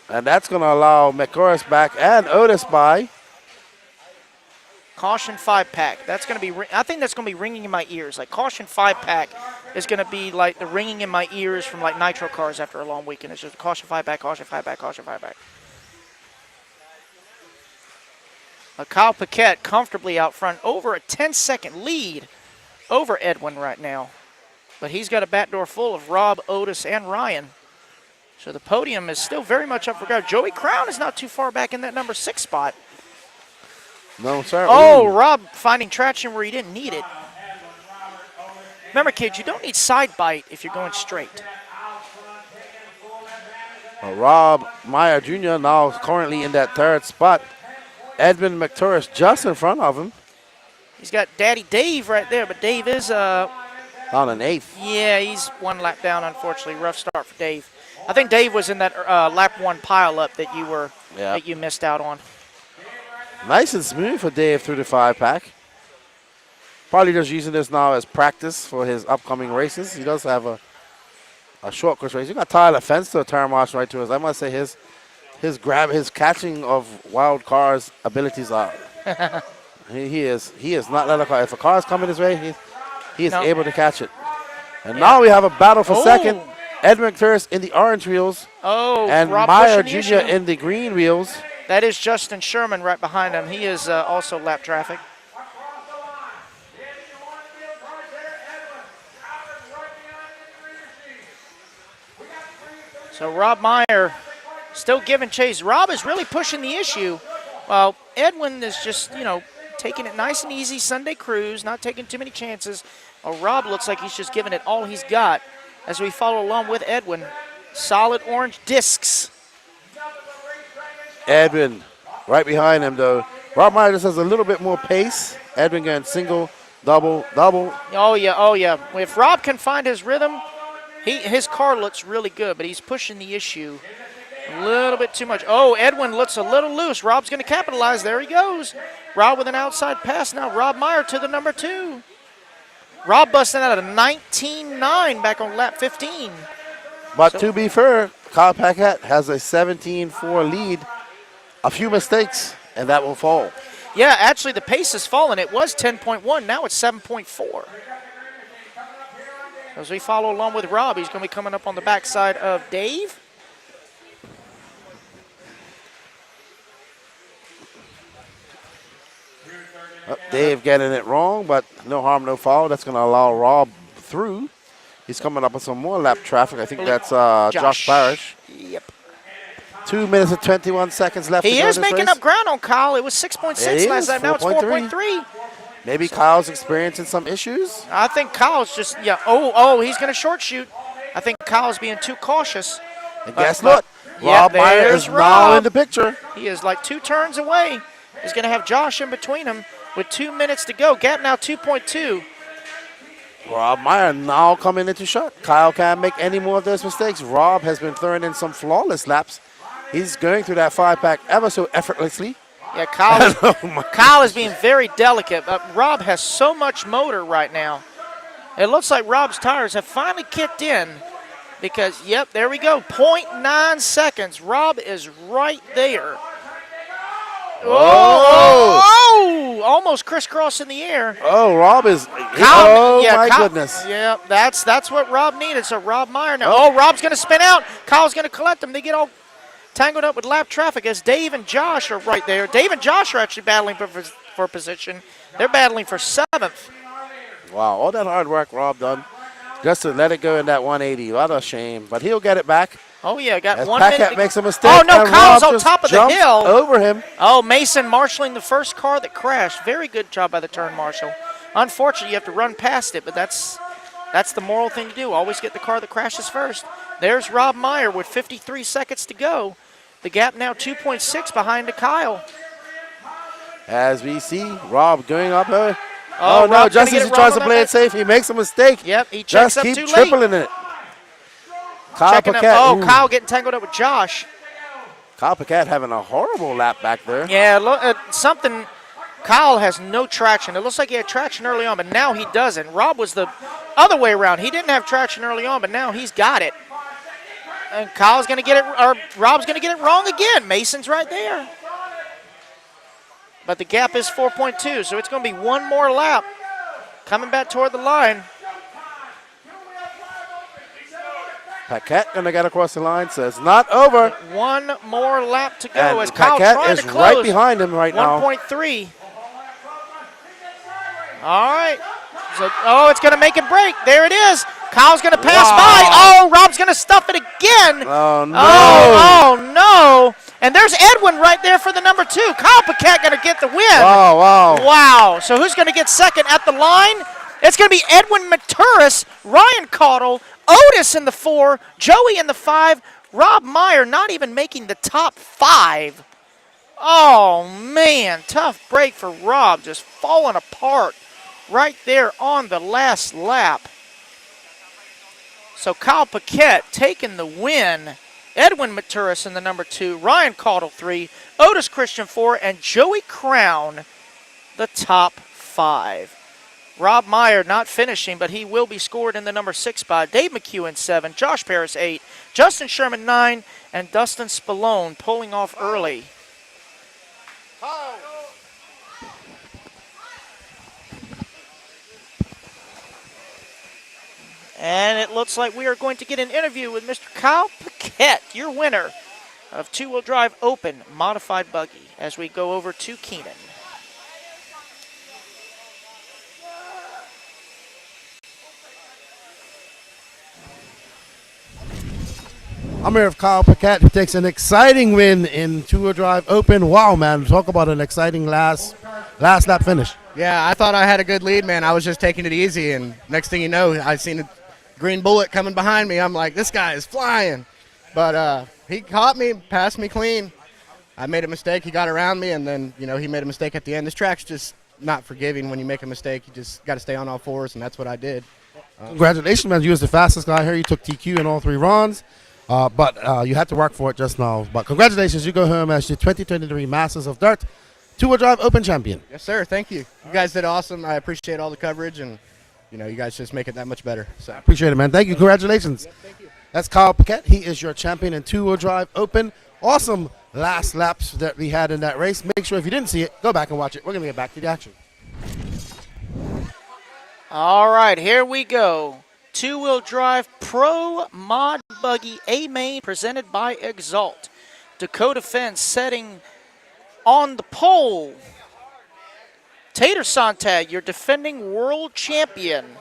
And that's going to allow McCorris back and Otis by. Caution 5-pack. That's going to be. I think that's going to be ringing in my ears. Like caution 5-pack is going to be like the ringing in my ears from like nitro cars after a long weekend. It's just caution 5-pack, caution 5-pack, caution 5-pack. Kyle Paquette comfortably out front, over a 10-second lead over Edwin right now. But he's got a back door full of Rob, Otis, and Ryan. So the podium is still very much up for grabs. Joey Crown is not too far back in that number 6 spot. No, sir. Oh, Rob finding traction where he didn't need it. Remember, kids, you don't need side bite if you're going straight. Rob Meyer Jr. now currently in that 3rd spot. Edmund McTuris just in front of him. He's got Daddy Dave right there, but Dave is On an 8th. yeah, he's 1 lap down, unfortunately. Rough start for Dave. I think Dave was in that lap 1 pileup that you missed out on. Nice and smooth for Dave through the 5-pack. Probably just using this now as practice for his upcoming races. He does have a short course race. You got Tyler Fenster, turn marshal right to us. I must say his catching of wild cars abilities are. he is not let a car. If a car is coming his way, he is able to catch it. And now we have a battle for second. Edwin McPherson in the orange wheels. And Rob Meyer pushing the Jr. issue. in the green wheels. That is Justin Sherman right behind him. He is also lap traffic. So Rob Meyer still giving chase. Rob is really pushing the issue. While Edwin is just, taking it nice and easy, Sunday cruise, not taking too many chances. Well, Rob looks like he's just giving it all he's got as we follow along with Edwin. Solid orange discs. Edwin right behind him, though. Rob Meyer just has a little bit more pace. Edwin going single, double, double. Oh, yeah. If Rob can find his rhythm, his car looks really good, but he's pushing the issue a little bit too much. Oh, Edwin looks a little loose. Rob's going to capitalize. There he goes. Rob with an outside pass. Now Rob Meyer to the number 2. Rob busting out a 19.9 back on lap 15. But to be fair, Kyle Paquette has a 17-4 lead. A few mistakes, and that will fall. Yeah, actually the pace has fallen. It was 10.1. Now it's 7.4. As we follow along with Rob, he's going to be coming up on the backside of Dave. Dave getting it wrong, but no harm, no foul. That's going to allow Rob through. He's coming up with some more lap traffic. I think that's Josh Parrish. Yep. 2 minutes and 21 seconds left. He is making up ground on Kyle. It was 6.6 last time. Now it's 4.3. Maybe Kyle's experiencing some issues. I think Kyle's just, he's going to short shoot. I think Kyle's being too cautious. And guess what? Rob Meyer is now in the picture. He is like 2 turns away. He's going to have Josh in between him with 2 minutes to go. Gap now 2.2. Rob Meyer now coming into shot. Kyle can't make any more of those mistakes. Rob has been throwing in some flawless laps. He's going through that 5-pack ever so effortlessly. Yeah, Kyle is being very delicate, but Rob has so much motor right now. It looks like Rob's tires have finally kicked in because, there we go, 0.9 seconds. Rob is right there. Oh, almost crisscross in the air. Oh, Rob is, goodness. Yeah, that's what Rob needed. So Rob Meyer now. Oh, Rob's going to spin out. Kyle's going to collect them. They get all tangled up with lap traffic as Dave and Josh are right there. Dave and Josh are actually battling for position. They're battling for 7th. Wow, all that hard work Rob done just to let it go in that 180. What a shame, but he'll get it back. Oh, yeah, got as 1 Paquette minute. Makes a mistake. Oh, no, and Kyle's Rob on just top of the jumps hill. over him. Oh, Mason marshalling the first car that crashed. Very good job by the turn marshal. Unfortunately, you have to run past it, but that's the moral thing to do. Always get the car that crashes first. There's Rob Meyer with 53 seconds to go. The gap now 2.6 behind to Kyle. As we see Rob going up. Oh, no, just as he tries to play it safe, he makes a mistake. Yep, he checks just up keep too tripling late. it. Kyle Paquette. Kyle getting tangled up with Josh. Kyle Paquette having a horrible lap back there. Yeah, look, Kyle has no traction. It looks like he had traction early on, but now he doesn't. Rob was the other way around. He didn't have traction early on, but now he's got it. And Rob's going to get it wrong again. Mason's right there. But the gap is 4.2, so it's going to be one more lap coming back toward the line. Paquette going to get across the line, so it's not over. One more lap to go and as Kyle trying to close. Right behind him right now. 1.3. All right. So, it's going to make it break. There it is. Kyle's going to pass by. Oh, Rob's going to stuff it again. Oh, no. Oh, no. And there's Edwin right there for the number 2. Kyle Paquette going to get the win. Wow. So who's going to get second at the line? It's going to be Edwin Maturis, Ryan Caudle, Otis in the 4, Joey in the 5, Rob Meyer not even making the top 5. Oh, man, tough break for Rob, just falling apart right there on the last lap. So Kyle Paquette taking the win. Edwin Maturis in the number 2, Ryan Caudle 3, Otis Christian 4, and Joey Crown the top 5. Rob Meyer not finishing, but he will be scored in the number 6 spot. Dave McEwen 7, Josh Paris 8, Justin Sherman 9, and Dustin Spallone pulling off early. And it looks like we are going to get an interview with Mr. Kyle Paquette, your winner of two-wheel drive open modified buggy, as we go over to Keenan. I'm here with Kyle Paquette, who takes an exciting win in two-wheel drive open. Wow, man, talk about an exciting last lap finish. Yeah, I thought I had a good lead, man. I was just taking it easy, and next thing you know, I seen a green bullet coming behind me. I'm like, this guy is flying. But he caught me, passed me clean. I made a mistake. He got around me, and then, he made a mistake at the end. This track's just not forgiving when you make a mistake. You just got to stay on all fours, and that's what I did. Congratulations, man. You was the fastest guy here. You took TQ in all 3 runs. But you had to work for it just now. But congratulations, you go home as the 2023 Masters of Dirt two-wheel drive open champion. Yes, sir. Thank you. You guys did awesome. I appreciate all the coverage, and you guys just make it that much better. So appreciate it, man. Thank you. Congratulations. Thank you. That's Kyle Paquette. He is your champion in two-wheel drive open. Awesome last laps that we had in that race. Make sure if you didn't see it, go back and watch it. We're gonna get back to the action. All right, here we go. Two-wheel drive pro mod buggy A-Main presented by Exalt. Dakota Fence setting on the pole. Tater Sontag, your defending world champion.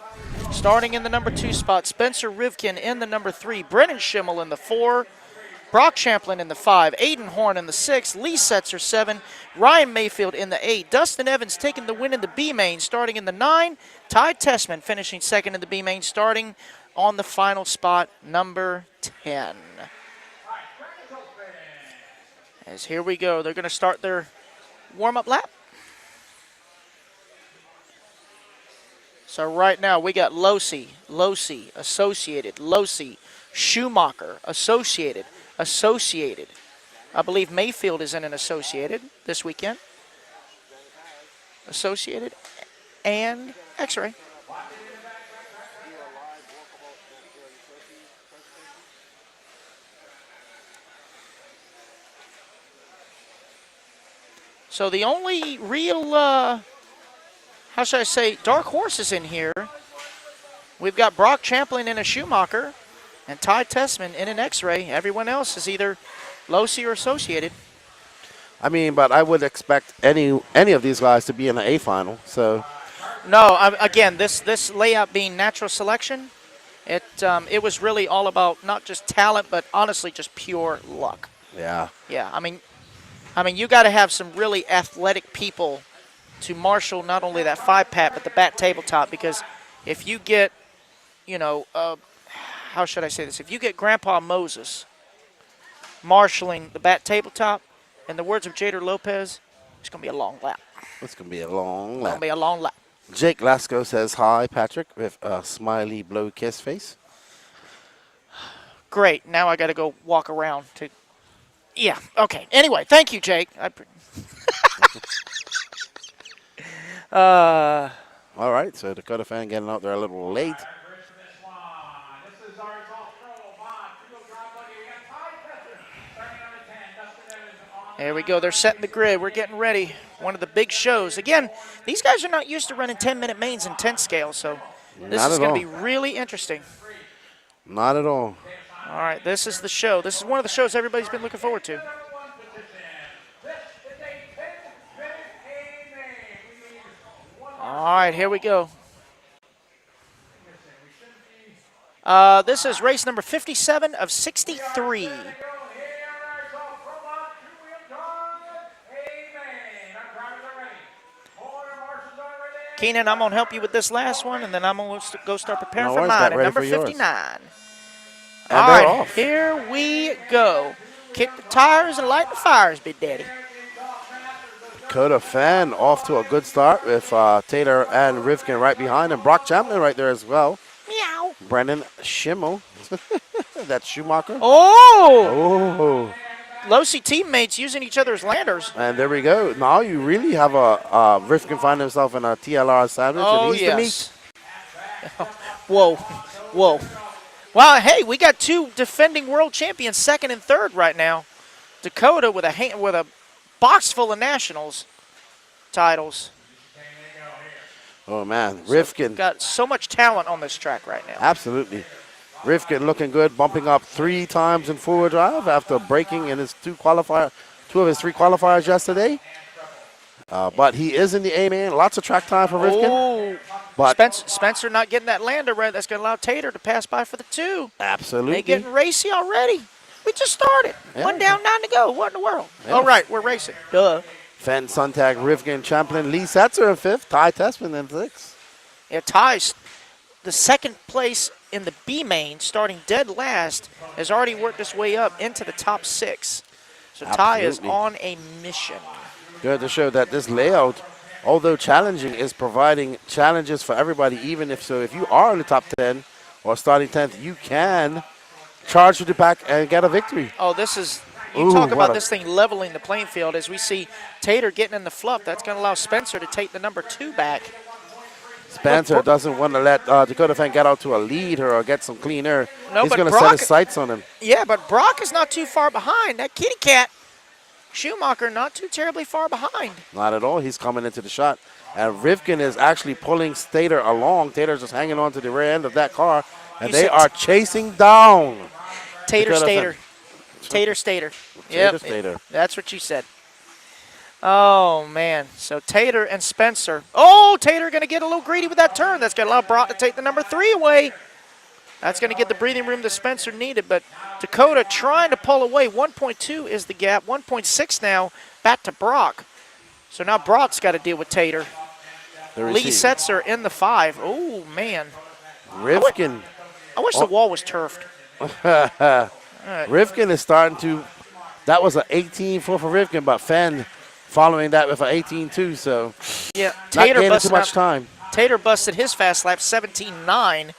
Starting in the number 2 spot, Spencer Rivkin in the number 3, Brennan Schimmel in the 4, Brock Champlin in the 5, Aiden Horn in the 6, Lee Setzer 7, Ryan Mayfield in the 8, Dustin Evans taking the win in the B-Main starting in the 9, Ty Tessman finishing second in the B-Main starting on the final spot, number 10. As here we go, they're going to start their warm-up lap. So right now we got Losi, Associated, Losi, Schumacher, Associated. I believe Mayfield is in an Associated this weekend. Associated and X-Ray. So the only real, how should I say, dark horses in here. We've got Brock Champlin in a Schumacher and Ty Tessman in an X-Ray. Everyone else is either Losi or Associated. I mean, but I would expect any of these guys to be in the A final. So, no, again, this layout being natural selection, it was really all about not just talent, but honestly just pure luck. yeah. Yeah, I mean, you got to have some really athletic people to marshal not only that 5-pat but the bat tabletop, because if you get, how should I say this? If you get Grandpa Moses marshaling the bat tabletop, in the words of Jader Lopez, it's going to be a long lap. It's going to be a long It's lap. going to be a long lap. Jake Lasco says hi, Patrick, with a smiley blow kiss face. Great. Now I got to go walk around to. Yeah. Okay. Anyway, thank you, Jake. All right, so Dakota fan getting out there a little late. There we go. They're setting the grid. We're getting ready. One of the big shows. Again, these guys are not used to running 10-minute mains in 10 scale, so this is going to be really interesting. Not at all. All right, this is the show. This is one of the shows everybody's been looking forward to. All right, here we go. This is race number 57 of 63. Keenan, I'm going to help you with this last one, and then I'm going to go start preparing No for worries, mine got at ready number for yours. 59. And All they're right, off. here we go. Kick the tires and light the fires, Big Daddy. Dakota Fan off to a good start with Taylor and Rivkin right behind him. Brock Champlin right there as well. Meow. Brendan Schimmel. That's Schumacher. Oh! Oh. Losi teammates using each other's landers. And there we go. Now you really have a Rivkin find himself in a TLR sandwich. Oh, and he's the meat. Whoa. Whoa. Wow, hey, we got two defending world champions, second and third right now. Dakota with a box full of nationals titles. Oh, man. Rivkin. Got so much talent on this track right now. Absolutely. Rivkin looking good, bumping up 3 times in forward drive after breaking in his 2 of his 3 qualifiers yesterday. But he is in the A-main. Lots of track time for Rivkin. Oh, but Spencer not getting that lander right. That's going to allow Tater to pass by for the 2. Absolutely. They getting racy already. We just started. Yeah. 1 down, 9 to go. What in the world? Yeah. All right, we're racing. Duh. Fenn, Sontag, Rivkin, Champlin, Lee Setzer in 5th, Ty Tessman in 6th. Yeah, Ty's the second place in the B main, starting dead last, has already worked his way up into the top 6. So Ty is Absolutely. on a mission. Good to show that this layout, although challenging, is providing challenges for everybody. Even if you are in the top 10 or starting 10th, you can charge to the back and get a victory. Oh, this is, you Ooh, talk what about a- this thing leveling the playing field as we see Tater getting in the fluff. That's going to allow Spencer to take the number 2 back. Spencer doesn't want to let Dakota Fan get out to a lead or get some clean air. No, He's but going to set Brock- his sights on him. Yeah, but Brock is not too far behind. That kitty cat, Schumacher, not too terribly far behind. Not at all. He's coming into the shot. And Rivkin is actually pulling Tater along. Tater's just hanging on to the rear end of that car. And You they said- are chasing down. Tater Dakota Stater. Fan. Tater Stater. Tater Yep, Stater. that's what you said. Oh, man. So Tater and Spencer. Oh, Tater going to get a little greedy with that turn. That's going to allow Brock to take the number 3 away. That's going to get the breathing room that Spencer needed. But Dakota trying to pull away. 1.2 is the gap. 1.6 now back to Brock. So now Brock's got to deal with Tater. The Lee receive. Setzer in the 5. Oh, man. Rivkin. I wish the wall was turfed. Rivkin is starting to. That was an 18-4 for Rivkin, but Fenn following that with an 18-2, so Yeah, not Tater gaining too busted much up. time. Tater busted his fast lap 17.9.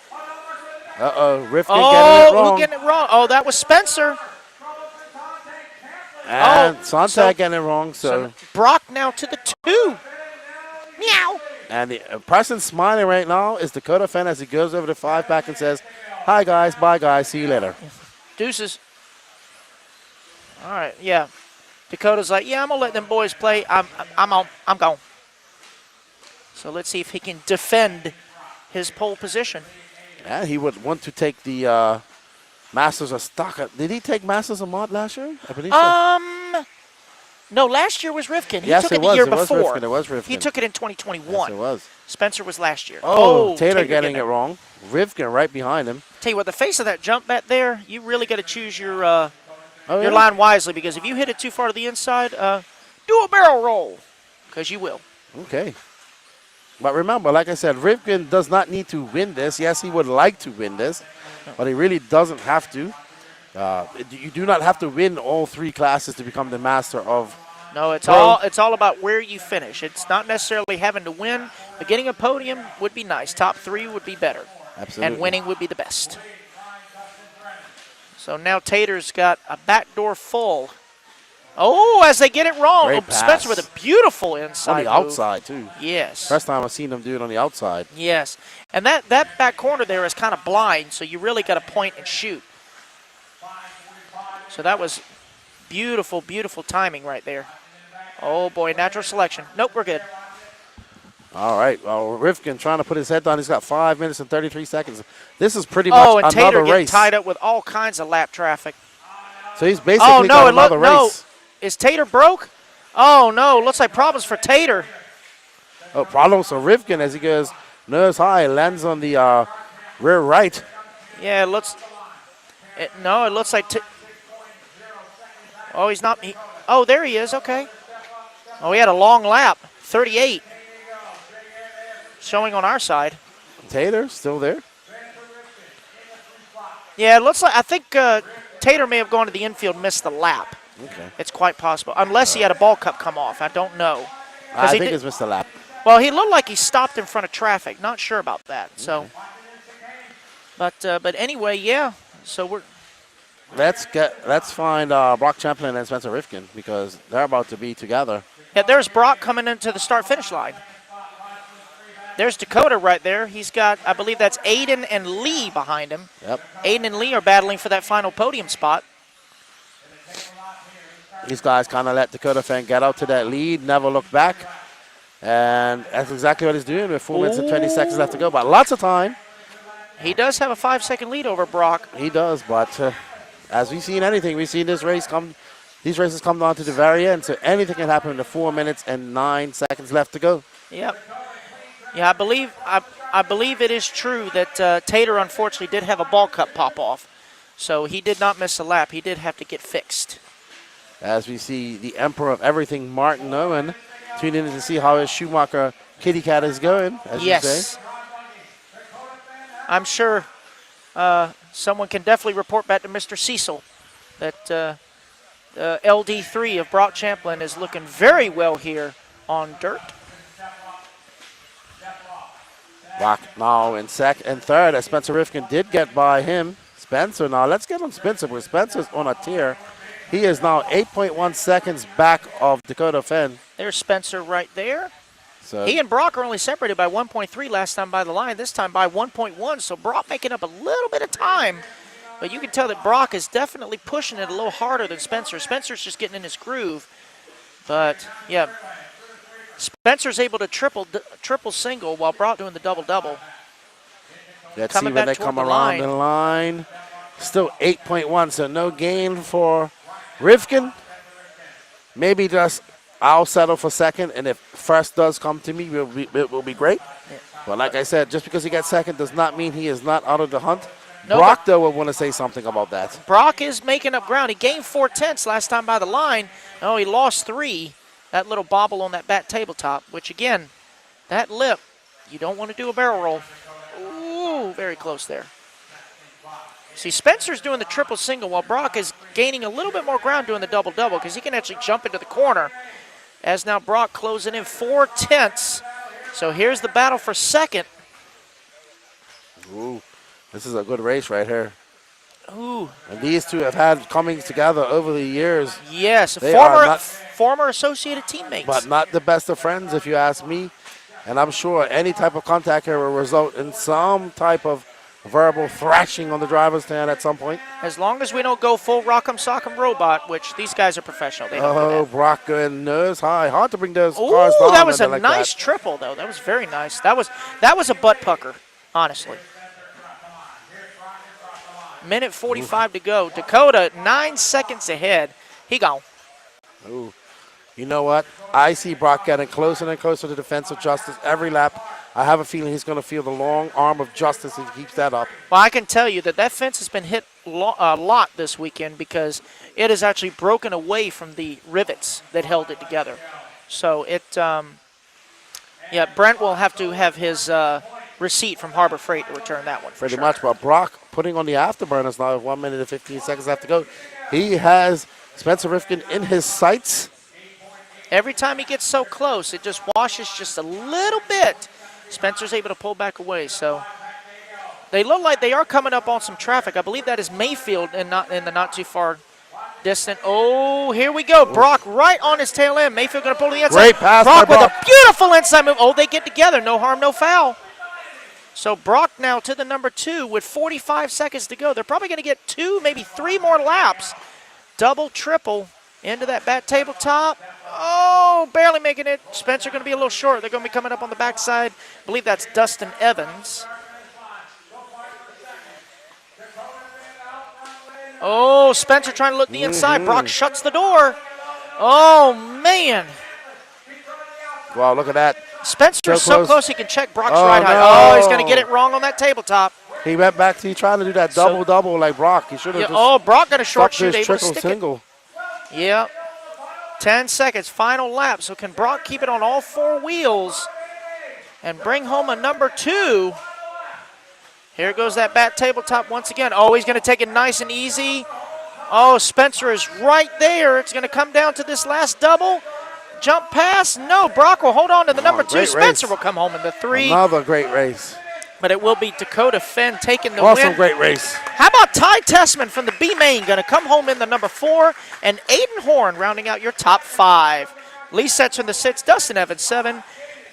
Uh-oh, Rivkin Oh, getting it wrong. who getting it wrong? Oh, that was Spencer. And Sontag so- getting it wrong, so. Brock now to the 2. Meow. And the person smiling right now is Dakota Fenn as he goes over the 5 back and says, hi, guys, bye, guys, see you later. Deuces. All right, yeah. Dakota's like, yeah, I'm going to let them boys play. I'm gone. So let's see if he can defend his pole position. Yeah, he would want to take the Masters of Stock. Did he take Masters of Mod last year? I believe so. No, last year was Rivkin. He Yes, took it it the was. year It was before. Rivkin. It was Rivkin. He took it in 2021. Yes, it was. Spencer was last year. Oh, Taylor getting it wrong. Rivkin right behind him. Tell you what, the face of that jump back there, you really got to choose your Oh, your yeah? line wisely, because if you hit it too far to the inside, do a barrel roll, because you will. Okay. But remember, like I said, Rivkin does not need to win this. Yes, he would like to win this, but he really doesn't have to. You do not have to win all 3 classes to become the master of. No, it's Pro. all about where you finish. It's not necessarily having to win, but getting a podium would be nice. Top 3 would be better. Absolutely. And winning would be the best. So now Tater's got a backdoor full. Oh, as they get it wrong. Great Oh, Spencer pass. with a beautiful inside On the move. outside, too. Yes. First time I've seen him do it on the outside. Yes. And that back corner there is kind of blind, so you really got to point and shoot. So that was beautiful, beautiful timing right there. Oh, boy, natural selection. Nope, we're good. All right. Well, Rivkin trying to put his head down. He's got 5 minutes and 33 seconds. This is pretty Oh, and much Tater another getting race. tied up with all kinds of lap traffic. So he's basically Oh, no, got another no. race. Is Tater broke? Oh, no, looks like problems for Tater. Oh, problems for Rivkin as he goes nose high, lands on the rear right. Yeah, it looks like oh, he's not. Oh, there he is. Okay. Oh, he had a long lap, 38. Showing on our side. Tater still there. Yeah, it looks like, I think Tater may have gone to the infield, missed the lap. Okay. It's quite possible, unless he had a ball cup come off. I don't know. I he think did- it's missed a lap. Well, he looked like he stopped in front of traffic. Not sure about that. So, but anyway, yeah. So we're Let's find Brock Champlin and Spencer Rifkin because they're about to be together. there's Brock coming into the start-finish line. There's Dakota right there. He's got, I believe that's Aiden and Lee behind him. Yep. Aiden and Lee are battling for that final podium spot. These guys kind of let Dakota Fan get out to that lead, never look back. And that's exactly what he's doing with 4 minutes and 20 seconds left to go. But lots of time. He does have a 5-second lead over Brock. He does, but as we've seen anything, we've seen these races come down to the very end. So anything can happen in the 4 minutes and 9 seconds left to go. Yep. Yeah, I believe it is true that Tater unfortunately did have a ball cup pop off. So he did not miss a lap. He did have to get fixed. As we see the emperor of everything, Martin Owen, tuning in to see how his Schumacher kitty cat is going, as you say. Yes. I'm sure someone can definitely report back to Mr. Cecil that LD3 of Brock Champlin is looking very well here on dirt. Brock now in second and third, as Spencer Rifkin did get by him. Spencer now, let's get on Spencer, because Spencer's on a tear. He is now 8.1 seconds back of Dakota Fenn. There's Spencer right there. So He and Brock are only separated by 1.3 last time by the line, this time by 1.1, so Brock making up a little bit of time. But you can tell that Brock is definitely pushing it a little harder than Spencer. Spencer's just getting in his groove. But, yeah, Spencer's able to triple single while Brock doing the double-double. let's see coming when back they come toward the around the line. Still 8.1, so no gain for Rifkin. Maybe just I'll settle for second, and if first does come to me, it will be great. But like I said, just because he got second does not mean he is not out of the hunt. No, Brock, though, would want to say something about that. Brock is making up ground. He gained 4/10 last time by the line. Oh, he lost 3. That little bobble on that back tabletop, which again, that lip, you don't want to do a barrel roll. Ooh, very close there. See, Spencer's doing the triple single while Brock is gaining a little bit more ground doing the double-double because he can actually jump into the corner. As now Brock closing in 4/10. So here's the battle for second. Ooh, this is a good race right here. Ooh. And these two have had coming together over the years, Yes, They are not- former associated teammates. but not the best of friends, if you ask me. And I'm sure any type of contact here will result in some type of verbal thrashing on the driver's stand at some point. As long as we don't go full Rock'em Sock'em Robot, which these guys are professional. They don't do Oh, that. Brock going nose high. Hard to bring those Ooh, cars down. that was a like nice that. triple, though. That was very nice. That was a butt pucker, honestly. Minute 45 to go. Dakota, 9 seconds ahead. He gone. Ooh. You know what? I see Brock getting closer and closer to defensive justice every lap. I have a feeling he's going to feel the long arm of justice if he keeps that up. Well, I can tell you that fence has been hit a lot this weekend because it has actually broken away from the rivets that held it together. So Brent will have to have his receipt from Harbor Freight to return that one. For Pretty sure. much. But Brock putting on the afterburners now with 1 minute and 15 seconds left to go. He has Spencer Rifkin in his sights. Every time he gets so close, it just washes just a little bit. Spencer's able to pull back away. So they look like they are coming up on some traffic. I believe that is Mayfield and not in the not too far distant. Oh, here we go. Brock right on his tail end. Mayfield going to pull to the inside. Great pass Brock by with Brock. a beautiful inside move. Oh, they get together. No harm, no foul. So Brock now to the number 2 with 45 seconds to go. They're probably going to get 2, maybe 3 more laps. Double, triple into that back tabletop. Oh, barely making it. Spencer going to be a little short. They're going to be coming up on the backside. I believe that's Dustin Evans. Oh, Spencer trying to look the inside. Brock shuts the door. Oh, man. Wow, look at that. Spencer So is so close. close he can check Brock's Oh, ride height. no. Oh, he's going to get it wrong on that tabletop. He went back to trying to do that So- double-double like Brock. He should have Yeah, just oh, Brock got a short stuck shoot, his able to triple stick it. single. Yep. 10 seconds, final lap. So can Brock keep it on all 4 wheels and bring home a number 2? Here goes that back tabletop once again. Oh, he's going to take it nice and easy. Oh, Spencer is right there. It's going to come down to this last double. jump pass? No, Brock will hold on to the number 2. great Spencer race. will come home in the 3. Another great race. But it will be Dakota Fenn taking the Also win. great race. How about Ty Tessman from the B main going to come home in the number 4, and Aiden Horn rounding out your top 5. Lee Setzer in the 6, Dustin Evans 7.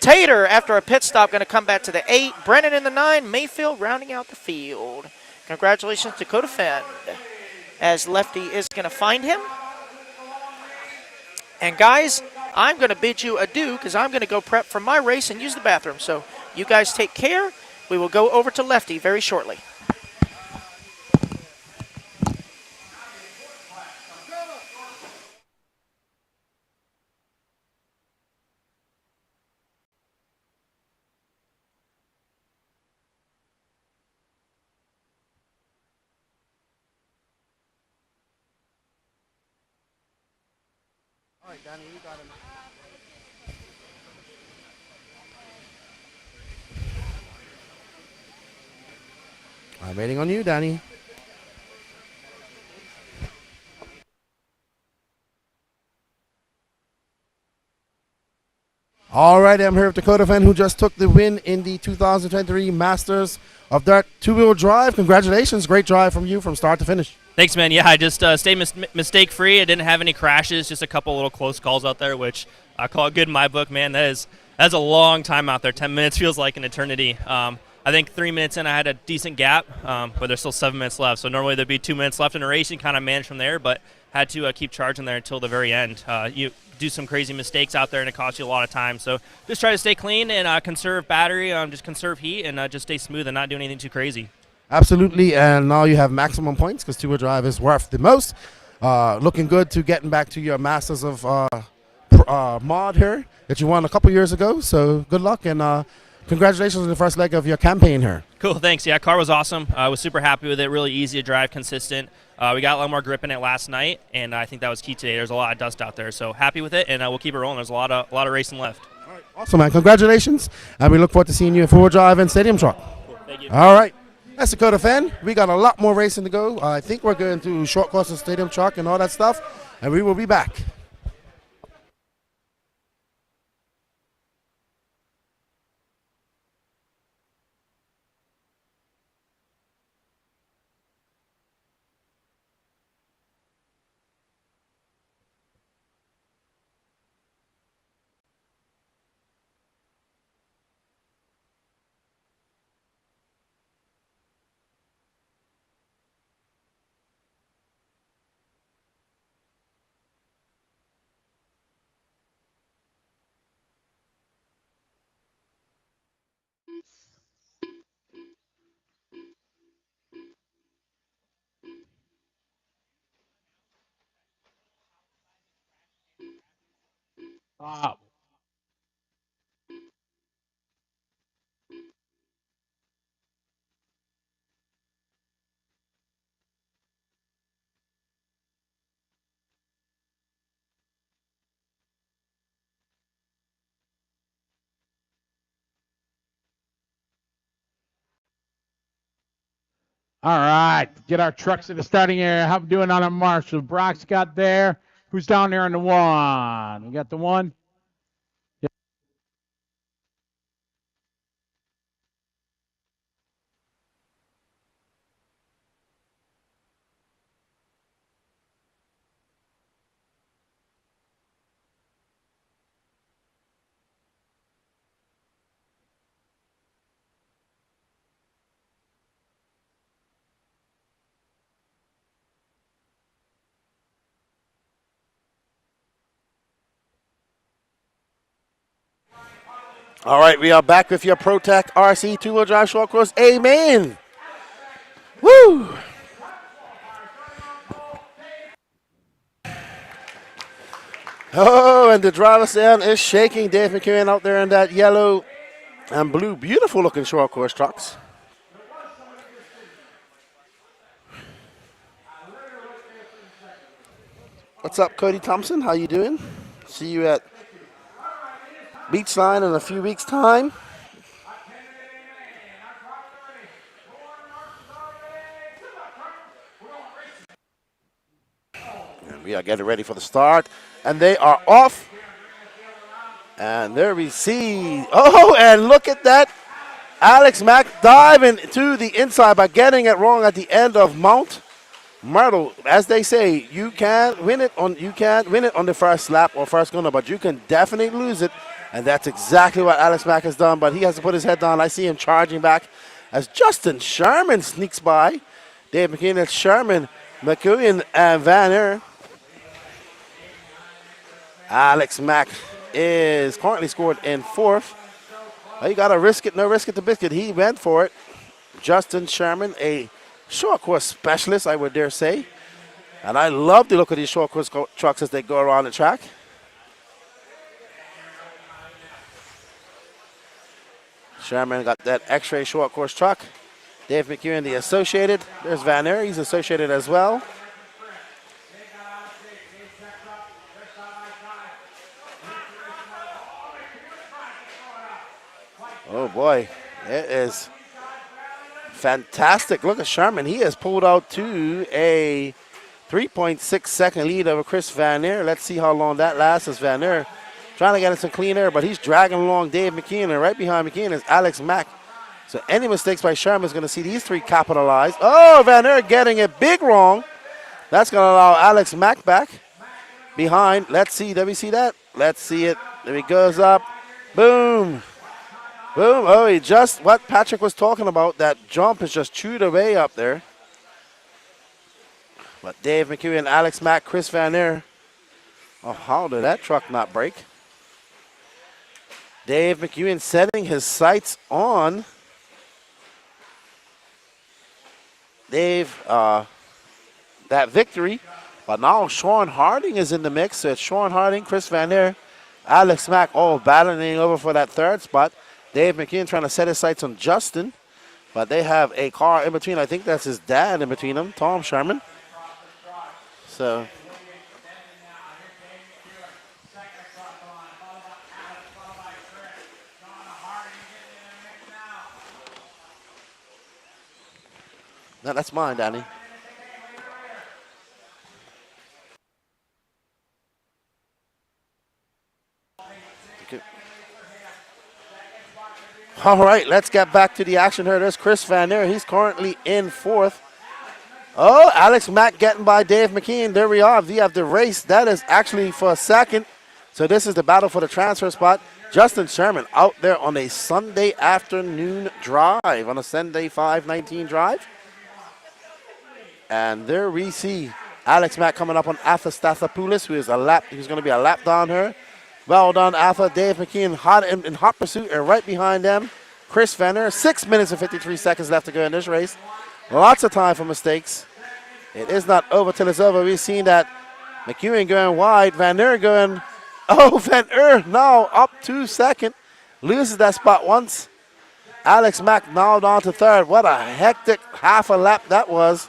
Tater, after a pit stop, going to come back to the 8. Brennan in the 9. Mayfield rounding out the field. Congratulations, Dakota Fenn, as Lefty is going to find him. And guys, I'm going to bid you adieu because I'm going to go prep for my race and use the bathroom. So you guys take care. We will go over to Lefty very shortly. All right, Danny, you got him. I'm waiting on you, Danny. All right, I'm here with Dakota Fenn, who just took the win in the 2023 Masters of Dirt two-wheel drive. Congratulations. Great drive from you from start to finish. Thanks, man. Yeah, I just stayed mistake-free. I didn't have any crashes, just a couple little close calls out there, which I call it good in my book, man. That's a long time out there. 10 minutes feels like an eternity. I think 3 minutes in I had a decent gap, but there's still 7 minutes left. So normally there'd be 2 minutes left in a race. You kind of manage from there, but had to keep charging there until the very end. You do some crazy mistakes out there, and it costs you a lot of time. So just try to stay clean and conserve battery, just conserve heat, and just stay smooth and not do anything too crazy. Absolutely, and now you have maximum points because two-wheel drive is worth the most. Looking good to getting back to your Masters of Mod here that you won a couple years ago. So good luck, and congratulations on the first leg of your campaign here. Cool, thanks. Yeah, car was awesome. I was super happy with it. Really easy to drive, consistent. We got a lot more grip in it last night, and I think that was key today. There's a lot of dust out there, so happy with it, and we'll keep it rolling. There's a lot of racing left. All right, awesome, man. Congratulations, and we look forward to seeing you in four-wheel drive and stadium truck. Cool, thank you. All right. That's Dakota Fenn. We got a lot more racing to go. I think we're going to short course and stadium truck and all that stuff, and we will be back. All right, get our trucks in the starting area. How we doing on our marshal? Brock's got there. Who's down there on the one? We got the one. Yep. All right, we are back with your ProTech RC two-wheel drive short course. Amen. Woo! Oh, and the driver stand is shaking. Dave McKeon out there in that yellow and blue, beautiful looking short course trucks. What's up, Cody Thompson? How you doing? See you at Beachline in a few weeks' time. And we are getting ready for the start. And they are off. And there we see, oh, and look at that. Alex Mack diving to the inside by getting it wrong at the end of Mount Myrtle. As they say, you can't win it on the first lap or first corner, but you can definitely lose it. And that's exactly what Alex Mack has done, but he has to put his head down. I see him charging back as Justin Sherman sneaks by. Dave McKeon, Sherman, McEwen, and Van Aert. Alex Mack is currently scored in fourth. Well, you got to risk it, no risk it to biscuit. He went for it. Justin Sherman, a short course specialist, I would dare say. And I love to look at these short course trucks as they go around the track. Sherman got that X-ray short course truck. Dave McEwen, the associated. There's Van Aert, he's associated as well. Oh boy, it is fantastic. Look at Sherman. He has pulled out to a 3.6 second lead over Chris Van Aert. Let's see how long that lasts as Van Aert trying to get into clean air, but he's dragging along Dave McKeon, and right behind McKeon is Alex Mack. So any mistakes by Sherman is going to see these three capitalized. Oh, Van Aert getting it big wrong. That's going to allow Alex Mack back behind. Let's see. Did we see that? Let's see it. There he goes up. Boom. Boom. Oh, he just, what Patrick was talking about, that jump is just chewed away up there. But Dave McEwen, Alex Mack, Chris Van Aert. Oh, how did that truck not break? Dave McEwen setting his sights on Dave, that victory. But now Sean Harding is in the mix. So it's Sean Harding, Chris Van Aert, Alex Mack all battling over for that third spot. Dave McKeon trying to set his sights on Justin. But they have a car in between. I think that's his dad in between them, Tom Sherman. So no, that's mine, Danny. Okay. All right, let's get back to the action here. There's Chris Van Aert. He's currently in fourth. Oh, Alex Mack getting by Dave McKeon. There we are. We have the race. That is actually for a second. So this is the battle for the transfer spot. Justin Sherman out there on a Sunday afternoon drive, on a Sunday 5:19 drive. And there we see Alex Mack coming up on Arthur Stathopoulos, who's going to be a lap down here. Well done, Arthur. Dave McKeon hot in hot pursuit, and right behind them, Chris Van Aert. 6 minutes and 53 seconds left to go in this race. Lots of time for mistakes. It is not over till it's over. We've seen that McEwen going wide, Van Aert going, oh, Van Aert now up 2 seconds. Loses that spot once. Alex Mack now down to third. What a hectic half a lap that was.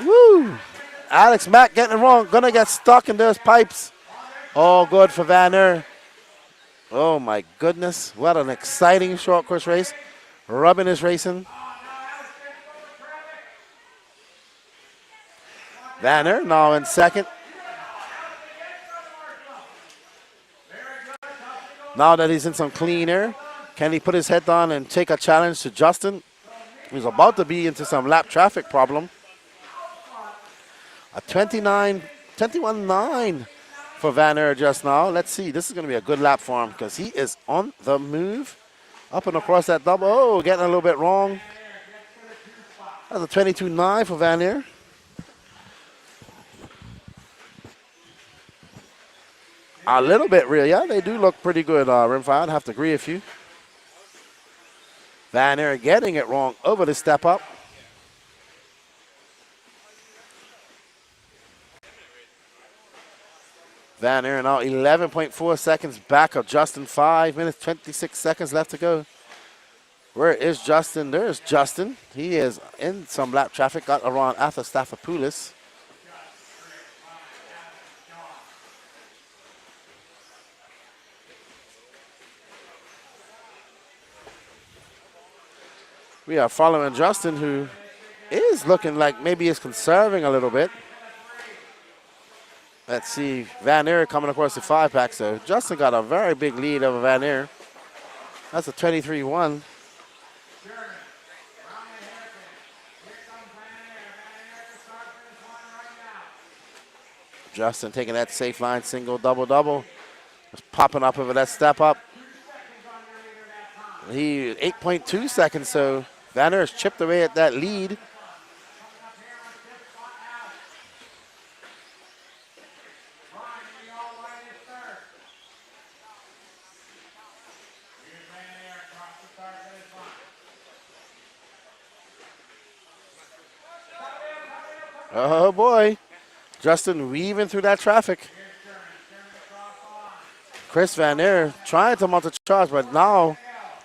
Woo! Alex Mack getting it wrong. Gonna get stuck in those pipes. All good for Van Aert. Oh my goodness. What an exciting short course race. Rubbin is racing. Van Aert now in second. Now that he's in some clean air, can he put his head down and take a challenge to Justin? He's about to be into some lap traffic problem. A 21.9 for Van Aert just now. Let's see. This is going to be a good lap for him because he is on the move. Up and across that double. Oh, getting a little bit wrong. That's a 22.9 for Van Aert. A little bit real. Yeah, they do look pretty good, Rimfire. I'd have to agree with you. Van Aert getting it wrong over the step up. Van Aert now 11.4 seconds back of Justin. 5 minutes, 26 seconds left to go. Where is Justin? There's Justin. He is in some lap traffic, got around Arthur Stathopoulos. We are following Justin, who is looking like maybe is conserving a little bit. Let's see, Van Aert coming across the 5-pack. So Justin got a very big lead over Van Aert. That's a 23-1. Justin taking that safe line, single, double, double. Just popping up over that step up. He 8.2 seconds, so Van Aert's chipped away at that lead. Oh boy, Justin weaving through that traffic. Chris Van Aert trying to mount a charge, but now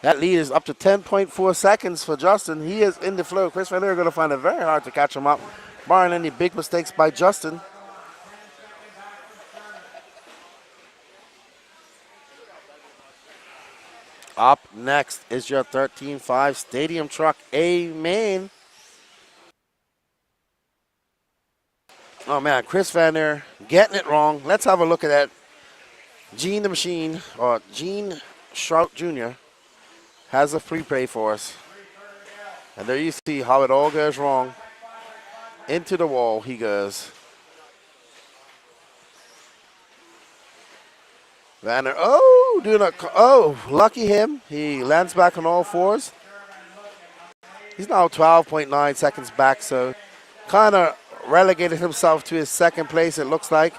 that lead is up to 10.4 seconds for Justin. He is in the flow. Chris Van Aert going to find it very hard to catch him up, barring any big mistakes by Justin. Up next is your 13.5 Stadium Truck A main. Oh man, Chris Van Aert getting it wrong. Let's have a look at that. Gene the Machine, or Gene Shrout Jr. has a free play for us. And there you see how it all goes wrong. Into the wall he goes. Van Aert, lucky him. He lands back on all fours. He's now 12.9 seconds back, so kind of relegated himself to his second place, it looks like.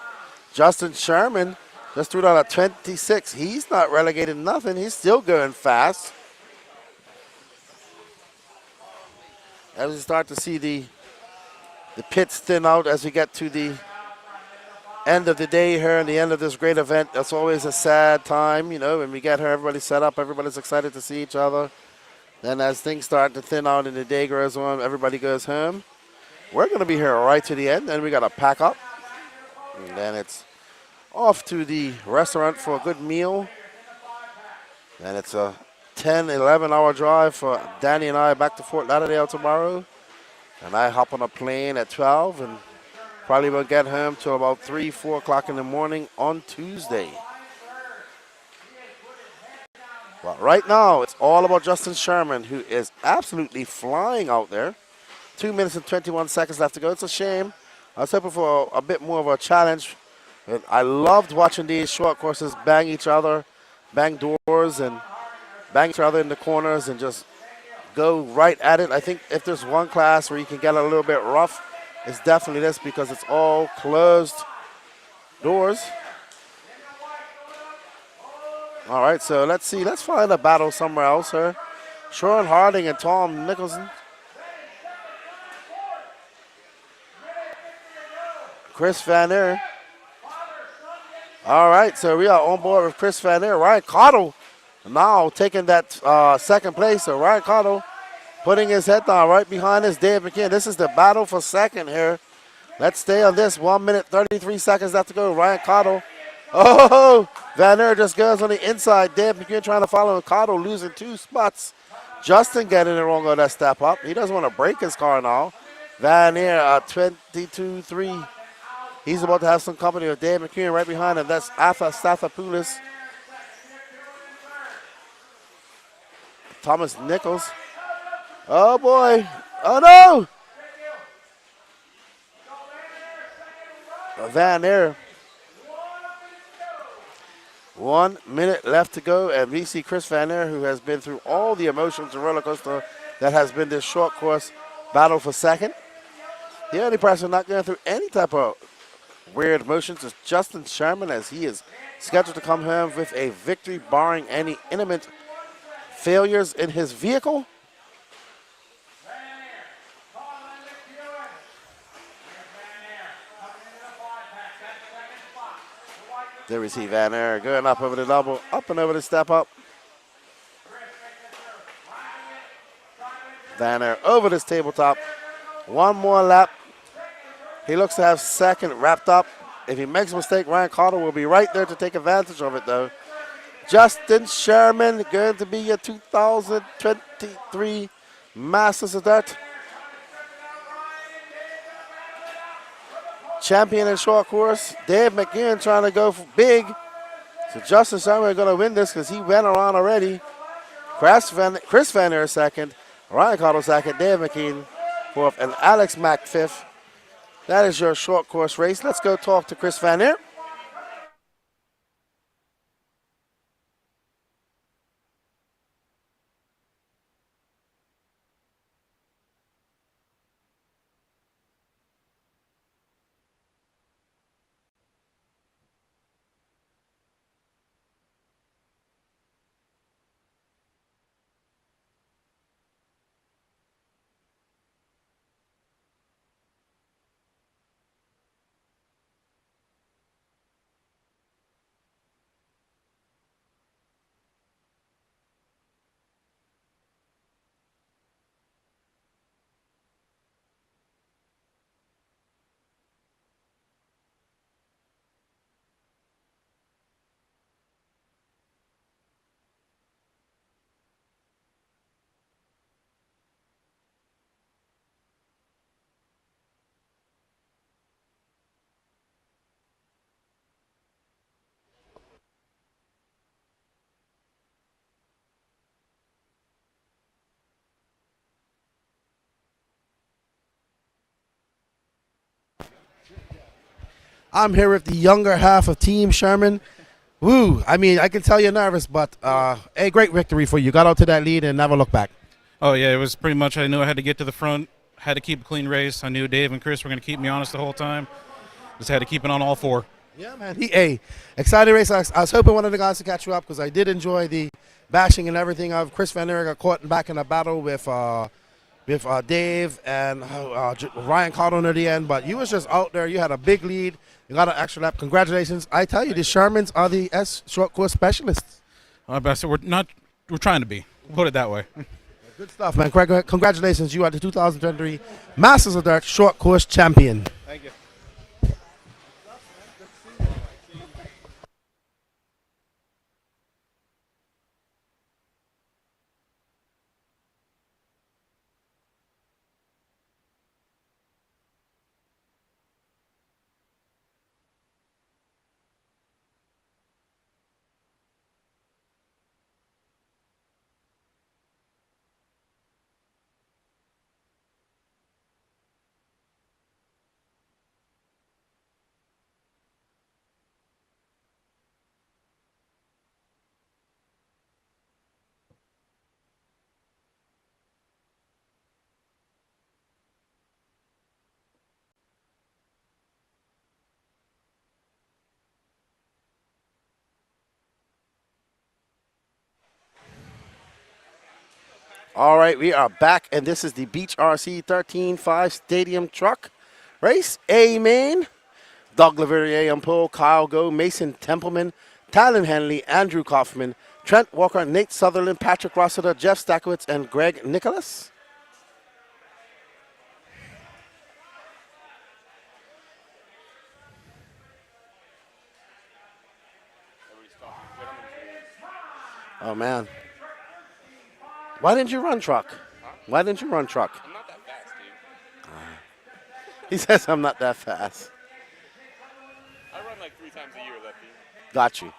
Justin Sherman just threw down a 26. He's not relegated nothing. He's still going fast. As we start to see the pits thin out as we get to the end of the day here and the end of this great event. That's always a sad time, you know, when we get here, everybody's set up, everybody's excited to see each other. Then as things start to thin out and the day goes on, everybody goes home. We're going to be here right to the end, and we got to pack up. And then it's off to the restaurant for a good meal. And it's a 10, 11-hour drive for Danny and I back to Fort Lauderdale tomorrow. And I hop on a plane at 12 and probably won't get home till about 3, 4 o'clock in the morning on Tuesday. Well, right now, it's all about Justin Sherman, who is absolutely flying out there. 2 minutes and 21 seconds left to go. It's a shame. I was hoping for a bit more of a challenge. But I loved watching these short courses bang each other, bang doors, and bang each other in the corners and just go right at it. I think if there's one class where you can get a little bit rough, it's definitely this because it's all closed doors. All right, so let's see. Let's find a battle somewhere else here. Sean Harding and Tom Nicholson. Chris Van Aert. All right, so we are on board with Chris Van Aert. Ryan Cottle now taking that second place. So Ryan Cottle putting his head down right behind us, Dave McKeon. This is the battle for second here. Let's stay on this. 1 minute, 33 seconds left to go. Ryan Cottle. Oh, Van Aert just goes on the inside. Dave McKeon trying to follow him. Cottle losing 2 spots. Justin getting it wrong on that step up. He doesn't want to break his car now. Van Aert 22-3. He's about to have some company with Dave McKeon right behind him. That's Arthur Stathopoulos. Thomas Nichols. Oh, boy. Oh, no. Van Aert. 1 minute left to go, and we see Chris Van Aert, who has been through all the emotions and roller coaster that has been this short course battle for second. The only person not going through any type of weird emotions is Justin Sherman, as he is scheduled to come home with a victory, barring any imminent failures in his vehicle. There we see Van Aert going up over the double, up and over the step up. Van Aert over this tabletop. One more lap. He looks to have second wrapped up. If he makes a mistake, Ryan Carter will be right there to take advantage of it, though. Justin Sherman going to be your 2023 Masters of Dirt champion in short course. Dave McGinn trying to go big. So Justin Sherman going to win this because he went around already. Chris Van Aert second. Ryan Cottle second. Dave McKean fourth. And Alex Mack fifth. That is your short course race. Let's go talk to Chris Van Aert. I'm here with the younger half of Team Sherman. Woo! I mean, I can tell you're nervous, but a great victory for you. Got out to that lead and never looked back. Oh, yeah, it was pretty much I knew I had to get to the front, had to keep a clean race. I knew Dave and Chris were going to keep me honest the whole time. Just had to keep it on all four. Yeah, man. Exciting race. I was hoping one of the guys to catch you up because I did enjoy the bashing and everything of Chris Van Aert got caught back in a battle with Dave and Ryan Cottle near the end. But you was just out there. You had a big lead. You got an extra lap. Congratulations. I tell you, the Shermans are the short course specialists. We're trying to be. Put it that way. Good stuff, man. Congratulations. You are the 2023 Masters of Dirt short course champion. Thank you. All right, we are back, and this is the Beach RC 13.5 Stadium Truck Race. A main, Doug Leverrier on pole, Kyle Go, Mason Templeman, Talon Henley, Andrew Kaufman, Trent Walker, Nate Sutherland, Patrick Rossiter, Jeff Stakowitz, and Greg Nicholas. Oh, man. Why didn't you run truck? Why didn't you run truck? I'm not that fast, dude. He says I'm not that fast. I run like 3 times a year, Lefty. Got you.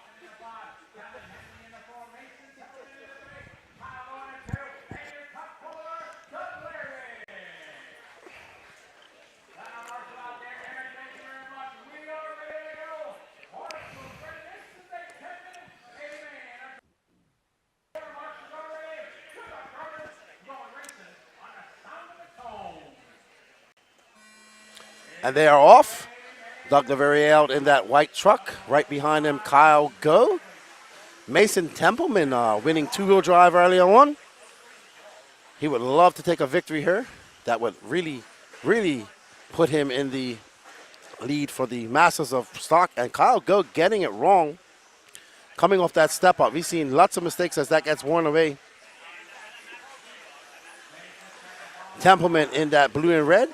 And they are off. Doug Leverrier out in that white truck. Right behind him, Kyle Go. Mason Templeman winning two-wheel drive earlier on. He would love to take a victory here. That would really, really put him in the lead for the Masters of Stock. And Kyle Go getting it wrong. Coming off that step up. We've seen lots of mistakes as that gets worn away. Templeman in that blue and red.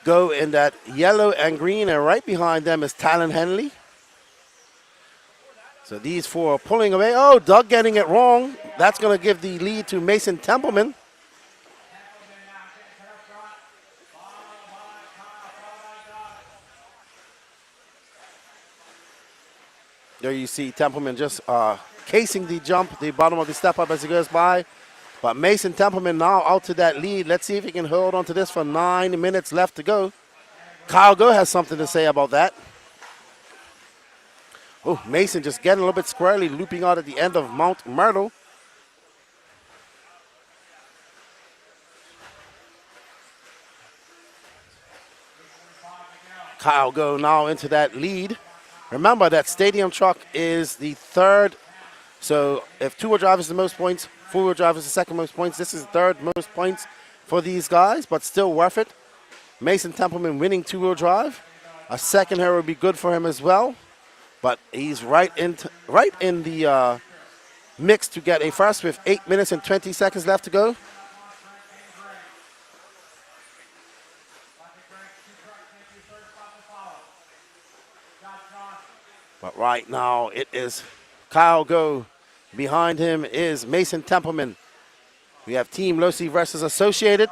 Go in that yellow and green, and right behind them is Talon Henley. So these four are pulling away. Oh, Doug getting it wrong. That's going to give the lead to Mason Templeman. There you see Templeman just casing the jump, the bottom of the step up as he goes by. But Mason Templeman now out to that lead. Let's see if he can hold on to this for 9 minutes left to go. Kyle Go has something to say about that. Oh, Mason just getting a little bit squarely, looping out at the end of Mount Myrtle. Kyle Go now into that lead. Remember that Stadium Truck is the third. So if two-wheel drive is the most points, four-wheel drive is the second most points. This is the third most points for these guys, but still worth it. Mason Templeman winning two-wheel drive. A second here would be good for him as well. But he's right in the mix to get a first with 8 minutes and 20 seconds left to go. But right now it is Kyle Go. Behind him is Mason Templeman. We have Team Losi versus Associated.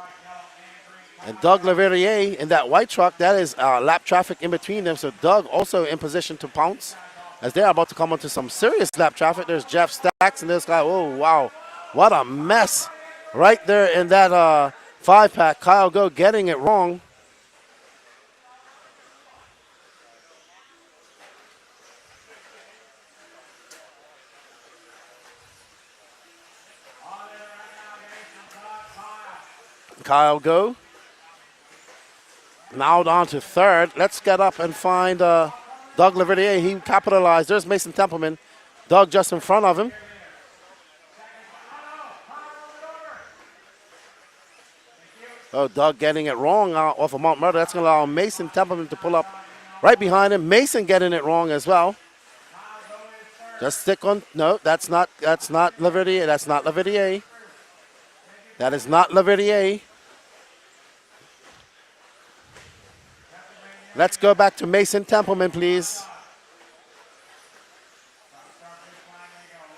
And Doug Leverrier in that white truck. That is lap traffic in between them. So Doug also in position to pounce as they're about to come onto some serious lap traffic. There's Jeff Stacks and this guy. Oh, wow. What a mess right there in that 5-pack. Kyle Go getting it wrong. Kyle Go. Now down to third. Let's get up and find Doug Leverrier. He capitalized. There's Mason Templeman. Doug just in front of him. Oh, Doug getting it wrong off of Mount Murder. That's going to allow Mason Templeman to pull up right behind him. Mason getting it wrong as well. Just stick on. No, that's not Leverrier. That's not Leverrier. That is not Leverrier. Let's go back to Mason Templeman, please.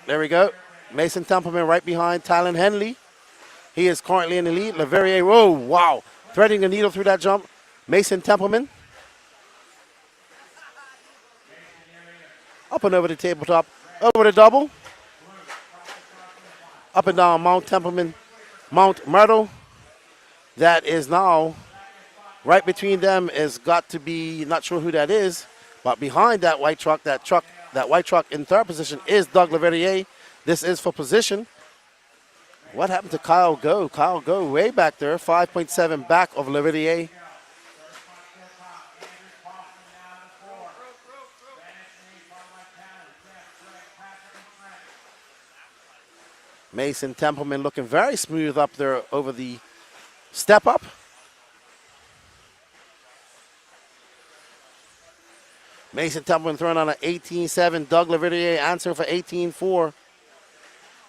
There we go. Mason Templeman right behind Talon Henley. He is currently in the lead. Leverrier, oh, wow. Threading the needle through that jump. Mason Templeman. Up and over the tabletop. Over the double. Up and down Mount Templeman. Mount Myrtle. That is now right between them has got to be, not sure who that is, but behind that white truck, that white truck in third position is Doug Leverrier. This is for position. What happened to Kyle Go? Kyle Go way back there, 5.7 back of Leverrier. Mason Templeman looking very smooth up there over the step up. Mason Templeman throwing on an 18.7. Doug Leverrier answering for 18.4.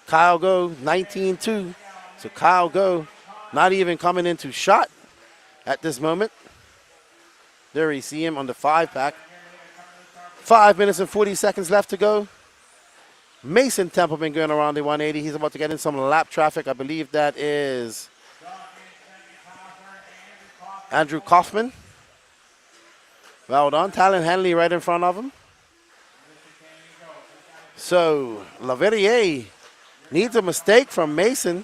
Kyle Go 19.2. So Kyle Go not even coming into shot at this moment. There you see him on the 5-pack. 5 minutes and 40 seconds left to go. Mason Templeman going around the 180. He's about to get in some lap traffic. I believe that is Andrew Kaufman. Well done. Talon Henley right in front of him. So Leverrier needs a mistake from Mason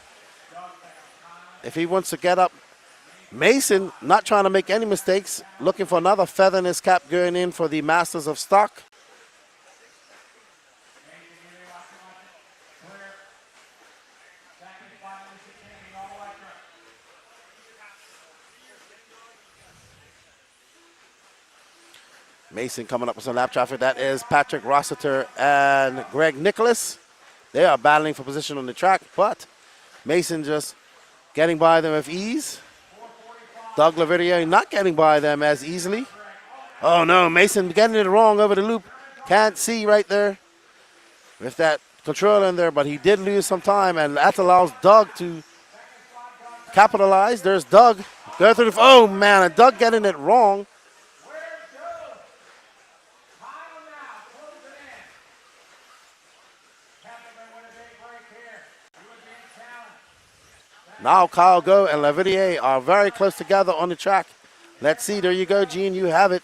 if he wants to get up. Mason not trying to make any mistakes, looking for another feather in his cap going in for the Masters of Stock. Mason coming up with some lap traffic. That is Patrick Rossiter and Greg Nicholas. They are battling for position on the track, but Mason just getting by them with ease. Doug Leverrier not getting by them as easily. Oh no, Mason getting it wrong over the loop. Can't see right there with that control in there, but he did lose some time, and that allows Doug to capitalize. There's Doug. Go through the, oh man, and Doug getting it wrong. Now Kyle Go and Leverrier are very close together on the track. Let's see. There you go, Gene. You have it.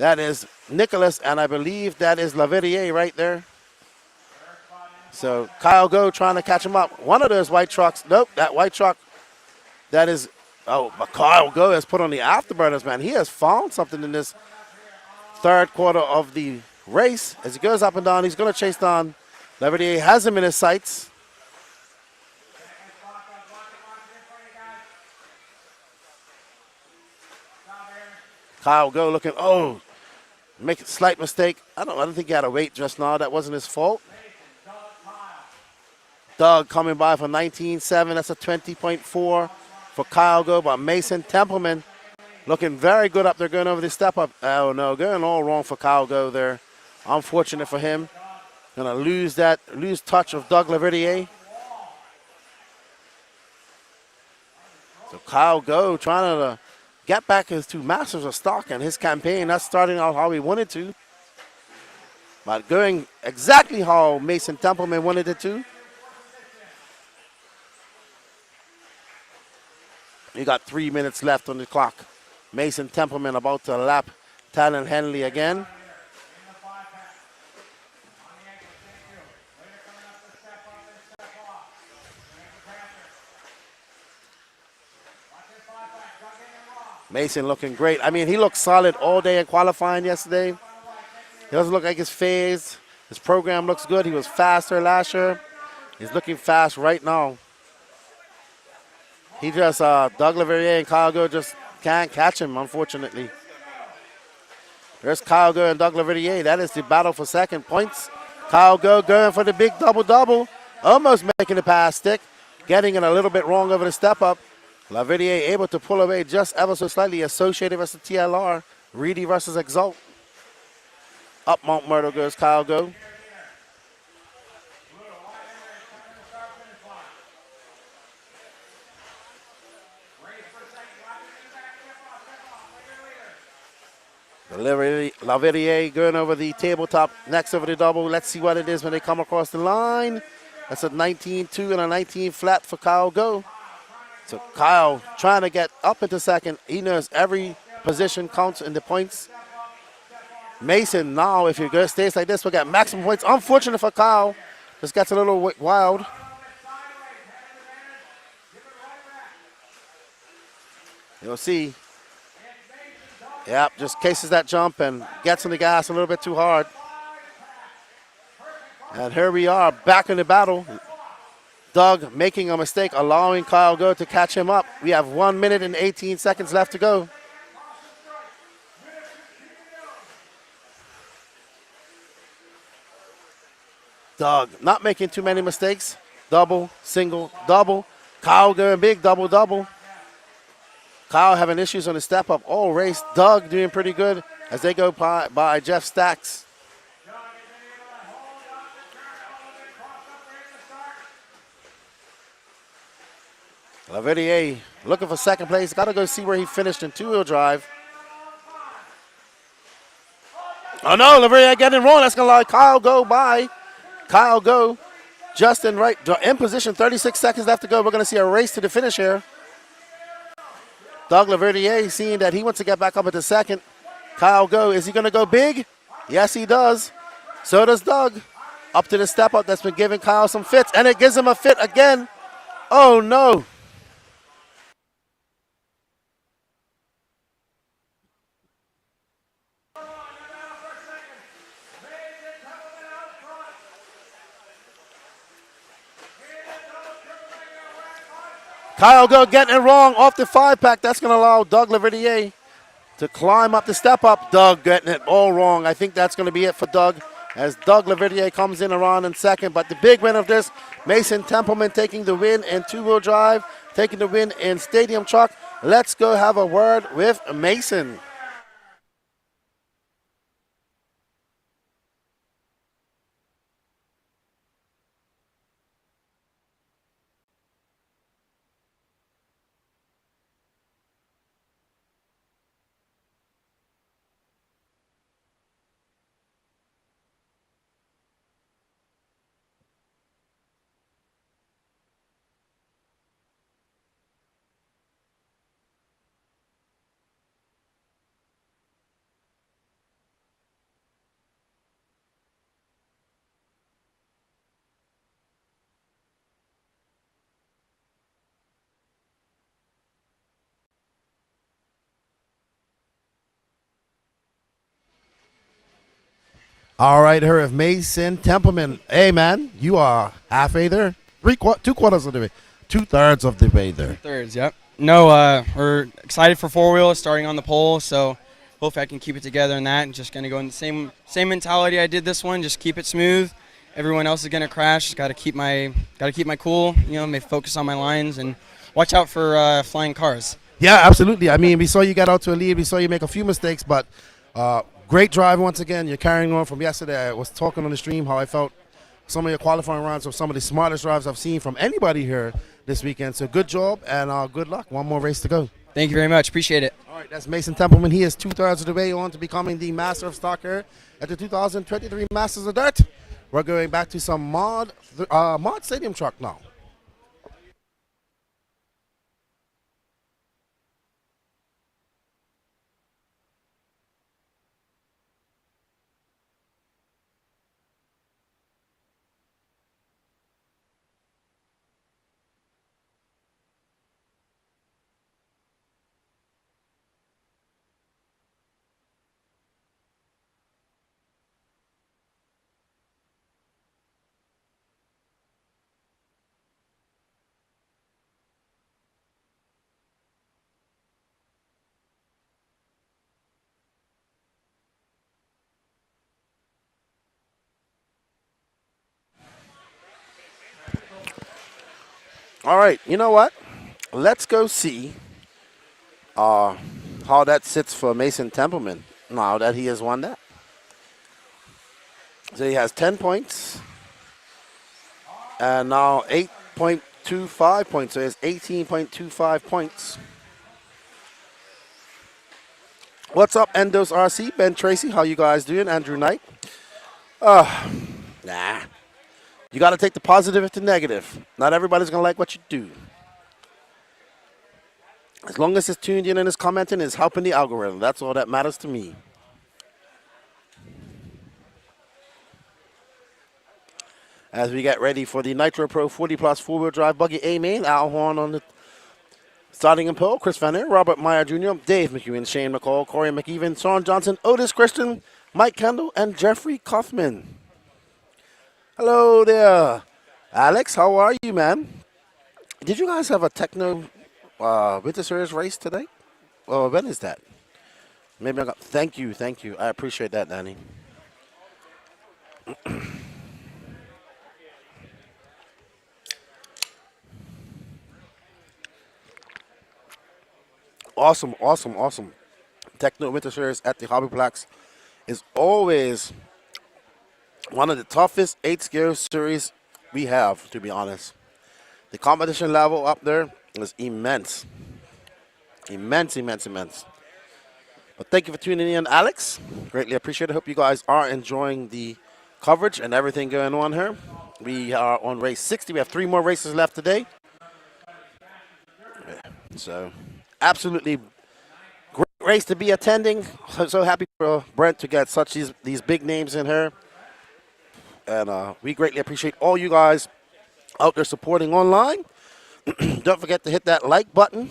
That is Nicholas, and I believe that is Lavidier right there. So Kyle Go trying to catch him up. One of those white trucks. Nope, that white truck. That is, but Kyle Go has put on the afterburners, man. He has found something in this third quarter of the race. As he goes up and down, he's going to chase down. Lavidier has him in his sights. Kyle Go looking, make a slight mistake. I don't think he had a weight just now. That wasn't his fault. Doug coming by for 19.7. That's a 20.4 for Kyle Go. But Mason Templeman looking very good up there going over the step up. Oh, no, going all wrong for Kyle Go there. Unfortunate for him. Going to lose touch of Doug Lavidier. So Kyle Go trying to get back his two masters of stock and his campaign. That's starting out how he wanted to. But going exactly how Mason Templeman wanted it to. You got 3 minutes left on the clock. Mason Templeman about to lap Talon Henley again. Mason looking great. I mean, he looked solid all day in qualifying yesterday. He doesn't look like his phase. His program looks good. He was faster last year. He's looking fast right now. He just, Doug Lavidier and Kyle Go just can't catch him, unfortunately. There's Kyle Go and Doug Lavidier. That is the battle for second points. Kyle Go going for the big double-double. Almost making the pass stick. Getting it a little bit wrong over the step-up. Lavidier able to pull away just ever so slightly. Associated versus TLR. Reedy versus Exalt. Up Mount Myrtle goes Kyle Go. Lavidier going over the tabletop next over the double. Let's see what it is when they come across the line. That's a 19-2 and a 19 flat for Kyle Go. So Kyle trying to get up into second. He knows every position counts in the points. Mason now, if he stays like this, will get maximum points. Unfortunate for Kyle. Just gets a little wild. You'll see. Yep, just cases that jump and gets on the gas a little bit too hard. And here we are back in the battle. Doug making a mistake, allowing Kyle Go to catch him up. We have 1 minute and 18 seconds left to go. Doug not making too many mistakes. Double, single, double. Kyle going big, double, double. Kyle having issues on the step up all race. Doug doing pretty good as they go by Jeff Stacks. Lavidier looking for second place. Got to go see where he finished in two-wheel drive. Oh no, Lavidier getting wrong. That's going to let Kyle Go by. Kyle Go just in position. 36 seconds left to go. We're going to see a race to the finish here. Doug Lavidier seeing that he wants to get back up at the second. Kyle Go, is he going to go big? Yes, he does. So does Doug. Up to the step up that's been giving Kyle some fits, and it gives him a fit again. Oh no. Kyle Go getting it wrong off the 5-pack. That's going to allow Doug Lavidier to climb up the step up. Doug getting it all wrong. I think that's going to be it for Doug as Doug Lavidier comes in around in second. But the big win of this, Mason Templeman taking the win in two-wheel drive, taking the win in stadium truck. Let's go have a word with Mason. All right, here of Mason Templeman. Hey, man, you are halfway there. 2/4 of the way. 2/3 of the way there. Thirds, yep. No, we're excited for four wheel starting on the pole, so hopefully I can keep it together in that and just going to go in the same mentality I did this one, just keep it smooth. Everyone else is going to crash. Got to keep my cool, maybe focus on my lines and watch out for flying cars. Yeah, absolutely. I mean, we saw you get out to a lead. We saw you make a few mistakes, but great drive once again. You're carrying on from yesterday. I was talking on the stream how I felt some of your qualifying rounds were some of the smartest drives I've seen from anybody here this weekend. So good job and good luck. One more race to go. Thank you very much. Appreciate it. All right, that's Mason Templeman. He is 2/3 of the way on to becoming the Master of Stock here at the 2023 Masters of Dirt. We're going back to some mod stadium truck now. All right, you know what? Let's go see how that sits for Mason Templeman now that he has won that. So he has 10 points and now 8.25 points. So he has 18.25 points. What's up, Endos RC? Ben Tracy, how you guys doing? Andrew Knight. Nah. You got to take the positive with the negative. Not everybody's going to like what you do. As long as it's tuned in and it's commenting, it's helping the algorithm. That's all that matters to me. As we get ready for the Nitro Pro 40 Plus 4-wheel drive buggy A-main, Al Horn on the starting in pole, Chris Van Aert, Robert Meyer Jr., Dave McEwen, Shane McCall, Corey McEwen, Sean Johnson, Otis Christian, Mike Kendall, and Jeffrey Kaufman. Hello there. Alex, how are you, man? Did you guys have a Techno Winter Series race today? Well, when is that? Maybe I got. Thank you. I appreciate that, Danny. Awesome. Techno Winter Series at the Hobbyplex is always one of the toughest 8-scale series we have, to be honest. The competition level up there is immense. Immense. But thank you for tuning in, Alex. Greatly appreciate it. Hope you guys are enjoying the coverage and everything going on here. We are on race 60. We have 3 more races left today. So, absolutely great race to be attending. So happy for Brent to get such these big names in here. And we greatly appreciate all you guys out there supporting online. Don't forget to hit that like button.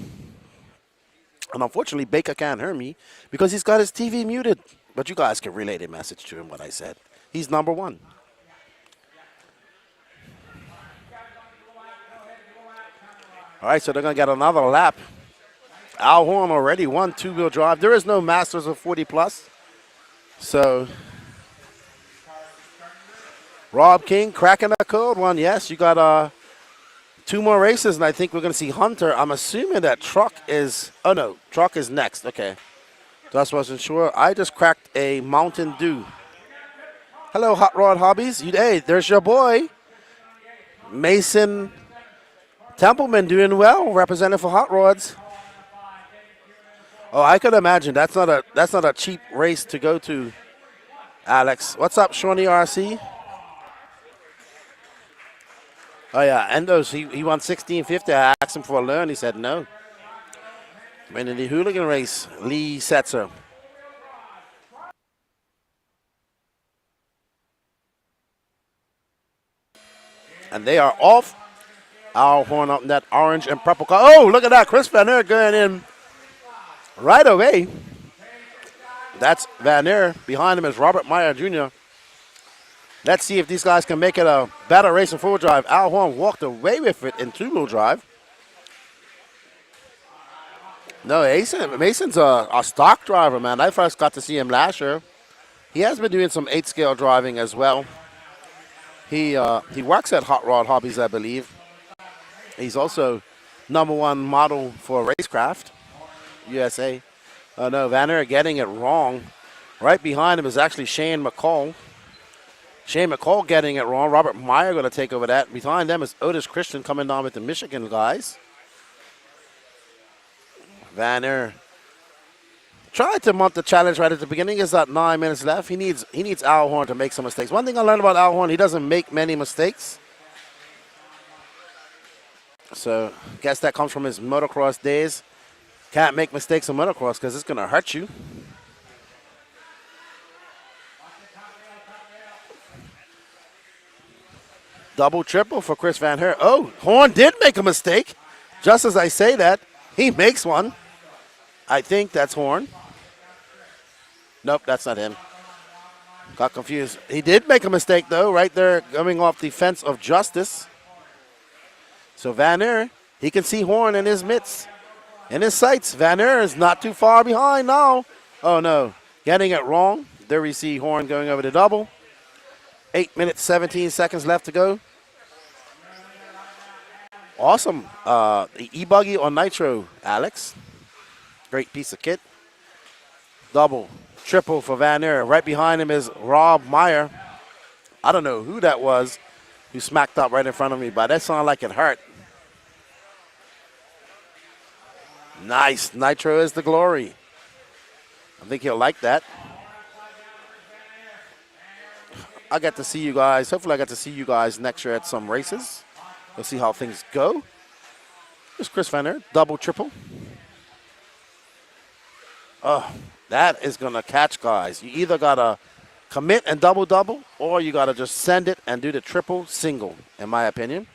And unfortunately, Baker can't hear me because he's got his TV muted. But you guys can relay the message to him what I said. He's number 1. All right, so they're going to get another lap. Al Horn already won 2-wheel drive. There is no Masters of 40 Plus. So Rob King cracking a cold one. Yes, you got 2 more races, and I think we're going to see Hunter. I'm assuming that Truck is – oh, no, Truck is next. Okay. Just wasn't sure. I just cracked a Mountain Dew. Hello, Hot Rod Hobbies. Hey, there's your boy, Mason Templeman, doing well, representing for Hot Rods. Oh, I could imagine. That's not a cheap race to go to, Alex. What's up, Shawnee RC? Oh, yeah, Endos, he won 1650. I asked him for a learn. He said no. And in the hooligan race, Lee Setzer. And they are off. Al Horn up in that orange and purple car. Oh, look at that. Chris Van Aert going in right away. That's Van Aert. Behind him is Robert Meyer Jr. Let's see if these guys can make it a better race in four-wheel drive. Al Horn walked away with it in two-wheel drive. No, Mason's a stock driver, man. I first got to see him last year. He has been doing some 8-scale driving as well. He works at Hot Rod Hobbies, I believe. He's also #1 model for Racecraft USA. No, Vanner getting it wrong. Right behind him is actually Shane McCall. Shane McCall getting it wrong. Robert Meyer going to take over that. Behind them is Otis Christian coming down with the Michigan guys. Vanner tried to mount the challenge right at the beginning. He's got 9 minutes left. He needs Al Horn to make some mistakes. One thing I learned about Al Horn, he doesn't make many mistakes. So guess that comes from his motocross days. Can't make mistakes in motocross because it's going to hurt you. Double, triple for Chris Van Her. Oh, Horn did make a mistake. Just as I say that, he makes one. I think that's Horn. Nope, that's not him. Got confused. He did make a mistake, though, right there coming off the fence of Justice. So Van Aert, he can see Horn in his midst, in his sights. Van Aert is not too far behind now. Oh, no. Getting it wrong. There we see Horn going over the double. 8 minutes, 17 seconds left to go. Awesome. The E-Buggy on Nitro, Alex. Great piece of kit. Double, triple for Van Aert. Right behind him is Rob Meyer. I don't know who that was who smacked up right in front of me, but that sounded like it hurt. Nice. Nitro is the glory. I think he'll like that. I get to see you guys. Hopefully I get to see you guys next year at some races. We'll see how things go. There's Chris Van Aert. Double, triple. Oh, that is going to catch, guys. You either got to commit and double, or you got to just send it and do the triple single, in my opinion.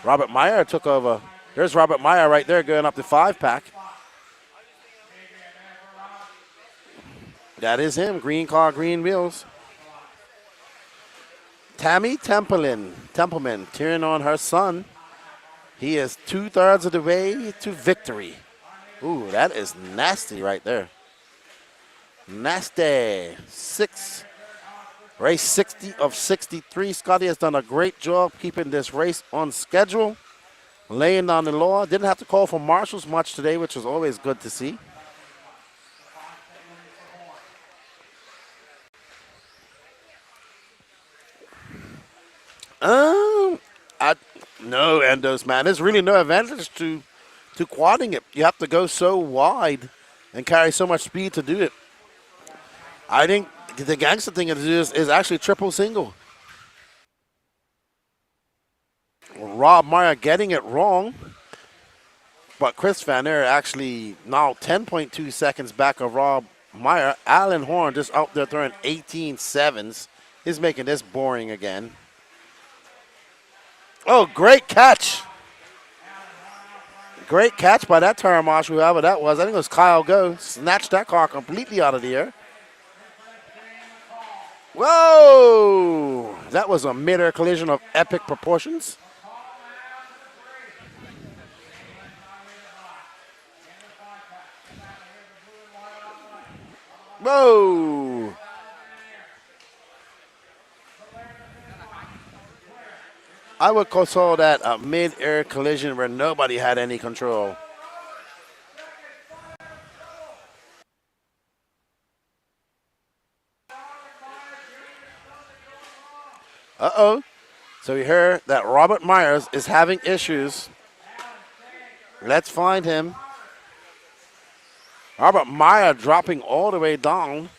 Robert Meyer took over. There's Robert Meyer right there going up the 5-pack. That is him. Green car, green wheels. Tammy Templeman cheering on her son. He is 2/3 of the way to victory. Ooh, that is nasty right there. Nasty. Race 60 of 63. Scotty has done a great job keeping this race on schedule, laying down the law. Didn't have to call for marshals much today, which was always good to see. No, Endos, man. There's really no advantage to quadding it. You have to go so wide and carry so much speed to do it. I think the gangster thing to do is actually triple single. Rob Meyer getting it wrong. But Chris Van Aert actually now 10.2 seconds back of Rob Meyer. Alan Horn just out there throwing 18.7s. He's making this boring again. Oh, great catch. Great catch by that tire marshal, whoever that was. I think it was Kyle Go. Snatched that car completely out of the air. Whoa! That was a mid-air collision of epic proportions. Whoa! I would call that a mid-air collision where nobody had any control. Uh-oh. So we heard that Robert Myers is having issues. Let's find him. Robert Meyer dropping all the way down.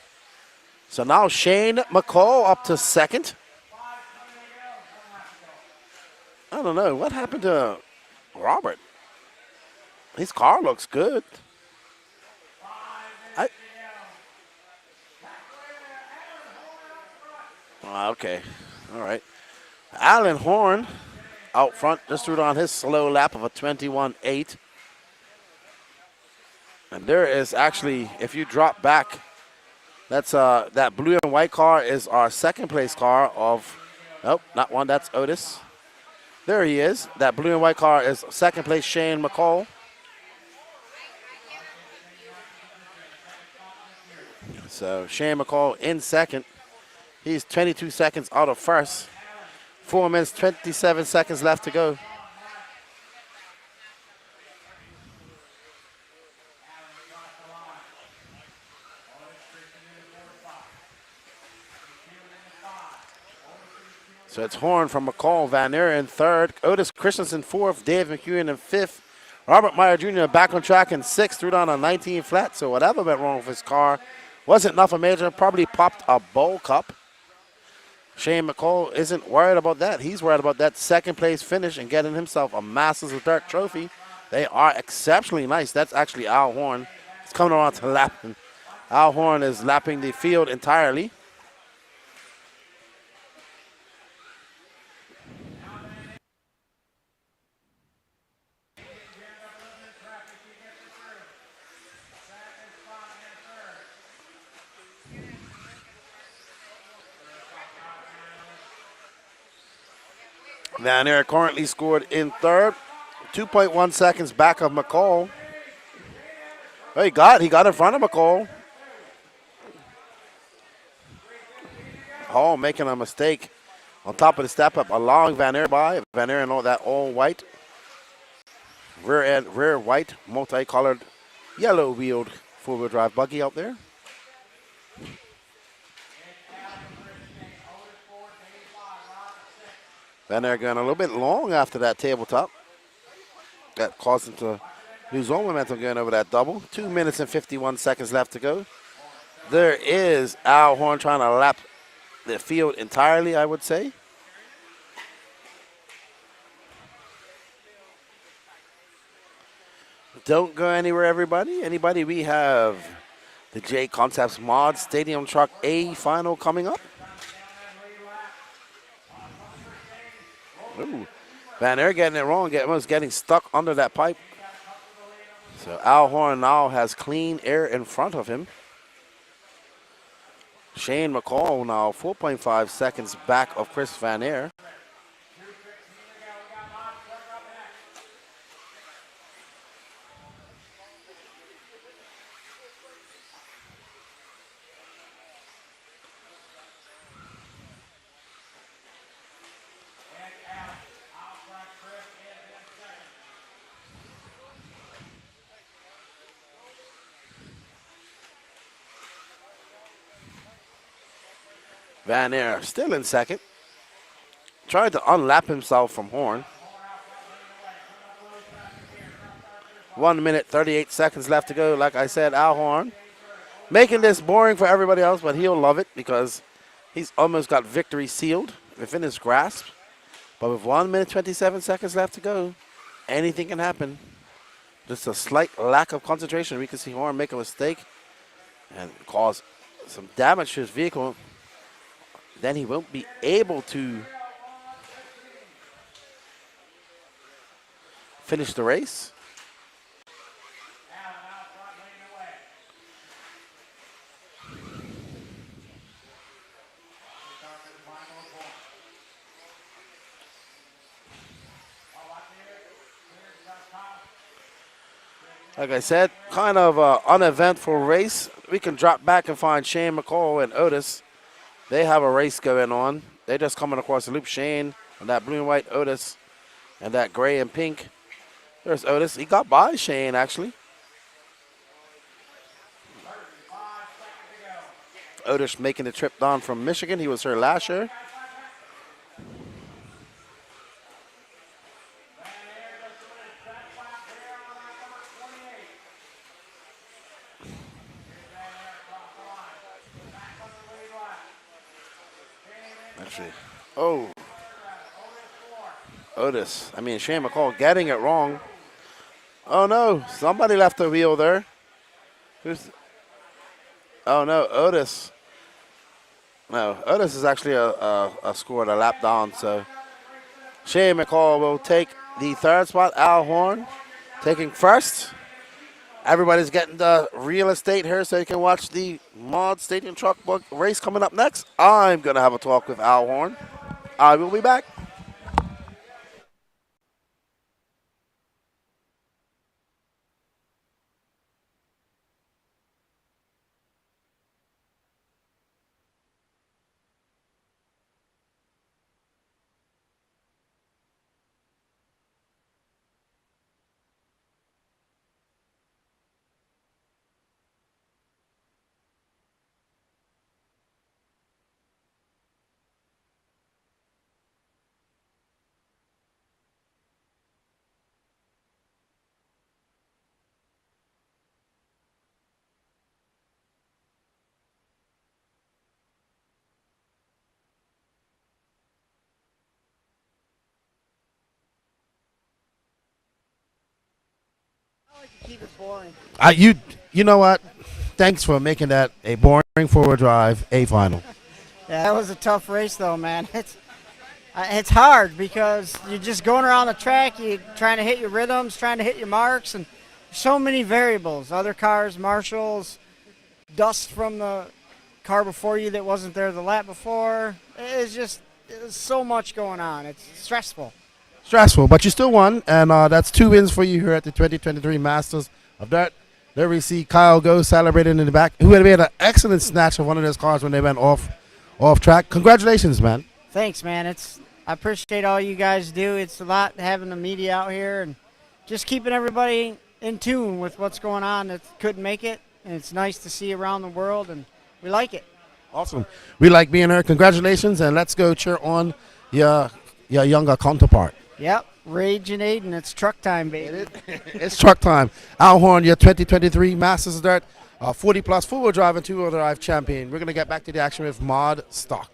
So now Shane McCall up to second. I don't know. What happened to Robert? His car looks good. Okay. All right. Alan Horn out front just threw on his slow lap of a 21.8. And there is actually, if you drop back That's that blue and white car is our second place car of, nope, not one, that's Otis. There he is. That blue and white car is second place Shane McCall. So Shane McCall in second. He's 22 seconds out of first. 4 minutes, 27 seconds left to go. So it's Horn from McCall, Van Aert in third, Otis Christensen fourth, Dave McEwen in fifth, Robert Meyer Jr. back on track in sixth, threw down a 19 flat. So whatever went wrong with his car wasn't nothing major, probably popped a bowl cup. Shane McCall isn't worried about that. He's worried about that second place finish and getting himself a Masters of Dirt trophy. They are exceptionally nice. That's actually Al Horn. It's coming around to lapping. Al Horn is lapping the field entirely. Van Aert currently scored in third, 2.1 seconds back of McCall. Oh, he got in front of McCall. Hall making a mistake on top of the step up, allowing Van Aert by. Van Aert in all that all white, rear white, multicolored, yellow wheeled four-wheel drive buggy out there. Van Aert going a little bit long after that tabletop. That caused him to lose all momentum going over that double. 2 minutes and 51 seconds left to go. There is Al Horn trying to lap the field entirely, I would say. Don't go anywhere, everybody. Anybody, we have the J Concepts Mod Stadium Truck A final coming up. Ooh, Van Aert getting it wrong, almost getting stuck under that pipe. So Al Horn now has clean air in front of him. Shane McCall now 4.5 seconds back of Chris Van Aert. Van Aert still in second. Trying to unlap himself from Horn. 1 minute, 38 seconds left to go. Like I said, Al Horn making this boring for everybody else, but he'll love it because he's almost got victory sealed within his grasp. But with 1 minute, 27 seconds left to go, anything can happen. Just a slight lack of concentration. We can see Horn make a mistake and cause some damage to his vehicle. Then he won't be able to finish the race. Like I said, kind of an uneventful race. We can drop back and find Shane McCall and Otis. They have a race going on. They're just coming across the loop. Shane and that blue and white, Otis, and that gray and pink. There's Otis. He got by Shane, actually. Otis making the trip down from Michigan. He was here last year. Actually, oh, Otis. I mean, Shane McCall getting it wrong. Oh no, somebody left the wheel there. Who's? Oh no, Otis. No, Otis is actually a scored a lap down. So Shane McCall will take the third spot. Al Horn taking first. Everybody's getting the real estate here so you can watch the Mod Stadium Truck Book race coming up next. I'm going to have a talk with Al Horn. I will be back. Keep it boring. You know what? Thanks for making that a boring four-wheel drive A final. Yeah, that was a tough race, though, man. It's hard because you're just going around the track, you're trying to hit your rhythms, trying to hit your marks, and so many variables. Other cars, marshals, dust from the car before you that wasn't there the lap before. There's so much going on. It's stressful. Stressful, but you still won, and that's 2 wins for you here at the 2023 Masters of Dirt. There we see Kyle Go celebrating in the back, who had made an excellent snatch of one of those cars when they went off track. Congratulations, man. Thanks, man. I appreciate all you guys do. It's a lot having the media out here and just keeping everybody in tune with what's going on that couldn't make it. And it's nice to see around the world, and we like it. Awesome. We like being here. Congratulations, and let's go cheer on your younger counterpart. Yep, Raging Aiden. It's truck time, baby. It's truck time. Al Horn, your 2023 Masters of Dirt 40-plus four-wheel drive and two-wheel drive champion. We're going to get back to the action with Mod Stock.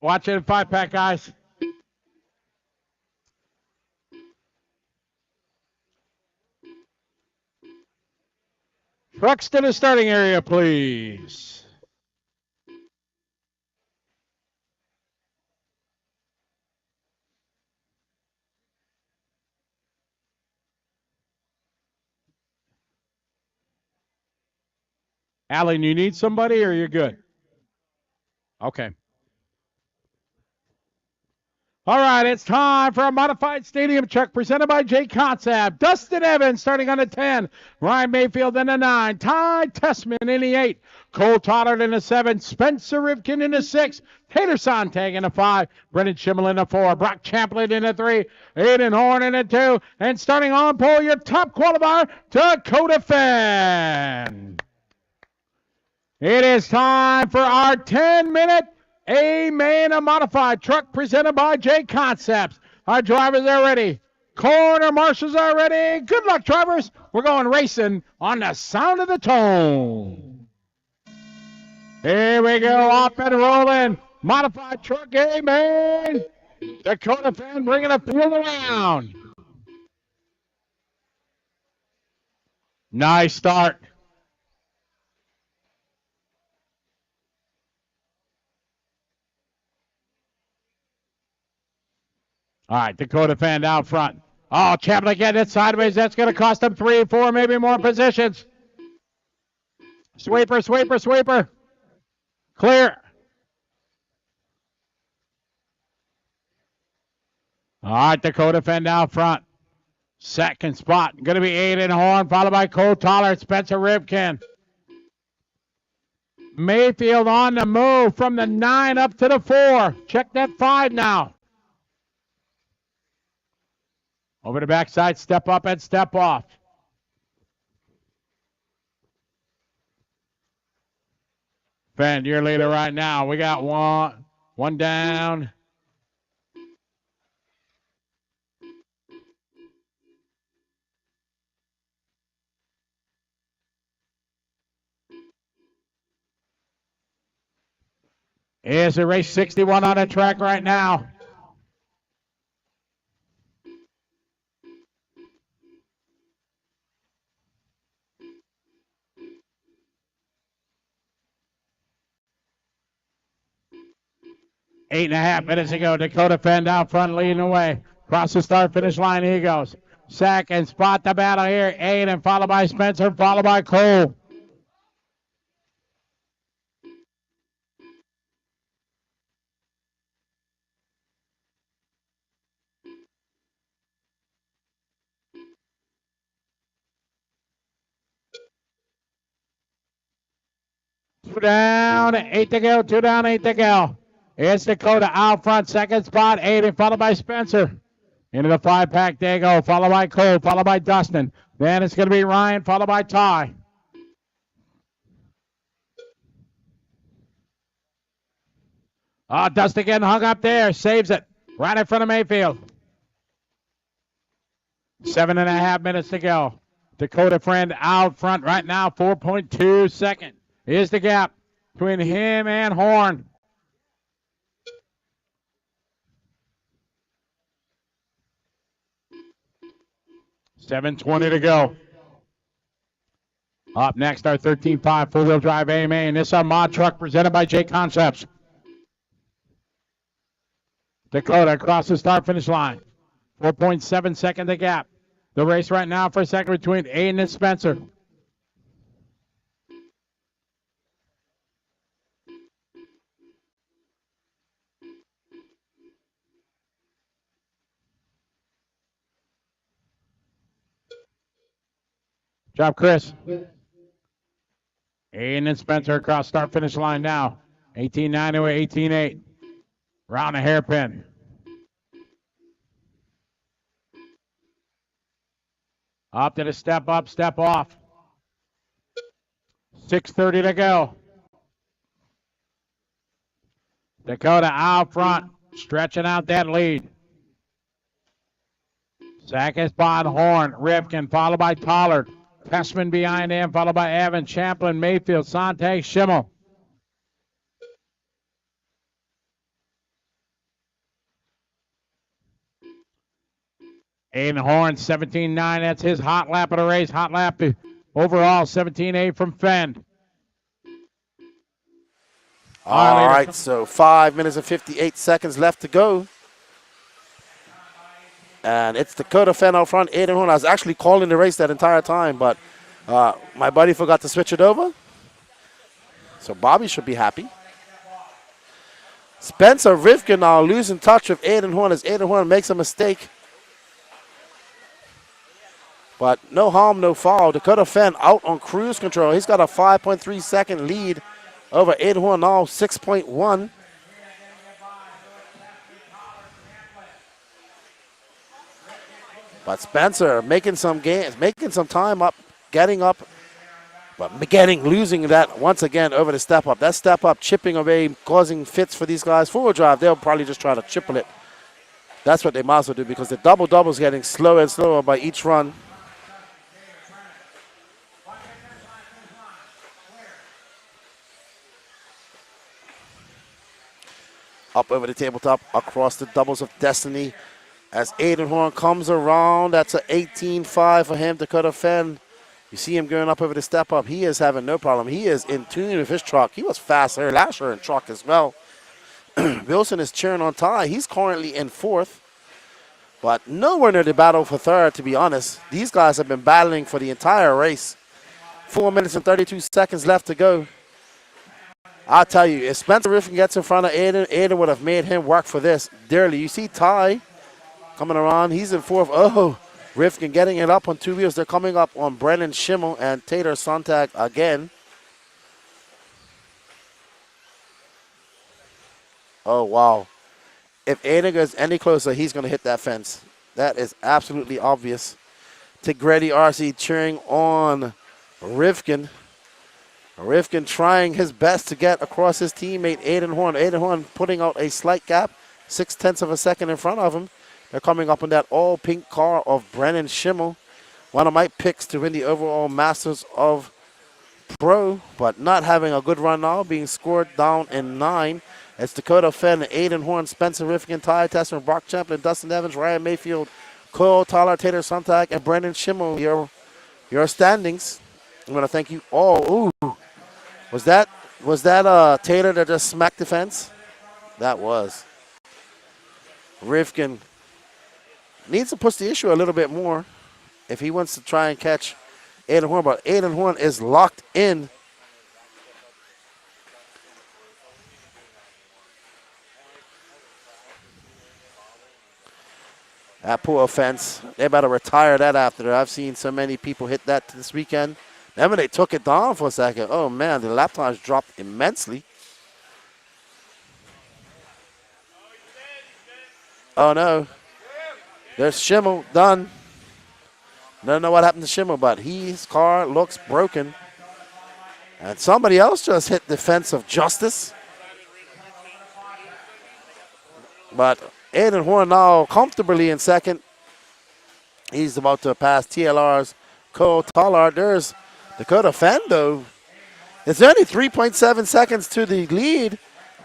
Watch it in 5-pack, guys. Trucks to the starting area, please. Alan, you need somebody or you're good? Okay. All right, it's time for a modified stadium check presented by J Concept. Dustin Evans starting on the 10. Ryan Mayfield in the 9. Ty Tessman in the 8. Cole Tollard in the 7. Spencer Rivkin in the 6. Taylor Sontag in the 5. Brendan Schimmel in the 4. Brock Champlin in the 3. Aiden Horn in the 2. And starting on pole, your top qualifier, Dakota Fenn. It is time for our 10-minute A-Main a modified truck presented by J Concepts. Our drivers are ready. Corner marshals are ready. Good luck, drivers. We're going racing on the sound of the tone. Here we go, off and rolling. Modified truck A-Main. Dakota Fenn bringing the field around. Nice start. All right, Dakota Fenn out front. Oh, Champlin getting it sideways. That's going to cost him 3, 4, maybe more positions. Sweeper, sweeper, sweeper. Clear. All right, Dakota Fenn out front. Second spot. Going to be Aiden Horn, followed by Cole Tollard, Spencer Rivkin. Mayfield on the move from the 9 up to the 4. Check that 5 now. Over the backside, step up and step off. Fend, your leader right now. We got one down. Here's the race 61 on the track right now. Eight and a half minutes ago, Dakota Fend out front leading the way. Across the start-finish line, he goes. Second spot the battle here. Aiden, followed by Spencer, followed by Cole. Two down, 8 to go. 2 down, 8 to go. It's Dakota out front, second spot. Aiden, followed by Spencer. Into the 5-pack, they go. Followed by Cole, followed by Dustin. Then it's going to be Ryan, followed by Ty. Dustin getting hung up there. Saves it. Right in front of Mayfield. 7.5 minutes to go. Dakota Friend out front right now, 4.2 seconds. Here's the gap between him and Horn. $7:20 to go. Up next, our 13.5 four-wheel drive AMA, and this on Mod Truck presented by J Concepts. Dakota across the start-finish line. 4.7 second the gap. The race right now for a second between Aiden and Spencer. Job, Chris. Aiden and Spencer across start-finish line now. 18.9 to 18.8. Round a hairpin. Up to the step up, step off. 6:30 to go. Dakota out front, stretching out that lead. Second spot, Horn, Ripken, followed by Pollard. Tessman behind him, followed by Evan, Champlin, Mayfield, Sontag, Schimmel. Aiden Horn, 17.9. That's his hot lap of the race. Hot lap overall, 17.8 from Fend. All right, so 5 minutes and 58 seconds left to go. And it's Dakota Fend out front, Aiden Horn. I was actually calling the race that entire time, but my buddy forgot to switch it over. So Bobby should be happy. Spencer Rivkin now losing touch with Aiden Horn as Aiden Horn makes a mistake. But no harm, no foul. Dakota Fend out on cruise control. He's got a 5.3 second lead over Aiden Horn now, 6.1. But Spencer making some gains, making some time up, getting up, but losing that once again over the step up. That step up chipping away, causing fits for these guys. Four-wheel drive, they'll probably just try to triple it. That's what they might as well do because the double is getting slower and slower by each run. Up over the tabletop, across the doubles of destiny. As Aiden Horn comes around, that's an 18.5 for him, Dakota Fend. You see him going up over the step up. He is having no problem. He is in tune with his truck. He was faster last year in truck as well. Wilson is cheering on Ty. He's currently in fourth, but nowhere near the battle for third, to be honest. These guys have been battling for the entire race. 4 minutes and 32 seconds left to go. I'll tell you, if Spencer Rivkin gets in front of Aiden, Aiden would have made him work for this dearly. You see Ty coming around. He's in fourth. Oh, Rivkin getting it up on two wheels. They're coming up on Brennan Schimmel and Taylor Sontag again. Oh, wow. If Aiden goes any closer, he's going to hit that fence. That is absolutely obvious. Tigretti RC cheering on Rivkin. Rivkin trying his best to get across his teammate Aiden Horn. Aiden Horn putting out a slight gap, 0.6 of a second in front of him. They're coming up in that all-pink car of Brennan Schimmel, one of my picks to win the overall Masters of Pro, but not having a good run now, being scored down in 9. It's Dakota Fenn, Aiden Horn, Spencer Rivkin, Ty Tessman, Brock Champlin, Dustin Evans, Ryan Mayfield, Cole Tyler, Taylor Sontag, and Brendan Schimmel. Your standings. I'm going to thank you all. Ooh. Was that Taylor that just smacked the fence? That was. Rivkin needs to push the issue a little bit more if he wants to try and catch Aiden Horn, but Aiden Horn is locked in. That poor fence. They better retire that after. I've seen so many people hit that this weekend. Then when they took it down for a second, oh man, the lap times dropped immensely. Oh no. There's Schimmel, done. Don't know what happened to Schimmel, but his car looks broken. And somebody else just hit the fence of justice. But Aiden Horn now comfortably in second. He's about to pass TLR's Cole Tollard. There's Dakota Fenn, though. It's only 3.7 seconds to the lead.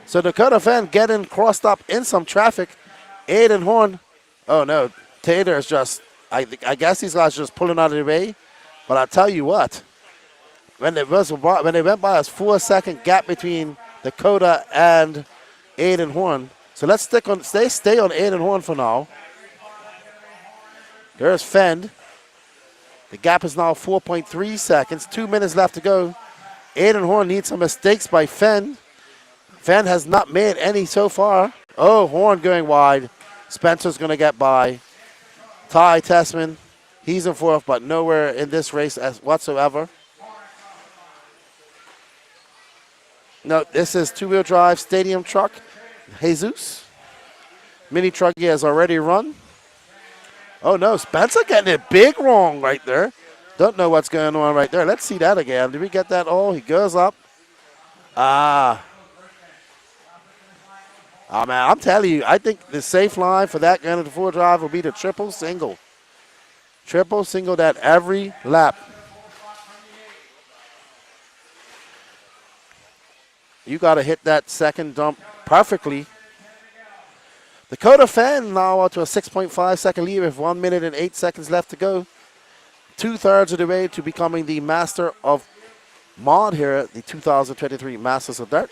So Dakota Fenn getting crossed up in some traffic. Aiden Horn, oh no, Taylor is just, I guess these guys are just pulling out of the way. But I'll tell you what, when they went by a 4-second gap between Dakota and Aiden Horn. So let's stay on Aiden Horn for now. There's Fenn. The gap is now 4.3 seconds. 2 minutes left to go. Aiden Horn needs some mistakes by Fenn. Fenn has not made any so far. Oh, Horn going wide. Spencer's going to get by. Ty Tessman, he's in fourth, but nowhere in this race as whatsoever. No, this is two-wheel drive stadium truck. Jesus. Mini truckie has already run. Oh no, Spencer getting it big wrong right there. Don't know what's going on right there. Let's see that again. Did we get that? Oh, he goes up. Oh man, I'm telling you, I think the safe line for that going into the four drive will be the triple single. Triple single that every lap. You got to hit that second dump perfectly. Dakota Fenn now up to a 6.5 second lead with 1 minute and 8 seconds left to go. 2/3 of the way to becoming the master of mod here at the 2023 Masters of Dirt.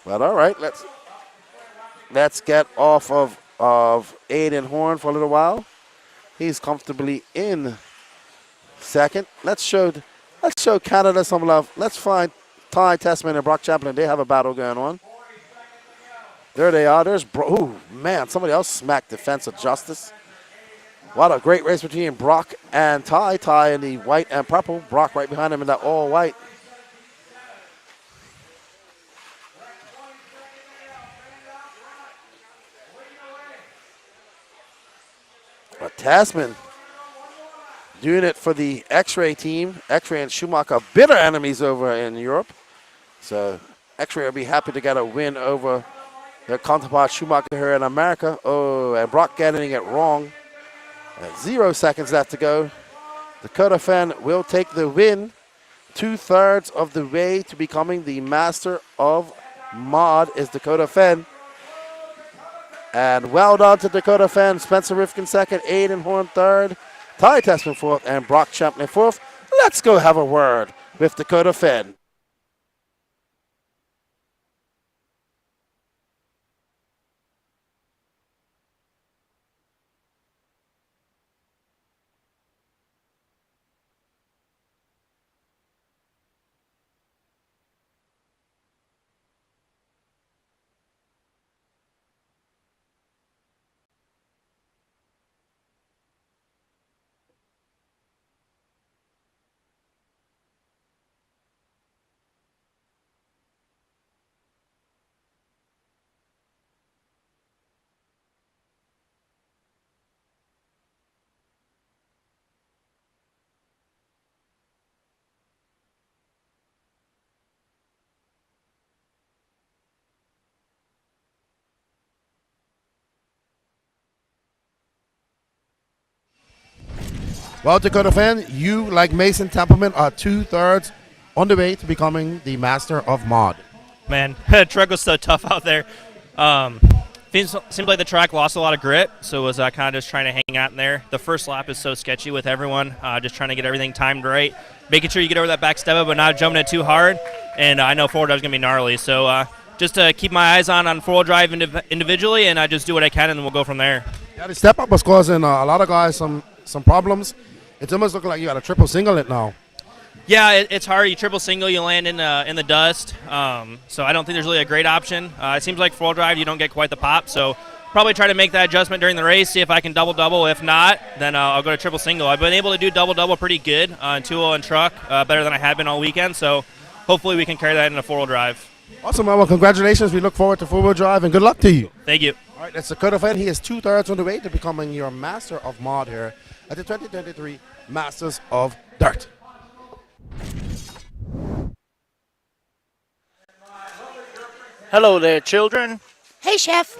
But all right, let's get off of Aiden Horn for a little while. He's comfortably in second. Let's show Canada some love. Let's find Ty Tessman and Brock Champlin. They have a battle going on. There they are. There's oh man, somebody else smacked Defense of Justice. What a great race between Brock and Ty. Ty in the white and purple. Brock right behind him in that all white. But Tasman doing it for the X-Ray team. X-Ray and Schumacher, bitter enemies over in Europe. So X-Ray will be happy to get a win over their counterpart Schumacher here in America. Oh, and Brock getting it wrong. 0 seconds left to go. Dakota Fenn will take the win. 2/3 of the way to becoming the master of mod is Dakota Fenn. And well done to Dakota Fenn. Spencer Rivkin second, Aiden Horn third, Ty Tessman fourth, and Brock Champlin fourth. Let's go have a word with Dakota Fenn. Well, Dakota fan, you, like Mason Templeman, are 2/3 on the way to becoming the master of mod. Man, truck was so tough out there. Seems like the track lost a lot of grip, so was kind of just trying to hang out in there. The first lap is so sketchy with everyone, just trying to get everything timed right, making sure you get over that back step up, but not jumping it too hard. And I know four-wheel drive is going to be gnarly, so just keep my eyes on four-wheel drive individually, and I just do what I can, and then we'll go from there. Yeah, the step up was causing a lot of guys some problems. It's almost looking like you got a triple single it now. Yeah, it's hard. You triple single, you land in the dust. So I don't think there's really a great option. It seems like four-wheel drive, you don't get quite the pop. So probably try to make that adjustment during the race, see if I can double-double. If not, then I'll go to triple single. I've been able to do double-double pretty good on two-wheel and truck, better than I have been all weekend. So hopefully we can carry that into four-wheel drive. Awesome, man. Well, congratulations. We look forward to four-wheel drive, and good luck to you. Thank you. All right, that's Dakota fan. He is 2/3 on the way to becoming your master of mod here at the 2023 Masters of Dirt. Hello there, children. Hey, Chef.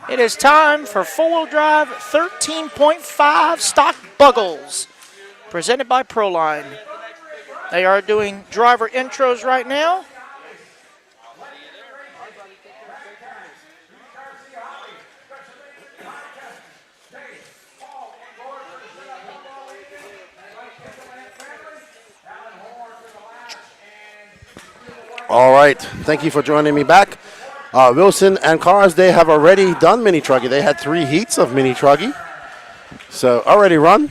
It is time for four-wheel drive 13.5 stock Buggles, presented by Proline. They are doing driver intros right now. All right, thank you for joining me back. Wilson and Cars, they have already done Mini Truggy. They had 3 heats of Mini Truggy, so already run.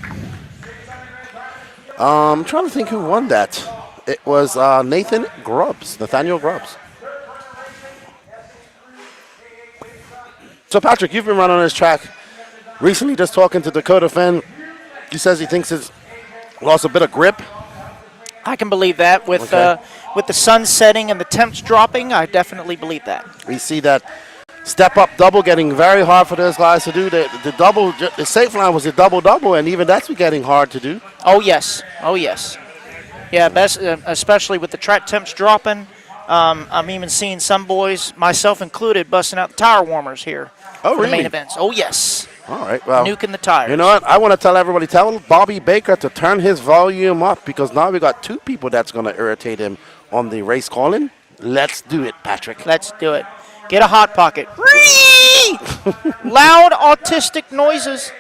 I'm trying to think who won that. It was Nathaniel Grubbs. So Patrick, you've been running on this track recently, just talking to Dakota Fenn. He says he thinks it's lost a bit of grip. I can believe that with the sun setting and the temps dropping. I definitely believe that. We see that step-up double getting very hard for those guys to do. The double, the safe line was a double-double, and even that's getting hard to do. Oh, yes. Oh, yes. Yeah, especially with the track temps dropping. I'm even seeing some boys, myself included, busting out the tire warmers here for the main really? events. Oh, yes. All right, well. Nuking the tires. You know what? I want to tell everybody, tell Bobby Baker to turn his volume up, because now we got 2 people that's going to irritate him on the race calling. Let's do it, Patrick. Let's do it. Get a Hot Pocket. Loud autistic noises.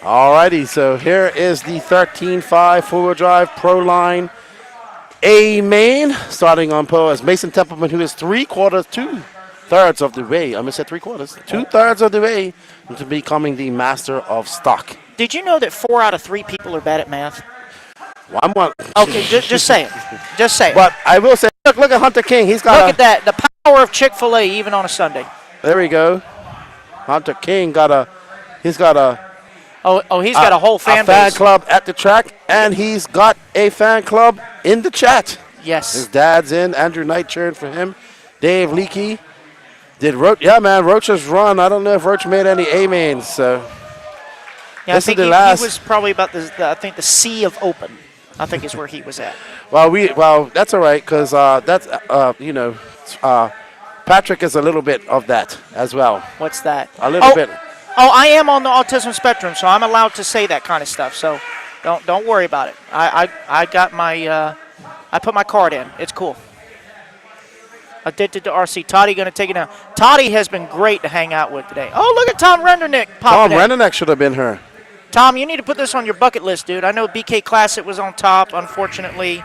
All righty, so here is the 13.5 four-wheel drive Proline A main, starting on pole as Mason Templeman, who is 2/3 of the way. I almost said 3/4. 2/3 of the way into becoming the master of stock. Did you know that 4 out of 3 people are bad at math? Well, I'm one. Okay, just say it. Just say it. But I will say, look at Hunter King. He's got Look at that. The power of Chick-fil-A even on a Sunday. There we go. Hunter King he's got a he's got a whole fan fan base. club at the track, and he's got a fan club in the chat. Yes. His dad's in. Andrew Knight cheering for him. Dave Leakey. Yeah, man, Roach's run. I don't know if Roach made any A-mains, so. Yeah, I think he was probably about the C of open, I think is where he was at. Well, that's all right, because Patrick is a little bit of that as well. What's that? A little bit. Oh, I am on the autism spectrum, so I'm allowed to say that kind of stuff. So don't worry about it. I got my I put my card in. It's cool. Addicted to RC. Toddy going to take it now. Toddy has been great to hang out with today. Oh, look at Tom Rendernick popping in. Tom Rendernick should have been here. Tom, you need to put this on your bucket list, dude. I know BK Classic was on top, unfortunately,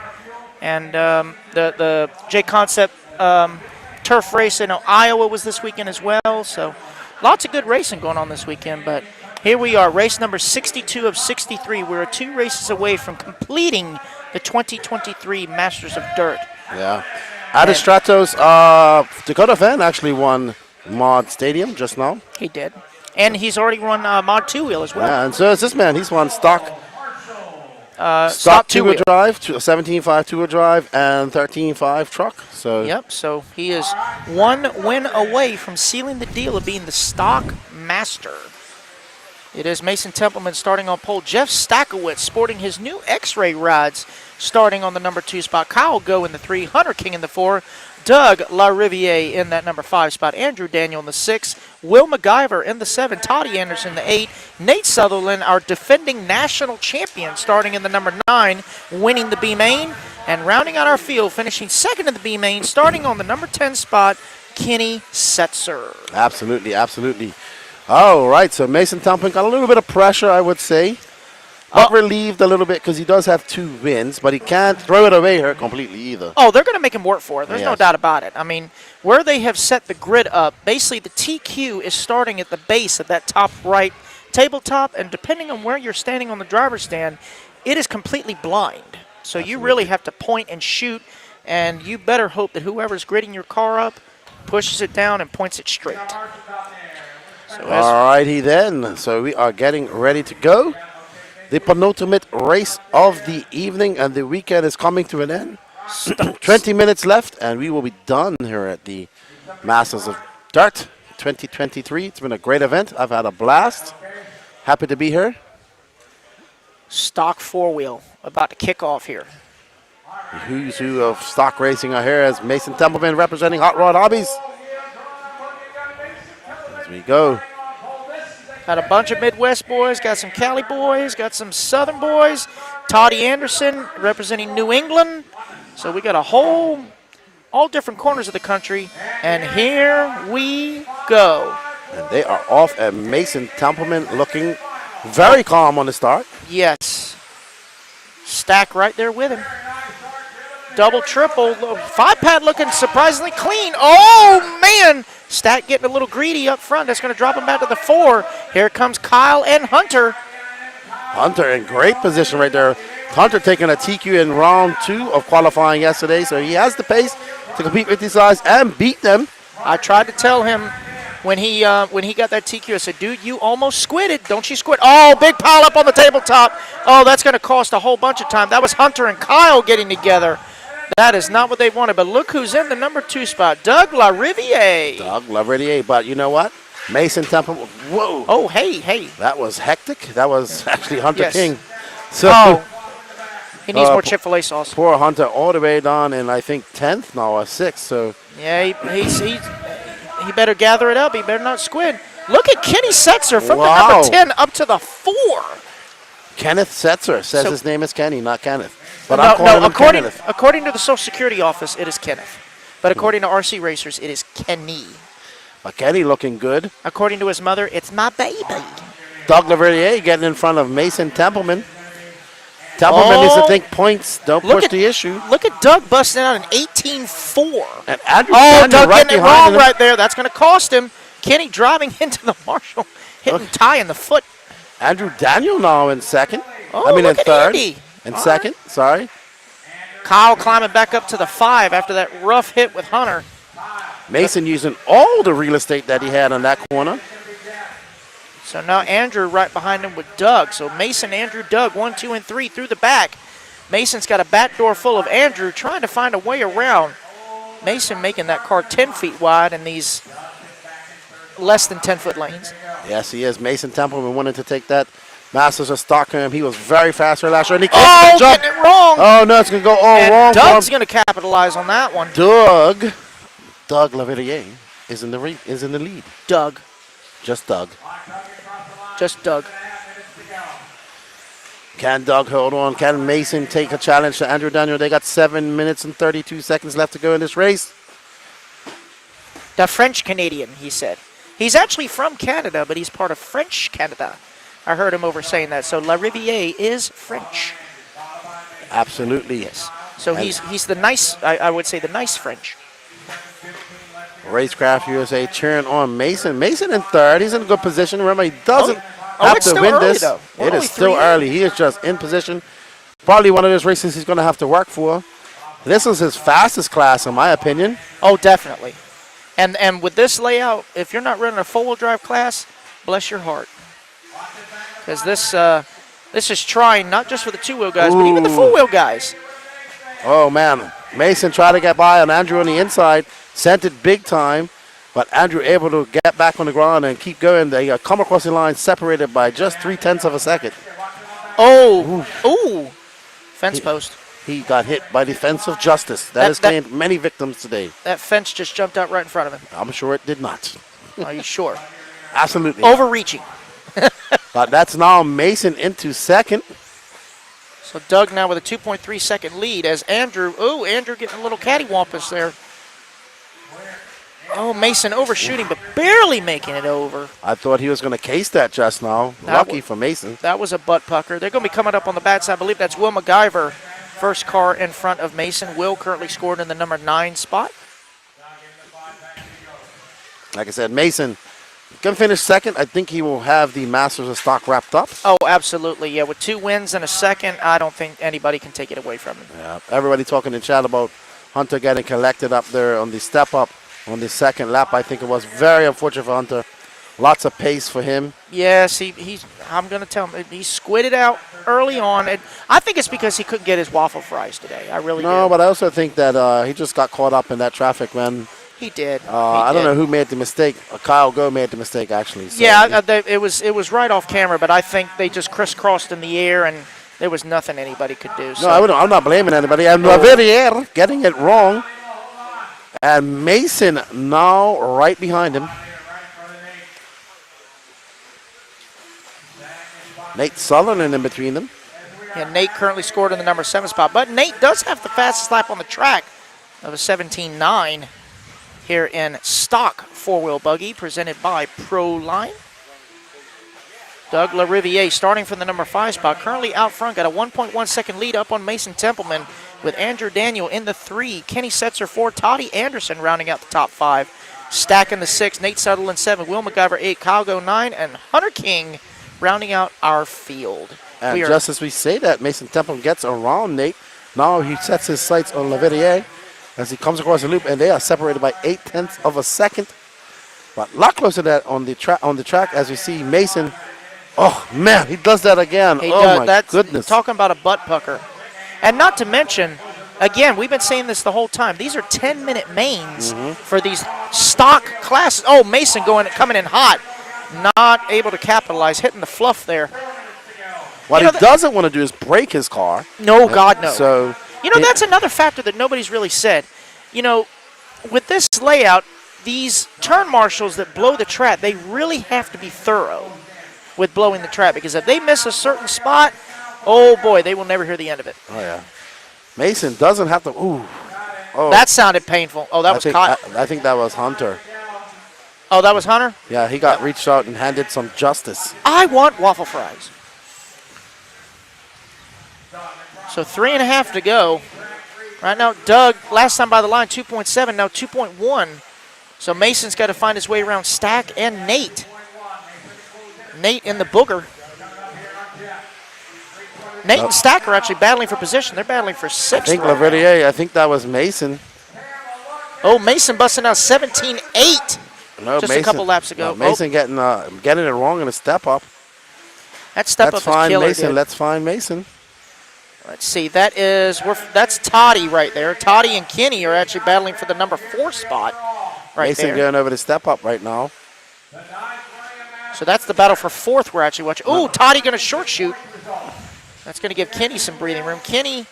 and the J Concept turf race in Iowa was this weekend as well. So lots of good racing going on this weekend. But here we are, race number 62 of 63. We're 2 races away from completing the 2023 Masters of Dirt. Yeah. Adistratos, Dakota Fan actually won Mod Stadium just now. He did. And he's already run Mod 2-wheel as well. Yeah, and so is this man. He's won stock two-wheel drive, 17.5 two-wheel drive, and 13.5 truck. So yep, so he is 1 win away from sealing the deal of being the stock master. It is Mason Templeman starting on pole. Jeff Stackowitz sporting his new X-Ray rides starting on the number 2 spot. Kyle Go in the 3. Hunter King in the 4. Doug LaRiviere in that number 5 spot. Andrew Daniel in the 6. Will MacGyver in the 7. Toddy Anderson in the 8. Nate Sutherland, our defending national champion, starting in the number 9, winning the B main. And rounding out our field, finishing second in the B main, starting on the number 10 spot, Kenny Setzer. Absolutely, absolutely. All right, so Mason Templeman got a little bit of pressure, I would say. But relieved a little bit because he does have 2 wins, but he can't throw it away here completely either. Oh, they're going to make him work for it. There's no Yes. doubt about it. I mean, where they have set the grid up, basically the TQ is starting at the base of that top right tabletop, and depending on where you're standing on the driver's stand, it is completely blind. So you really have to point and shoot, and you better hope that whoever's gridding your car up pushes it down and points it straight. So All righty then. So we are getting ready to go. The penultimate race of the evening, and the weekend is coming to an end. 20 minutes left, and we will be done here at the Masters of Dirt 2023. It's been a great event. I've had a blast. Happy to be here. stock 4-wheel about to kick off here. The who's who of stock racing are here as Mason Templeman representing Hot Rod Hobbies. As we go. Got a bunch of Midwest boys, got some Cali boys, got some Southern boys. Toddy Anderson representing New England. So we got a whole, all different corners of the country. And here we go. And they are off, and Mason Templeman looking very calm on the start. Yes. Stack right there with him. Double, triple. 5-pad looking surprisingly clean. Oh, man. Stack getting a little greedy up front. That's going to drop him back to the 4. Here comes Kyle and Hunter. Hunter in great position right there. Hunter taking a TQ in round 2 of qualifying yesterday, so he has the pace to compete with these guys and beat them. I tried to tell him when he got that TQ, I said, dude, you almost squidded. Don't you squid? Oh, big pile up on the tabletop. Oh, that's going to cost a whole bunch of time. That was Hunter and Kyle getting together. That is not what they wanted, but look who's in the number 2 spot, Doug LaRiviere. Doug LaRiviere, but you know what? Mason Templeman, whoa. Oh, hey. That was hectic. That was actually Hunter Yes. King. So, he needs more Chick-fil-A sauce. Poor Hunter all the way down in, I think, 10th now or 6th. So Yeah, he better gather it up. He better not squid. Look at Kenny Setzer from the number 10 up to the 4. Kenneth Setzer says So- his name is Kenny, not Kenneth. But I'm calling him Kenneth. according to the Social Security office, it is Kenneth. But according to RC Racers, it is Kenny. But Kenny looking good. According to his mother, it's my baby. Doug LaVerdier getting in front of Mason Templeman. Templeman needs to think points. Don't push the issue. Look at Doug busting out an 18.4. And Andrew Doug Daniel right getting it behind wrong him. right there. That's going to cost him. Kenny driving into the Marshall, hitting Ty in the foot. Andrew Daniel now in second. Oh, I mean in look at third. Andy. In All second, sorry. Kyle climbing back up to the 5 after that rough hit with Hunter. Mason using all the real estate that he had on that corner. So now Andrew right behind him with Doug. So Mason, Andrew, Doug, 1, 2, and 3 through the back. Mason's got a back door full of Andrew trying to find a way around. Mason making that car 10 feet wide in these less than 10-foot lanes. Yes, he is. Mason Templeman wanted to take that Masters of Stockholm. He was very fast for last year. And he can't jump. Getting it wrong. Oh, no, it's going to go all And wrong. Doug's from going to capitalize on that one. Doug LaVerdier is in the lead. Doug. Just Doug. Just Doug. Can Doug hold on? Can Mason take a challenge to Andrew Daniel? They got 7 minutes and 32 seconds left to go in this race. The French Canadian, he said. He's actually from Canada, but he's part of French Canada. I heard him over saying that. So LaRiviere is French. Absolutely. Yes. So And he's the nice, I would say the nice French. Racecraft USA cheering on Mason. Mason in third. He's in a good position. Remember, he doesn't have it's to still win early, this. though. We're It only is still 3 early. He is just in position. Probably one of those races he's going to have to work for. This is his fastest class, in my opinion. Oh, definitely. And with this layout, if you're not running a four-wheel drive class, bless your heart. Because this is trying not just for the two-wheel guys, but even the four-wheel guys. Oh, man. Mason tried to get by on Andrew on the inside. Sent it big time. But Andrew able to get back on the ground and keep going. They come across the line separated by just 0.3 of a second. Oh, ooh. Fence post. He got hit by defensive justice. That has claimed many victims today. That fence just jumped out right in front of him. I'm sure it did not. Are you sure? Absolutely. Overreaching. But that's now Mason into second. So Doug now with a 2.3 second lead as Andrew getting a little cattywampus there. Oh, Mason overshooting, but barely making it over. I thought he was going to case that just now. Lucky for Mason. That was a butt pucker. They're going to be coming up on the bad side. I believe that's Will MacGyver, first car in front of Mason. Will currently scored in the number 9 spot. Like I said, Mason can finish second. I think he will have the Masters of Stock wrapped up. Oh, absolutely. Yeah, with 2 wins and a second, I don't think anybody can take it away from him. Yeah, everybody talking in chat about Hunter getting collected up there on the step up on the second lap. I think it was very unfortunate for Hunter. Lots of pace for him. Yes, I'm going to tell him, he squidded out early on. And I think it's because he couldn't get his waffle fries today. I really do. No, but I also think that he just got caught up in that traffic, man. He did. I don't know who made the mistake. Kyle Go made the mistake, actually. So yeah, it was right off camera, but I think they just crisscrossed in the air, and there was nothing anybody could do. So. No, I'm not blaming anybody. And Laverriere getting it wrong. And Mason now right behind him. Nate Sutherland in between them. Yeah, Nate currently scored in the number 7 spot, but Nate does have the fastest lap on the track of a 17.9 here in stock four-wheel buggy presented by Proline. Doug LaRiviere starting from the number 5 spot, currently out front, got a 1.1 second lead up on Mason Templeman with Andrew Daniel in the 3, Kenny Setzer 4, Toddy Anderson rounding out the top 5, stacking the 6, Nate Sutherland 7, Will MacGyver 8, Kyle Go 9, and Hunter King rounding out our field. And just as we say that, Mason Templeman gets around Nate. Now he sets his sights on Laverriere as he comes across the loop, and they are separated by 0.8 of a second. But a lot closer to that on the track as we see Mason. Oh, man, he does that again. My goodness. Talking about a butt pucker. And not to mention, again, we've been saying this the whole time. These are 10-minute mains for these stock classes. Oh, Mason coming in hot. Not able to capitalize, hitting the fluff there. What he doesn't want to do is break his car. No, God, no. So, that's another factor that nobody's really said. With this layout, these turn marshals that blow the track, they really have to be thorough with blowing the track, because if they miss a certain spot, oh boy, they will never hear the end of it. Oh, yeah. Mason doesn't have to. Ooh. Oh. That sounded painful. Oh, that was caught. I think that was Hunter. Oh, that was Hunter? Yeah, he got reached out and handed some justice. I want waffle fries. So 3.5 to go. Right now, Doug, last time by the line, 2.7, now 2.1. So Mason's got to find his way around Stack and Nate. Nate in the booger. Nate and Stack are actually battling for position. They're battling for 6th. I think Laverriere, I think that was Mason. Oh, Mason busting out 17.8 no, just Mason, a couple laps ago. No, Mason getting it wrong in a step up. That step Let's up is killer. Mason. Let's find Mason. Let's see. That's Toddy right there. Toddy and Kenny are actually battling for the number 4 spot right Mason there. going over the step up right now. So that's the battle for 4th we're actually watching. Oh, Toddy going to short shoot. That's going to give Kenny some breathing room. Kenny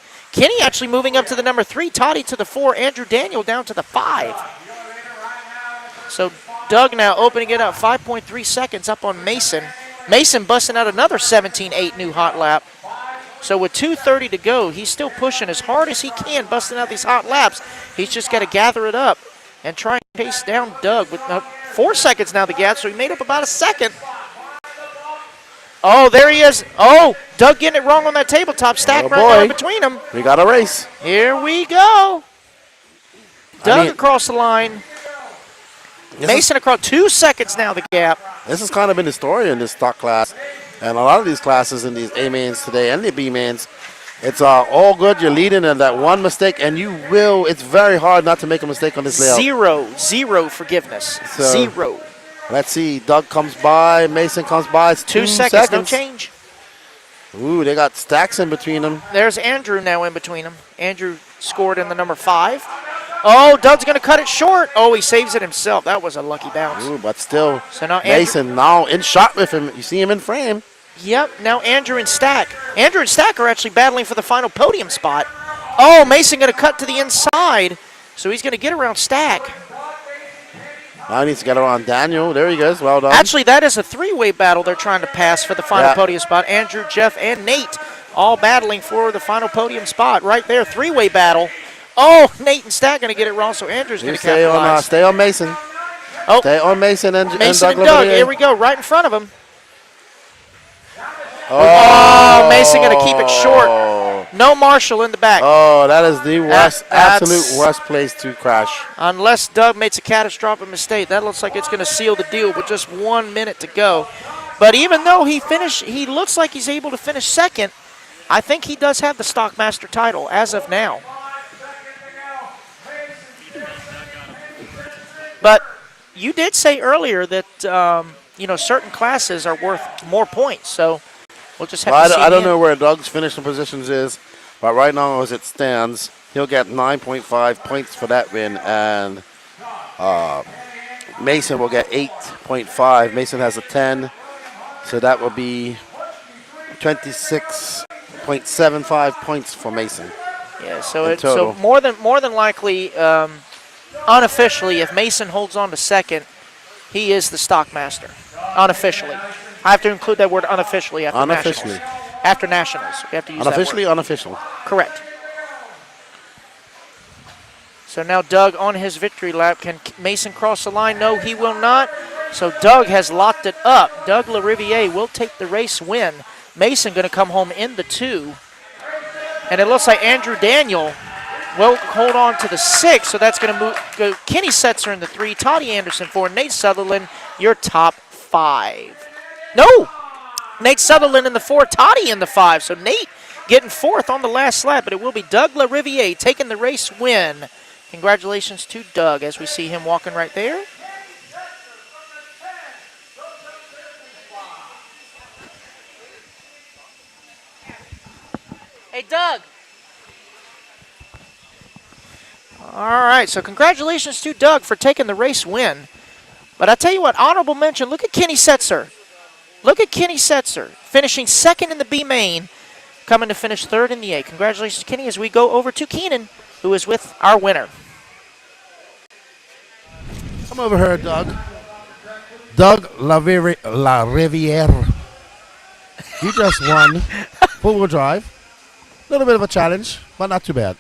actually moving up to the number 3. Toddy to the 4. Andrew Daniel down to the 5. So Doug now opening it up. 5.3 seconds up on Mason. Mason busting out another 17.8 new hot lap. So with 2:30 to go, he's still pushing as hard as he can, busting out these hot laps. He's just got to gather it up and try and chase down Doug. With 4 seconds now the gap, so he made up about a second. Oh, there he is. Oh, Doug getting it wrong on that tabletop stack right now in between them. We got a race. Here we go. Doug across the line. Mason across 2 seconds now the gap. This has kind of been the story in this stock class. And a lot of these classes in these A-mains today and the B-mains, it's all good. You're leading in that one mistake, and it's very hard not to make a mistake on this layout. Zero forgiveness. So, 0. Let's see. Doug comes by. Mason comes by. It's 2 seconds. No change. Ooh, they got stacks in between them. There's Andrew now in between them. Andrew scored in the number 5. Oh, Doug's going to cut it short. Oh, he saves it himself. That was a lucky bounce. Ooh, but still, So now Mason now in shot with him. You see him in frame. Yep, now Andrew and Stack. Andrew and Stack are actually battling for the final podium spot. Oh, Mason going to cut to the inside, so he's going to get around Stack. Now he needs to get around Daniel. There he goes. Well done. Actually, that is a three-way battle they're trying to pass for the final Yeah. podium spot. Andrew, Jeff, and Nate all battling for the final podium spot right there. Three-way battle. Oh, Nate and Stack going to get it wrong, so Andrew's going to capitalize. Stay on Mason. Oh. Stay on Mason and Mason Doug. and Doug, Leverrier. here we go, right in front of him. Oh, Mason going to keep it short. No Marshall in the back. Oh, that is the worst, That's- absolute worst place to crash. Unless Doug makes a catastrophic mistake. That looks like it's going to seal the deal with just 1 minute to go. But even though he looks like he's able to finish second, I think he does have the Stockmaster title as of now. But you did say earlier that certain classes are worth more points, so we'll just have to see. I don't know where Doug's finishing positions is, but right now as it stands, he'll get 9.5 points for that win, and Mason will get 8.5. Mason has a 10, so that will be 26.75 points for Mason. Yeah, so in it's so total. more than likely, unofficially, if Mason holds on to second, he is the Stockmaster. Unofficially, I have to include that word unofficially after Unofficially. nationals. After nationals, we have to use Unofficially, that word. unofficial. Correct. So now Doug on his victory lap. Can Mason cross the line? No, he will not. So Doug has locked it up. Doug LaRiviere will take the race win. Mason going to come home in the 2. And it looks like Andrew Daniel will hold on to the 6, so that's going to go Kenny Setzer in the 3, Toddy Anderson 4, Nate Sutherland, your top 5. No! Nate Sutherland in the 4, Toddy in the 5. So Nate getting 4th on the last lap, but it will be Doug LaRiviere taking the race win. Congratulations to Doug as we see him walking right there. Hey, Doug. All right, so congratulations to Doug for taking the race win. But I tell you what, honorable mention, look at Kenny Setzer. Look at Kenny Setzer, finishing second in the B main, coming to finish third in the A. Congratulations, Kenny, as we go over to Keenan, who is with our winner. Come over here, Doug. Doug LaRiviere. You just won four-wheel drive. A little bit of a challenge, but not too bad.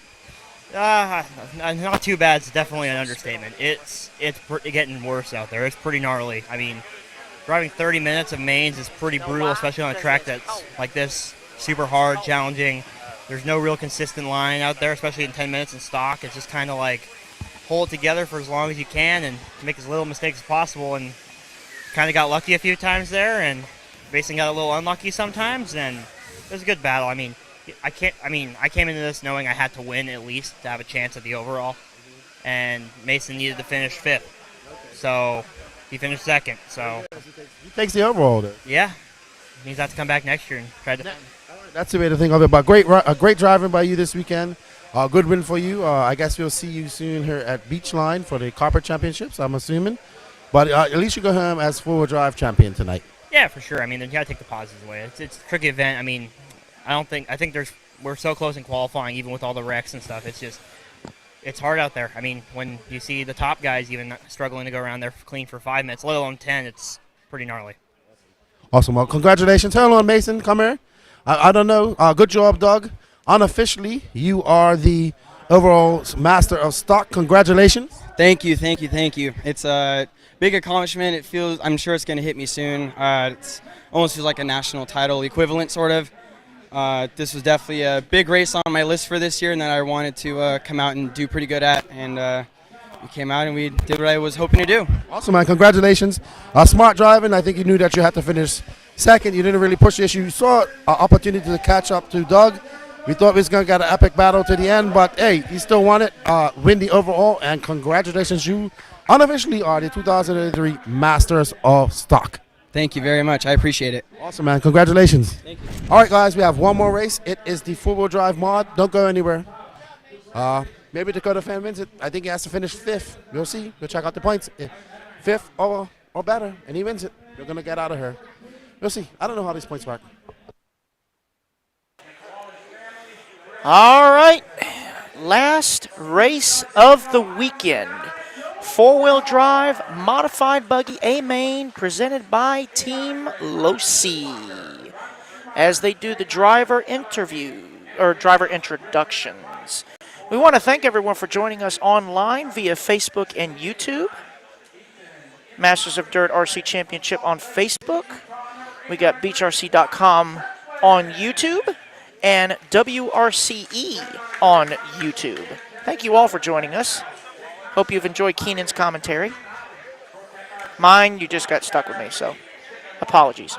Not too bad. It's definitely an understatement. It's getting worse out there. It's pretty gnarly. I mean, driving 30 minutes of mains is pretty brutal, especially on a track that's like this, super hard, challenging. There's no real consistent line out there, especially in 10 minutes in stock. It's just kind of like hold it together for as long as you can and make as little mistakes as possible. And kind of got lucky a few times there, and Mason got a little unlucky sometimes. And it was a good battle. I mean, I came into this knowing I had to win at least to have a chance at the overall, and Mason needed to finish 5th, so he finished 2nd. So He takes the overall there. yeah, he needs to have to come back next year and try to. That's the way to think of it. But great driving by you this weekend. Good win for you. I guess we'll see you soon here at Beachline for the Carpet Championships, I'm assuming. But at least you go home as four-wheel drive champion tonight. Yeah, for sure. I mean, you got to take the positives away. It's a tricky event. I mean, I think we're so close in qualifying, even with all the wrecks and stuff. It's hard out there. I mean, when you see the top guys even struggling to go around there clean for 5 minutes, let alone 10, it's pretty gnarly. Awesome. Well, congratulations. Hold on, Mason. Come here. I don't know. Good job, Doug. Unofficially, you are the overall master of stock. Congratulations. Thank you. It's a big accomplishment. I'm sure it's going to hit me soon. It almost feels like a national title equivalent, sort of. This was definitely a big race on my list for this year, and that I wanted to come out and do pretty good at. And we came out and we did what I was hoping to do. Awesome, man. Congratulations. Smart driving. I think you knew that you had to finish second. You didn't really push the issue. You saw an opportunity to catch up to Doug. We thought we was going to get an epic battle to the end, but hey, you still won it. Win the overall, and congratulations. You unofficially are the 2003 Masters of Stock. Thank you very much. I appreciate it. Awesome, man. Congratulations. Thank you. All right, guys, we have one more race. It is the four-wheel drive mod. Don't go anywhere. Maybe Dakota Fan wins it. I think he has to finish 5th. We'll see. We'll check out the points. 5th or better, and he wins it. We're going to get out of her. We'll see. I don't know how these points work. All right. Last race of the weekend. 4-wheel drive modified buggy A main presented by Team Losi as they do the driver interview or driver introductions. We want to thank everyone for joining us online via Facebook and YouTube. Masters of Dirt RC Championship on Facebook. We got beachrc.com on YouTube and WRCE on YouTube. Thank you all for joining us. Hope you've enjoyed Keenan's commentary. Mine, you just got stuck with me, so apologies.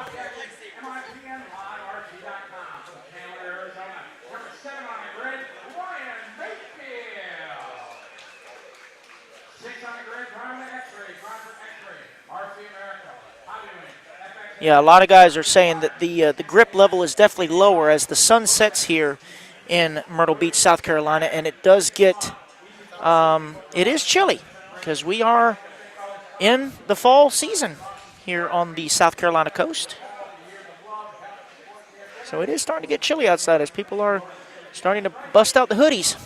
Yeah, a lot of guys are saying that the grip level is definitely lower as the sun sets here in Myrtle Beach, South Carolina, and it does get, it is chilly because we are in the fall season here on the South Carolina coast. So it is starting to get chilly outside as people are starting to bust out the hoodies.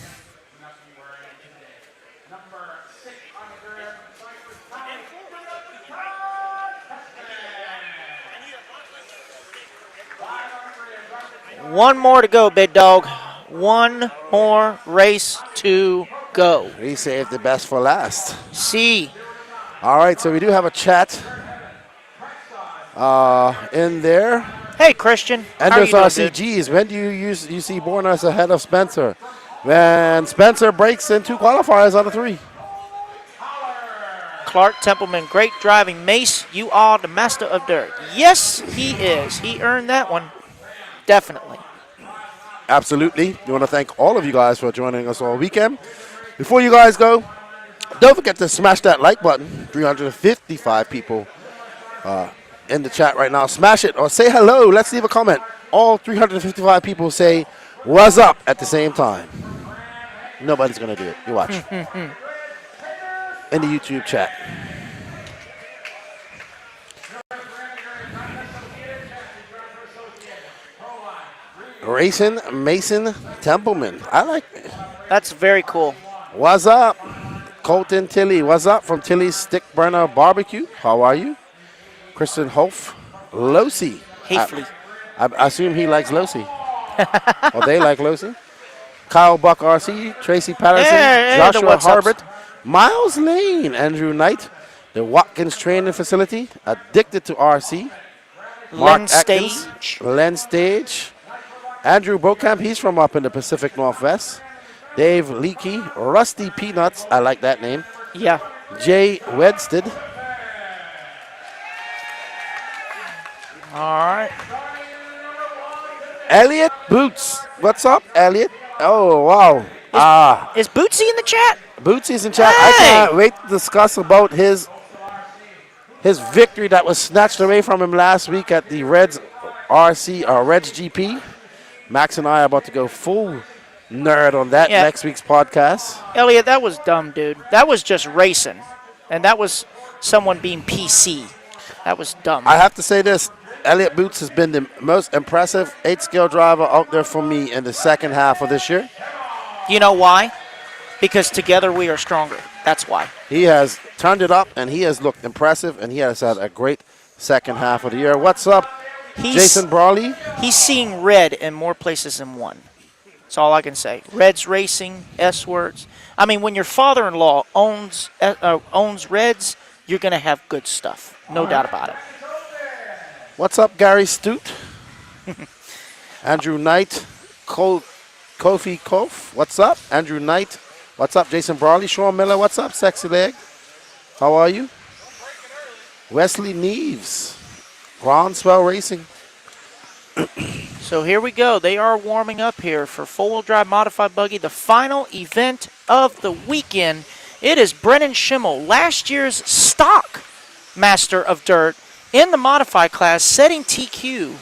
One more to go, big dog. One more race to go. We saved the best for last. See. All right, so we do have a chat in there. Hey, Christian. Enders How are you doing, RCGs. When do you see Bornas ahead of Spencer? When Spencer breaks in 2 qualifiers out of 3. Clark Templeman, great driving. Mace, you are the master of dirt. Yes, he is. He earned that one. Definitely. Absolutely. We want to thank all of you guys for joining us all weekend. Before you guys go, don't forget to smash that like button. 355 people in the chat right now. Smash it or say hello. Let's leave a comment. All 355 people say, "What's up?" at the same time. Nobody's going to do it. You watch. In the YouTube chat. Racing Mason Templeman. I like it. That's very cool. What's up? Colton Tilly. What's up from Tilly's Stick Burner Barbecue? How are you? Kristen Hof. Losi. Hafley. I assume he likes Losi. Or they like Losi. Kyle Buck RC. Tracy Patterson. Joshua Harbert. Miles Lane. Andrew Knight. The Watkins Training Facility. Addicted to RC. Mark Len Atkins. Stage. Len Stage. Andrew Bokamp, he's from up in the Pacific Northwest. Dave Leakey, Rusty Peanuts, I like that name. Yeah. Jay Wedsted. All right. Elliot Boots. What's up, Elliot? Oh, wow. Is Bootsy in the chat? Bootsy's in chat. Hey! I can't wait to discuss about his victory that was snatched away from him last week at the Reds RC or Reds GP. Max and I are about to go full nerd on that next week's podcast. Elliot, that was dumb, dude. That was just racing. And that was someone being PC. That was dumb. I have to say this. Elliot Boots has been the most impressive 8-scale driver out there for me in the second half of this year. You know why? Because together we are stronger. That's why. He has turned it up, and he has looked impressive, and he has had a great second half of the year. What's up, Jason Brawley? He's seeing red in more places than one. That's all I can say. Reds Racing, S-Words. I mean, when your father-in-law owns Reds, you're going to have good stuff. No doubt about it. What's up, Gary Stute? Andrew Knight. Kofi Kof. What's up? Andrew Knight. What's up, Jason Brawley? Sean Miller. What's up, Sexy Leg? How are you? Wesley Neves. Groundswell Racing. So here we go. They are warming up here for four-wheel drive modified buggy, the final event of the weekend. It is Brennan Schimmel, last year's stock master of dirt in the modified class, setting TQ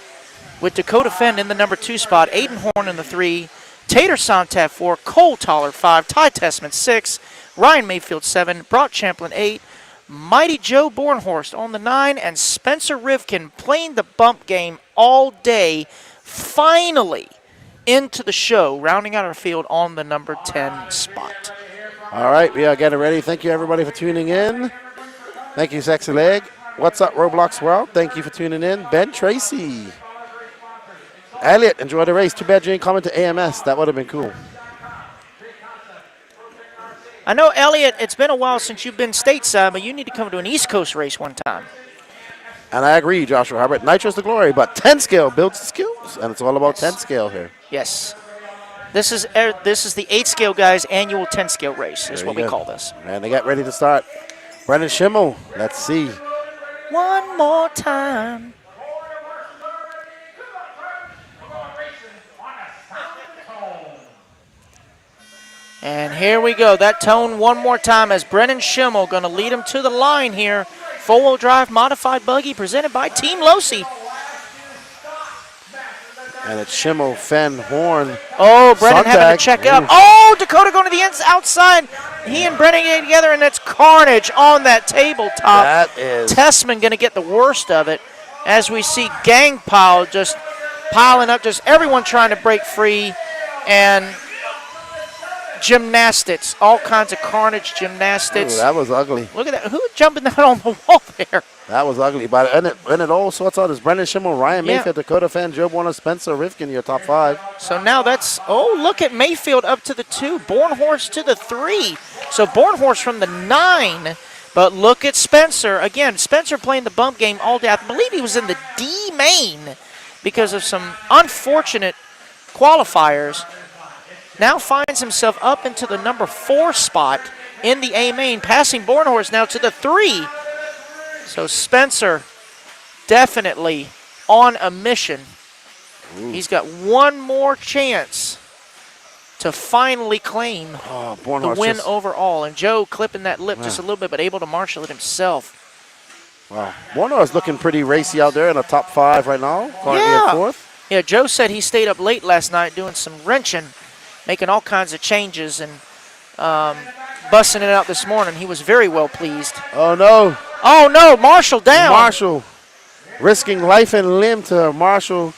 with Dakota Fenn in the number 2 spot, Aiden Horn in the 3, Tater Sontat 4, Cole Toller 5, Ty Tessman 6, Ryan Mayfield 7, Brock Champlin 8, Mighty Joe Bornhorst on the 9, and Spencer Rivkin playing the bump game all day, finally into the show, rounding out our field on the number 10 spot. All right, we are getting ready. Thank you, everybody, for tuning in. Thank you, Sexy Leg. What's up, Roblox World? Thank you for tuning in. Ben Tracy. Elliot, enjoy the race. Too bad you ain't coming to AMS. That would have been cool. I know, Elliot, it's been a while since you've been stateside, but you need to come to an East Coast race one time. And I agree, Joshua Hubbard. Nitro's the glory, but 10 scale builds skills, and it's all about 10 scale here. Yes. This is the 8 scale guys' annual 10 scale race, is what we call this. And they get ready to start. Brendan Schimmel, let's see. One more time. And here we go. That tone one more time as Brennan Schimmel going to lead him to the line here. Four-wheel drive modified buggy presented by Team Losi. And it's Schimmel, Fenn, Horn. Oh, Brennan having Sontag. to check out. Oh, Dakota going to the outside. He and Brennan getting together, and that's carnage on that tabletop. That is. Tessman going to get the worst of it as we see gang pile just piling up, just everyone trying to break free. And gymnastics, all kinds of carnage gymnastics. Ooh, that was ugly. Look at that. Who jumping that on the wall there? That was ugly. But and it all sorts out. Is Brendan Schimmel, Ryan Mayfield, Dakota Fenn, Joe Warner, Spencer Rivkin, your top 5. So now that's, look at Mayfield up to the 2. Bornhorst to the 3. So Bornhorst from the 9. But look at Spencer. Again, Spencer playing the bump game all day. I believe he was in the D main because of some unfortunate qualifiers. Now finds himself up into the number 4 spot in the A main, passing Bornhorst now to the 3. So Spencer definitely on a mission. Ooh. He's got one more chance to finally claim the win overall. And Joe clipping that lip just a little bit, but able to marshal it himself. Wow. Warner is looking pretty racy out there in the top 5 right now. Currently in 4th. Yeah, Joe said he stayed up late last night doing some wrenching, making all kinds of changes, and busting it out this morning. He was very well pleased. Oh, no. Oh, no, Marshall down. Marshall risking life and limb to Marshall,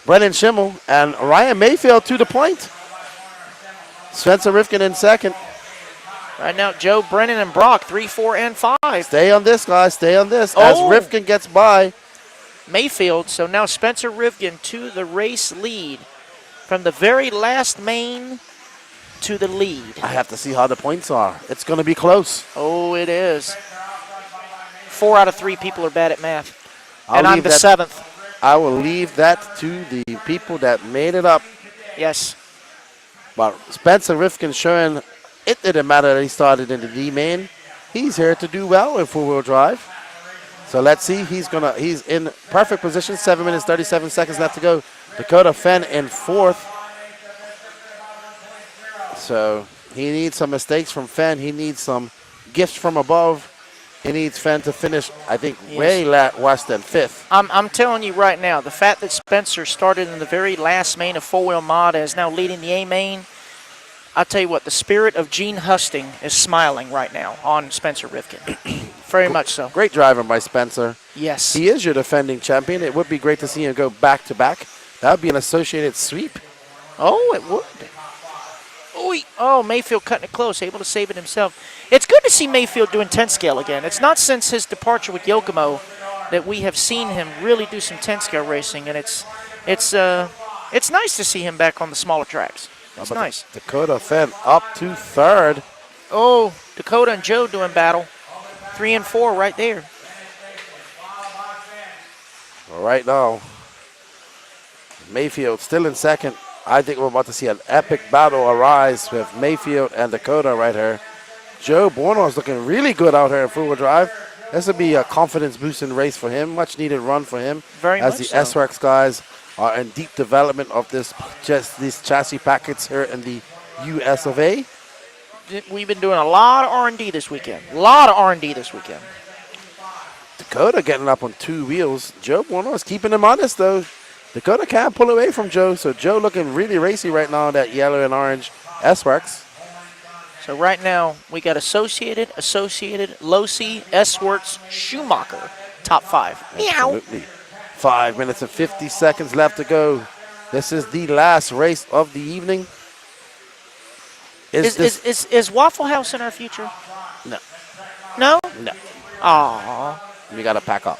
Brendan Schimmel, and Ryan Mayfield to the point. Spencer Rivkin in 2nd. Right now, Joe, Brennan, and Brock, 3, 4, and 5. Stay on this, guys. Stay on this. As Rivkin gets by Mayfield. So now Spencer Rivkin to the race lead. From the very last main to the lead. I have to see how the points are. It's going to be close. Oh, it is. 4 out of 3 people are bad at math. And I'm the 7th. I will leave that to the people that made it up. Yes. But Spencer Rivkin showing it didn't matter that he started in the D main. He's here to do well in 4-wheel drive. So let's see. He's in perfect position. 7 minutes, 37 seconds left to go. Dakota Fenn in 4th. So he needs some mistakes from Fenn. He needs some gifts from above. He needs Fenn to finish, I think, way worse than 5th. I'm telling you right now, the fact that Spencer started in the very last main of 4-wheel mod and is now leading the A main, I'll tell you what, the spirit of Gene Husting is smiling right now on Spencer Rivkin. Very much so. Great driving by Spencer. Yes. He is your defending champion. It would be great to see him go back-to-back. That would be an associated sweep. Oh, it would. Oh, Mayfield cutting it close, able to save it himself. It's good to see Mayfield doing 10 scale again. It's not since his departure with Yokomo that we have seen him really do some 10 scale racing, and it's nice to see him back on the smaller tracks. It's nice. Dakota Fenn up to 3rd. Oh, Dakota and Joe doing battle. 3 and 4 right there. Right now, Mayfield still in 2nd. I think we're about to see an epic battle arise with Mayfield and Dakota right here. Joe Borno is looking really good out here in 4-wheel drive. This will be a confidence-boosting race for him, much-needed run for him. Very as much the so. S-Works guys are in deep development of these chassis packets here in the US of A. We've been doing a lot of R&D this weekend. Dakota getting up on 2 wheels. Joe Borno is keeping him honest, though. Dakota can't pull away from Joe, so Joe looking really racy right now on that yellow and orange S-Works. So right now, we got Associated, Losi, S-Works, Schumacher, top 5. Absolutely. 5 minutes and 50 seconds left to go. This is the last race of the evening. Is Waffle House in our future? No. No? No. Aww. We got to pack up.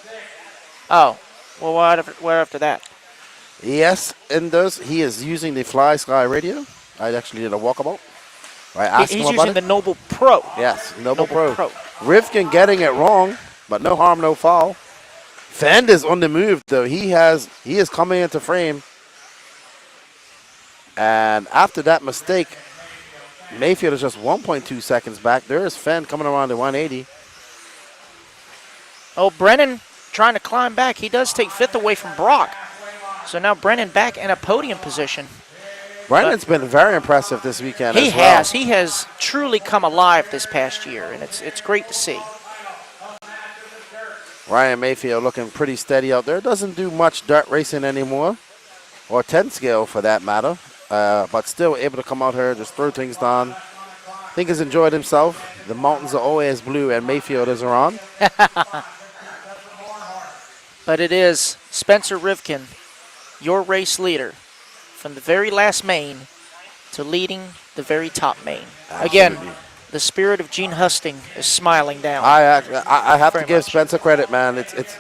Oh. Well, what after that? Yes, and he is using the Fly Sky radio. I actually did a walkabout. I asked him He's about using it. the Noble Pro. Yes, Noble Pro. Rivkin getting it wrong, but no harm, no foul. Fend is on the move, though. He is coming into frame. And after that mistake, Mayfield is just 1.2 seconds back. There is Fend coming around the 180. Oh, Brennan trying to climb back. He does take 5th away from Brock. So now Brennan back in a podium position. Brennan's been very impressive this weekend He as well. has. He has truly come alive this past year, and it's great to see. Ryan Mayfield looking pretty steady out there. Doesn't do much dirt racing anymore, or 10 scale for that matter, but still able to come out here, just throw things down. I think he's enjoyed himself. The mountains are always blue, and Mayfield is around. But it is Spencer Rivkin, your race leader, from the very last main to leading the very top main. Absolutely. Again, the spirit of Gene Husting is smiling down. I have to give Spencer credit, man. It's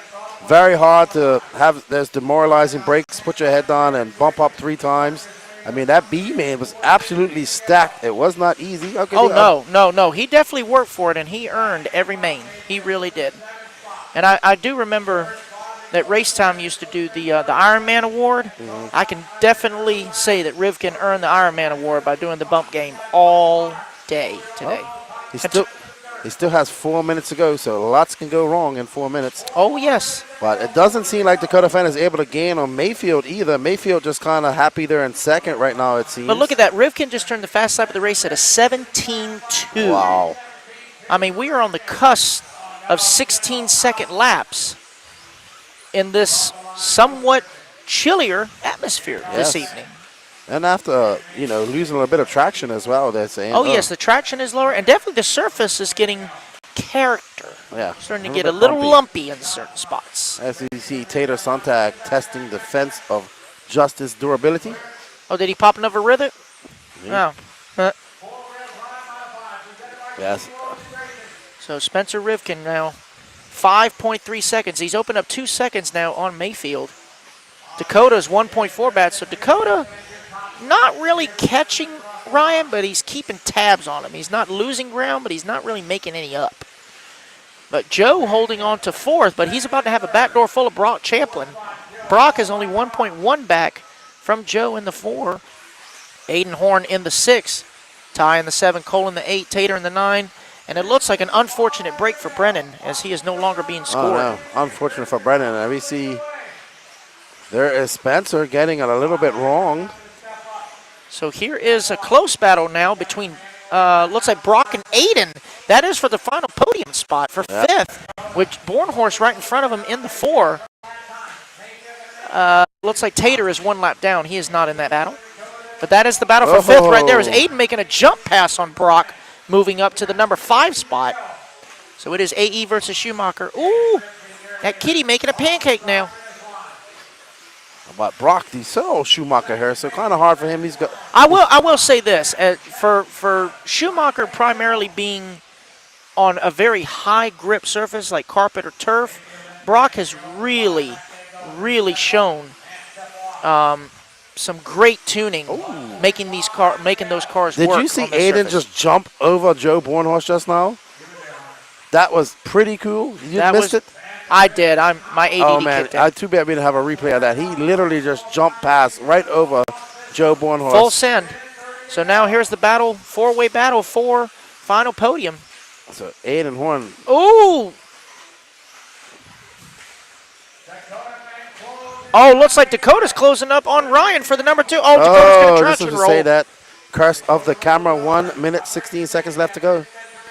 very hard to have those demoralizing breaks, put your head down, and bump up 3 times. I mean, that B-main was absolutely stacked. It was not easy. No. He definitely worked for it, and he earned every main. He really did. And I do remember that Race Time used to do the Ironman Award. Mm-hmm. I can definitely say that Rivkin earned the Ironman Award by doing the bump game all day today. He still has 4 minutes to go, so lots can go wrong in 4 minutes. Oh, yes. But it doesn't seem like Dakota Fenn is able to gain on Mayfield either. Mayfield just kind of happy there in second right now, it seems. But look at that. Rivkin just turned the fast lap of the race at a 17.2. Wow. I mean, we are on the cusp of 16-second laps in this somewhat chillier atmosphere this evening. And after, losing a little bit of traction as well, they're saying. Oh, yes, the traction is lower, and definitely the surface is getting character. Yeah. Starting to get a little lumpy in certain spots. As you see, Tater Sontag testing the fence of Justice durability. Oh, did he pop another rivet? Yeah. No. Yes. So Spencer Rivkin now, 5.3 seconds. He's opened up 2 seconds now on Mayfield. Dakota's 1.4 bad, so Dakota not really catching Ryan, but he's keeping tabs on him. He's not losing ground, but he's not really making any up. But Joe holding on to 4th, but he's about to have a backdoor full of Brock Champlin. Brock is only 1.1 back from Joe in the 4. Aiden Horn in the 6. Ty in the 7, Cole in the 8, Tater in the 9. And it looks like an unfortunate break for Brennan as he is no longer being scored. Oh, no. Unfortunate for Brennan. And we see there is Spencer getting it a little bit wrong. So here is a close battle now between, looks like Brock and Aiden. That is for the final podium spot for 5th, with Bornhorst right in front of him in the 4. Looks like Tater is 1 lap down. He is not in that battle. But that is the battle for 5th right there. Is Aiden making a jump pass on Brock, moving up to the number 5 spot. So it is AE versus Schumacher. Ooh, that kitty making a pancake now. But Brock, so Schumacher here, so kind of hard for him. I will say this, for Schumacher primarily being on a very high grip surface like carpet or turf, Brock has really shown some great tuning, making those cars Did work. you see on the Aiden surface. just jump over Joe Bornhorst just now? That was pretty cool. You missed it? I did. My ADD Oh, man. kicked in. Too bad we didn't have a replay of that. He literally just jumped past right over Joe Bornhorst. Full send. So now here's the battle, 4-way battle for final podium. So Aiden Horn. Ooh. Oh, looks like Dakota's closing up on Ryan for the number 2. Oh, Dakota's going to traction roll. Say that. Curse of the camera, 1 minute, 16 seconds left to go.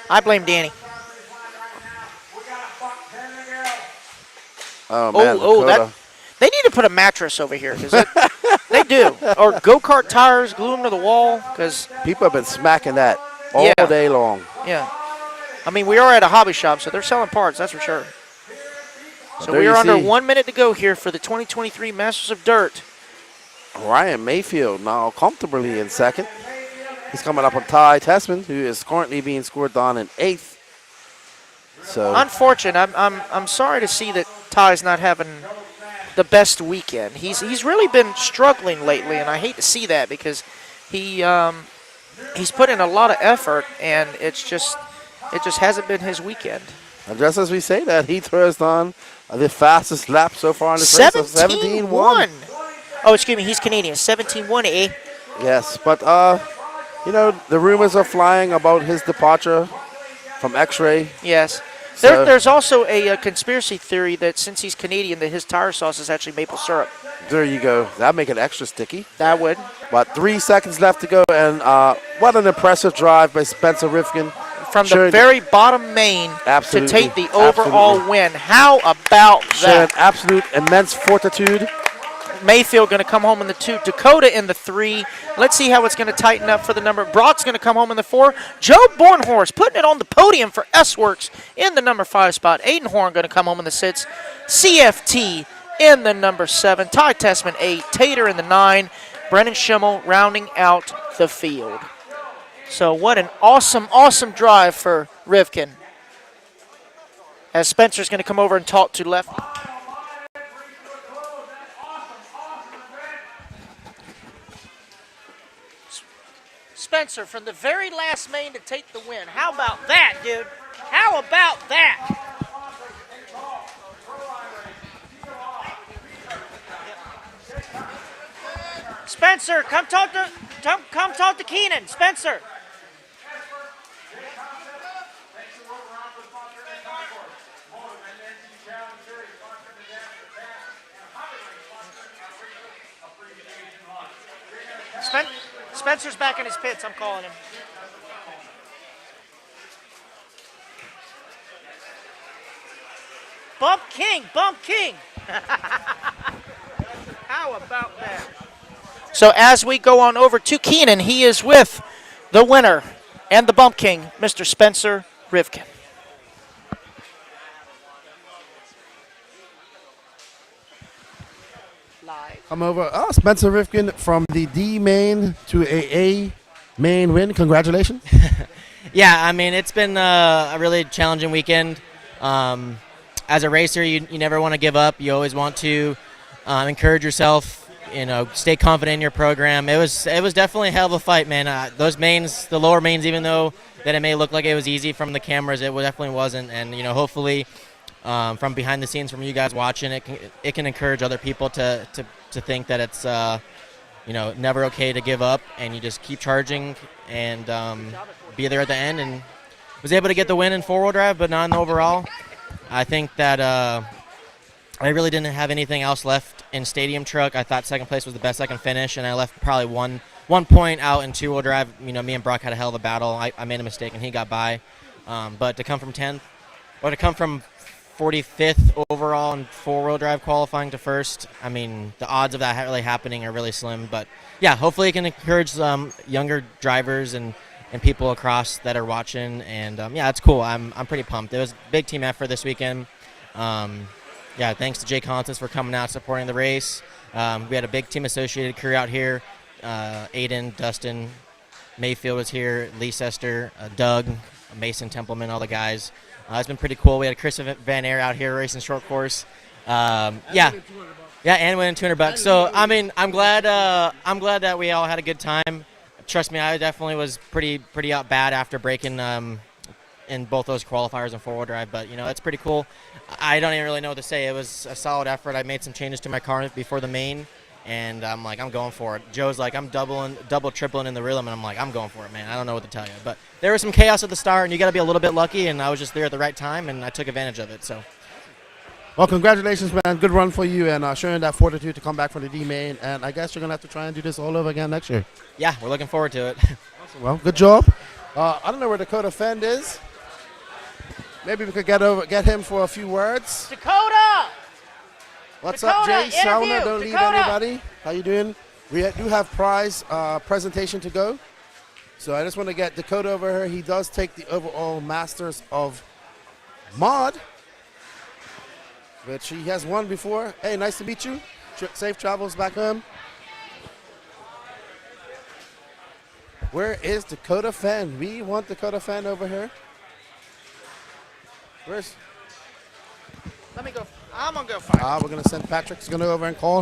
I blame Danny. Oh, man, they need to put a mattress over here because they do. Or go-kart tires, glue them to the wall because People have been smacking that all Yeah. day long. yeah. I mean, we are at a hobby shop, so they're selling parts. That's for sure. So there we you are under see. 1 minute to go here for the 2023 Masters of Dirt. Ryan Mayfield now comfortably in second. He's coming up on Ty Tessman, who is currently being scored down in 8th. So Unfortunate. I'm sorry to see that Ty's not having the best weekend. He's really been struggling lately, and I hate to see that because he's put in a lot of effort, and it just hasn't been his weekend. and just as we say that, he throws down the fastest lap so far in this race of 17-1. Oh, excuse me, he's Canadian. 17-1, eh? Yes, but the rumors are flying about his departure from X-Ray. Yes. So- There's also a conspiracy theory that since he's Canadian, that his tire sauce is actually maple syrup. There you go. That'd make it extra sticky. That would. But 3 seconds left to go, and what an impressive drive by Spencer Rifkin. From the Showing- very bottom main Absolutely, to take the overall absolutely. win. How about Showing that? absolute immense fortitude. Mayfield going to come home in the 2. Dakota in the 3. Let's see how it's going to tighten up for the number. Brock's going to come home in the 4. Joe Bornhorst putting it on the podium for S-Works in the number 5 spot. Aiden Horn going to come home in the 6. CFT in the number 7. Ty Tessman 8. Tater in the 9. Brennan Schimmel rounding out the field. So what an awesome, awesome drive for Rivkin. As Spencer's going to come over and talk to left. Spencer from the very last main to take the win. How about that, dude? How about that? Spencer, come talk to Keenan. Spencer. Spencer's back in his pits. I'm calling him. Bump King, Bump King. How about that? So as we go on over to Keenan, he is with the winner and the Bump King, Mr. Spencer Rivkin. Come over. Oh, Spencer Rifkin from the D main to a main win. Congratulations. Yeah, I mean, it's been a really challenging weekend. As a racer, you never want to give up. You always want to encourage yourself, stay confident in your program. It was definitely a hell of a fight, man. Those mains, the lower mains, even though that it may look like it was easy from the cameras, it definitely wasn't. And, hopefully from behind the scenes, from you guys watching, it can encourage other people to think that it's, never okay to give up, and you just keep charging and be there at the end. And was able to get the win in four-wheel drive, but not in the overall. I think that I really didn't have anything else left in stadium truck. I thought second place was the best I can finish, and I left probably one point out in two-wheel drive. Me and Brock had a hell of a battle. I made a mistake, and he got by. But to come from 10th, or to come from 45th overall in four-wheel drive qualifying to first, I mean, the odds of that really happening are really slim. But, yeah, hopefully it can encourage younger drivers and people across that are watching. And, yeah, it's cool. I'm pretty pumped. It was a big team effort this weekend. Yeah, thanks to Jay Constance for coming out supporting the race. We had a big Team Associated crew out here. Aiden, Dustin, Mayfield was here, Lee Sester, Doug, Mason Templeman, all the guys. It's been pretty cool. We had Chris Van Air out here racing short course. Yeah, and winning $200. So I mean, I'm glad that we all had a good time. Trust me, I definitely was pretty out bad after breaking in both those qualifiers and four-wheel drive. But it's pretty cool. I don't even really know what to say. It was a solid effort. I made some changes to my car before the main, and I'm like, I'm going for it. Joe's like, I'm double, tripling in the rhythm, and I'm like, I'm going for it, man. I don't know what to tell you. But there was some chaos at the start, and you got to be a little bit lucky, and I was just there at the right time, and I took advantage of it. So. Well, congratulations, man. Good run for you, and showing that fortitude to come back from the D main. And I guess you're going to have to try and do this all over again next year. Yeah, we're looking forward to it. Awesome. Well, good job. I don't know where Dakota Fend is. Maybe we could get him for a few words. Dakota! What's Dakota, up, Jay? interview, Sauna, don't leave Dakota. anybody. How you doing? We do have prize presentation to go. So I just want to get Dakota over here. He does take the overall Masters of Mod, which he has won before. Hey, nice to meet you. Safe travels back home. Where is Dakota Fenn? We want Dakota Fenn over here. Where's? Let me go. I'm gonna go find. We're gonna send Patrick's gonna go over and call him.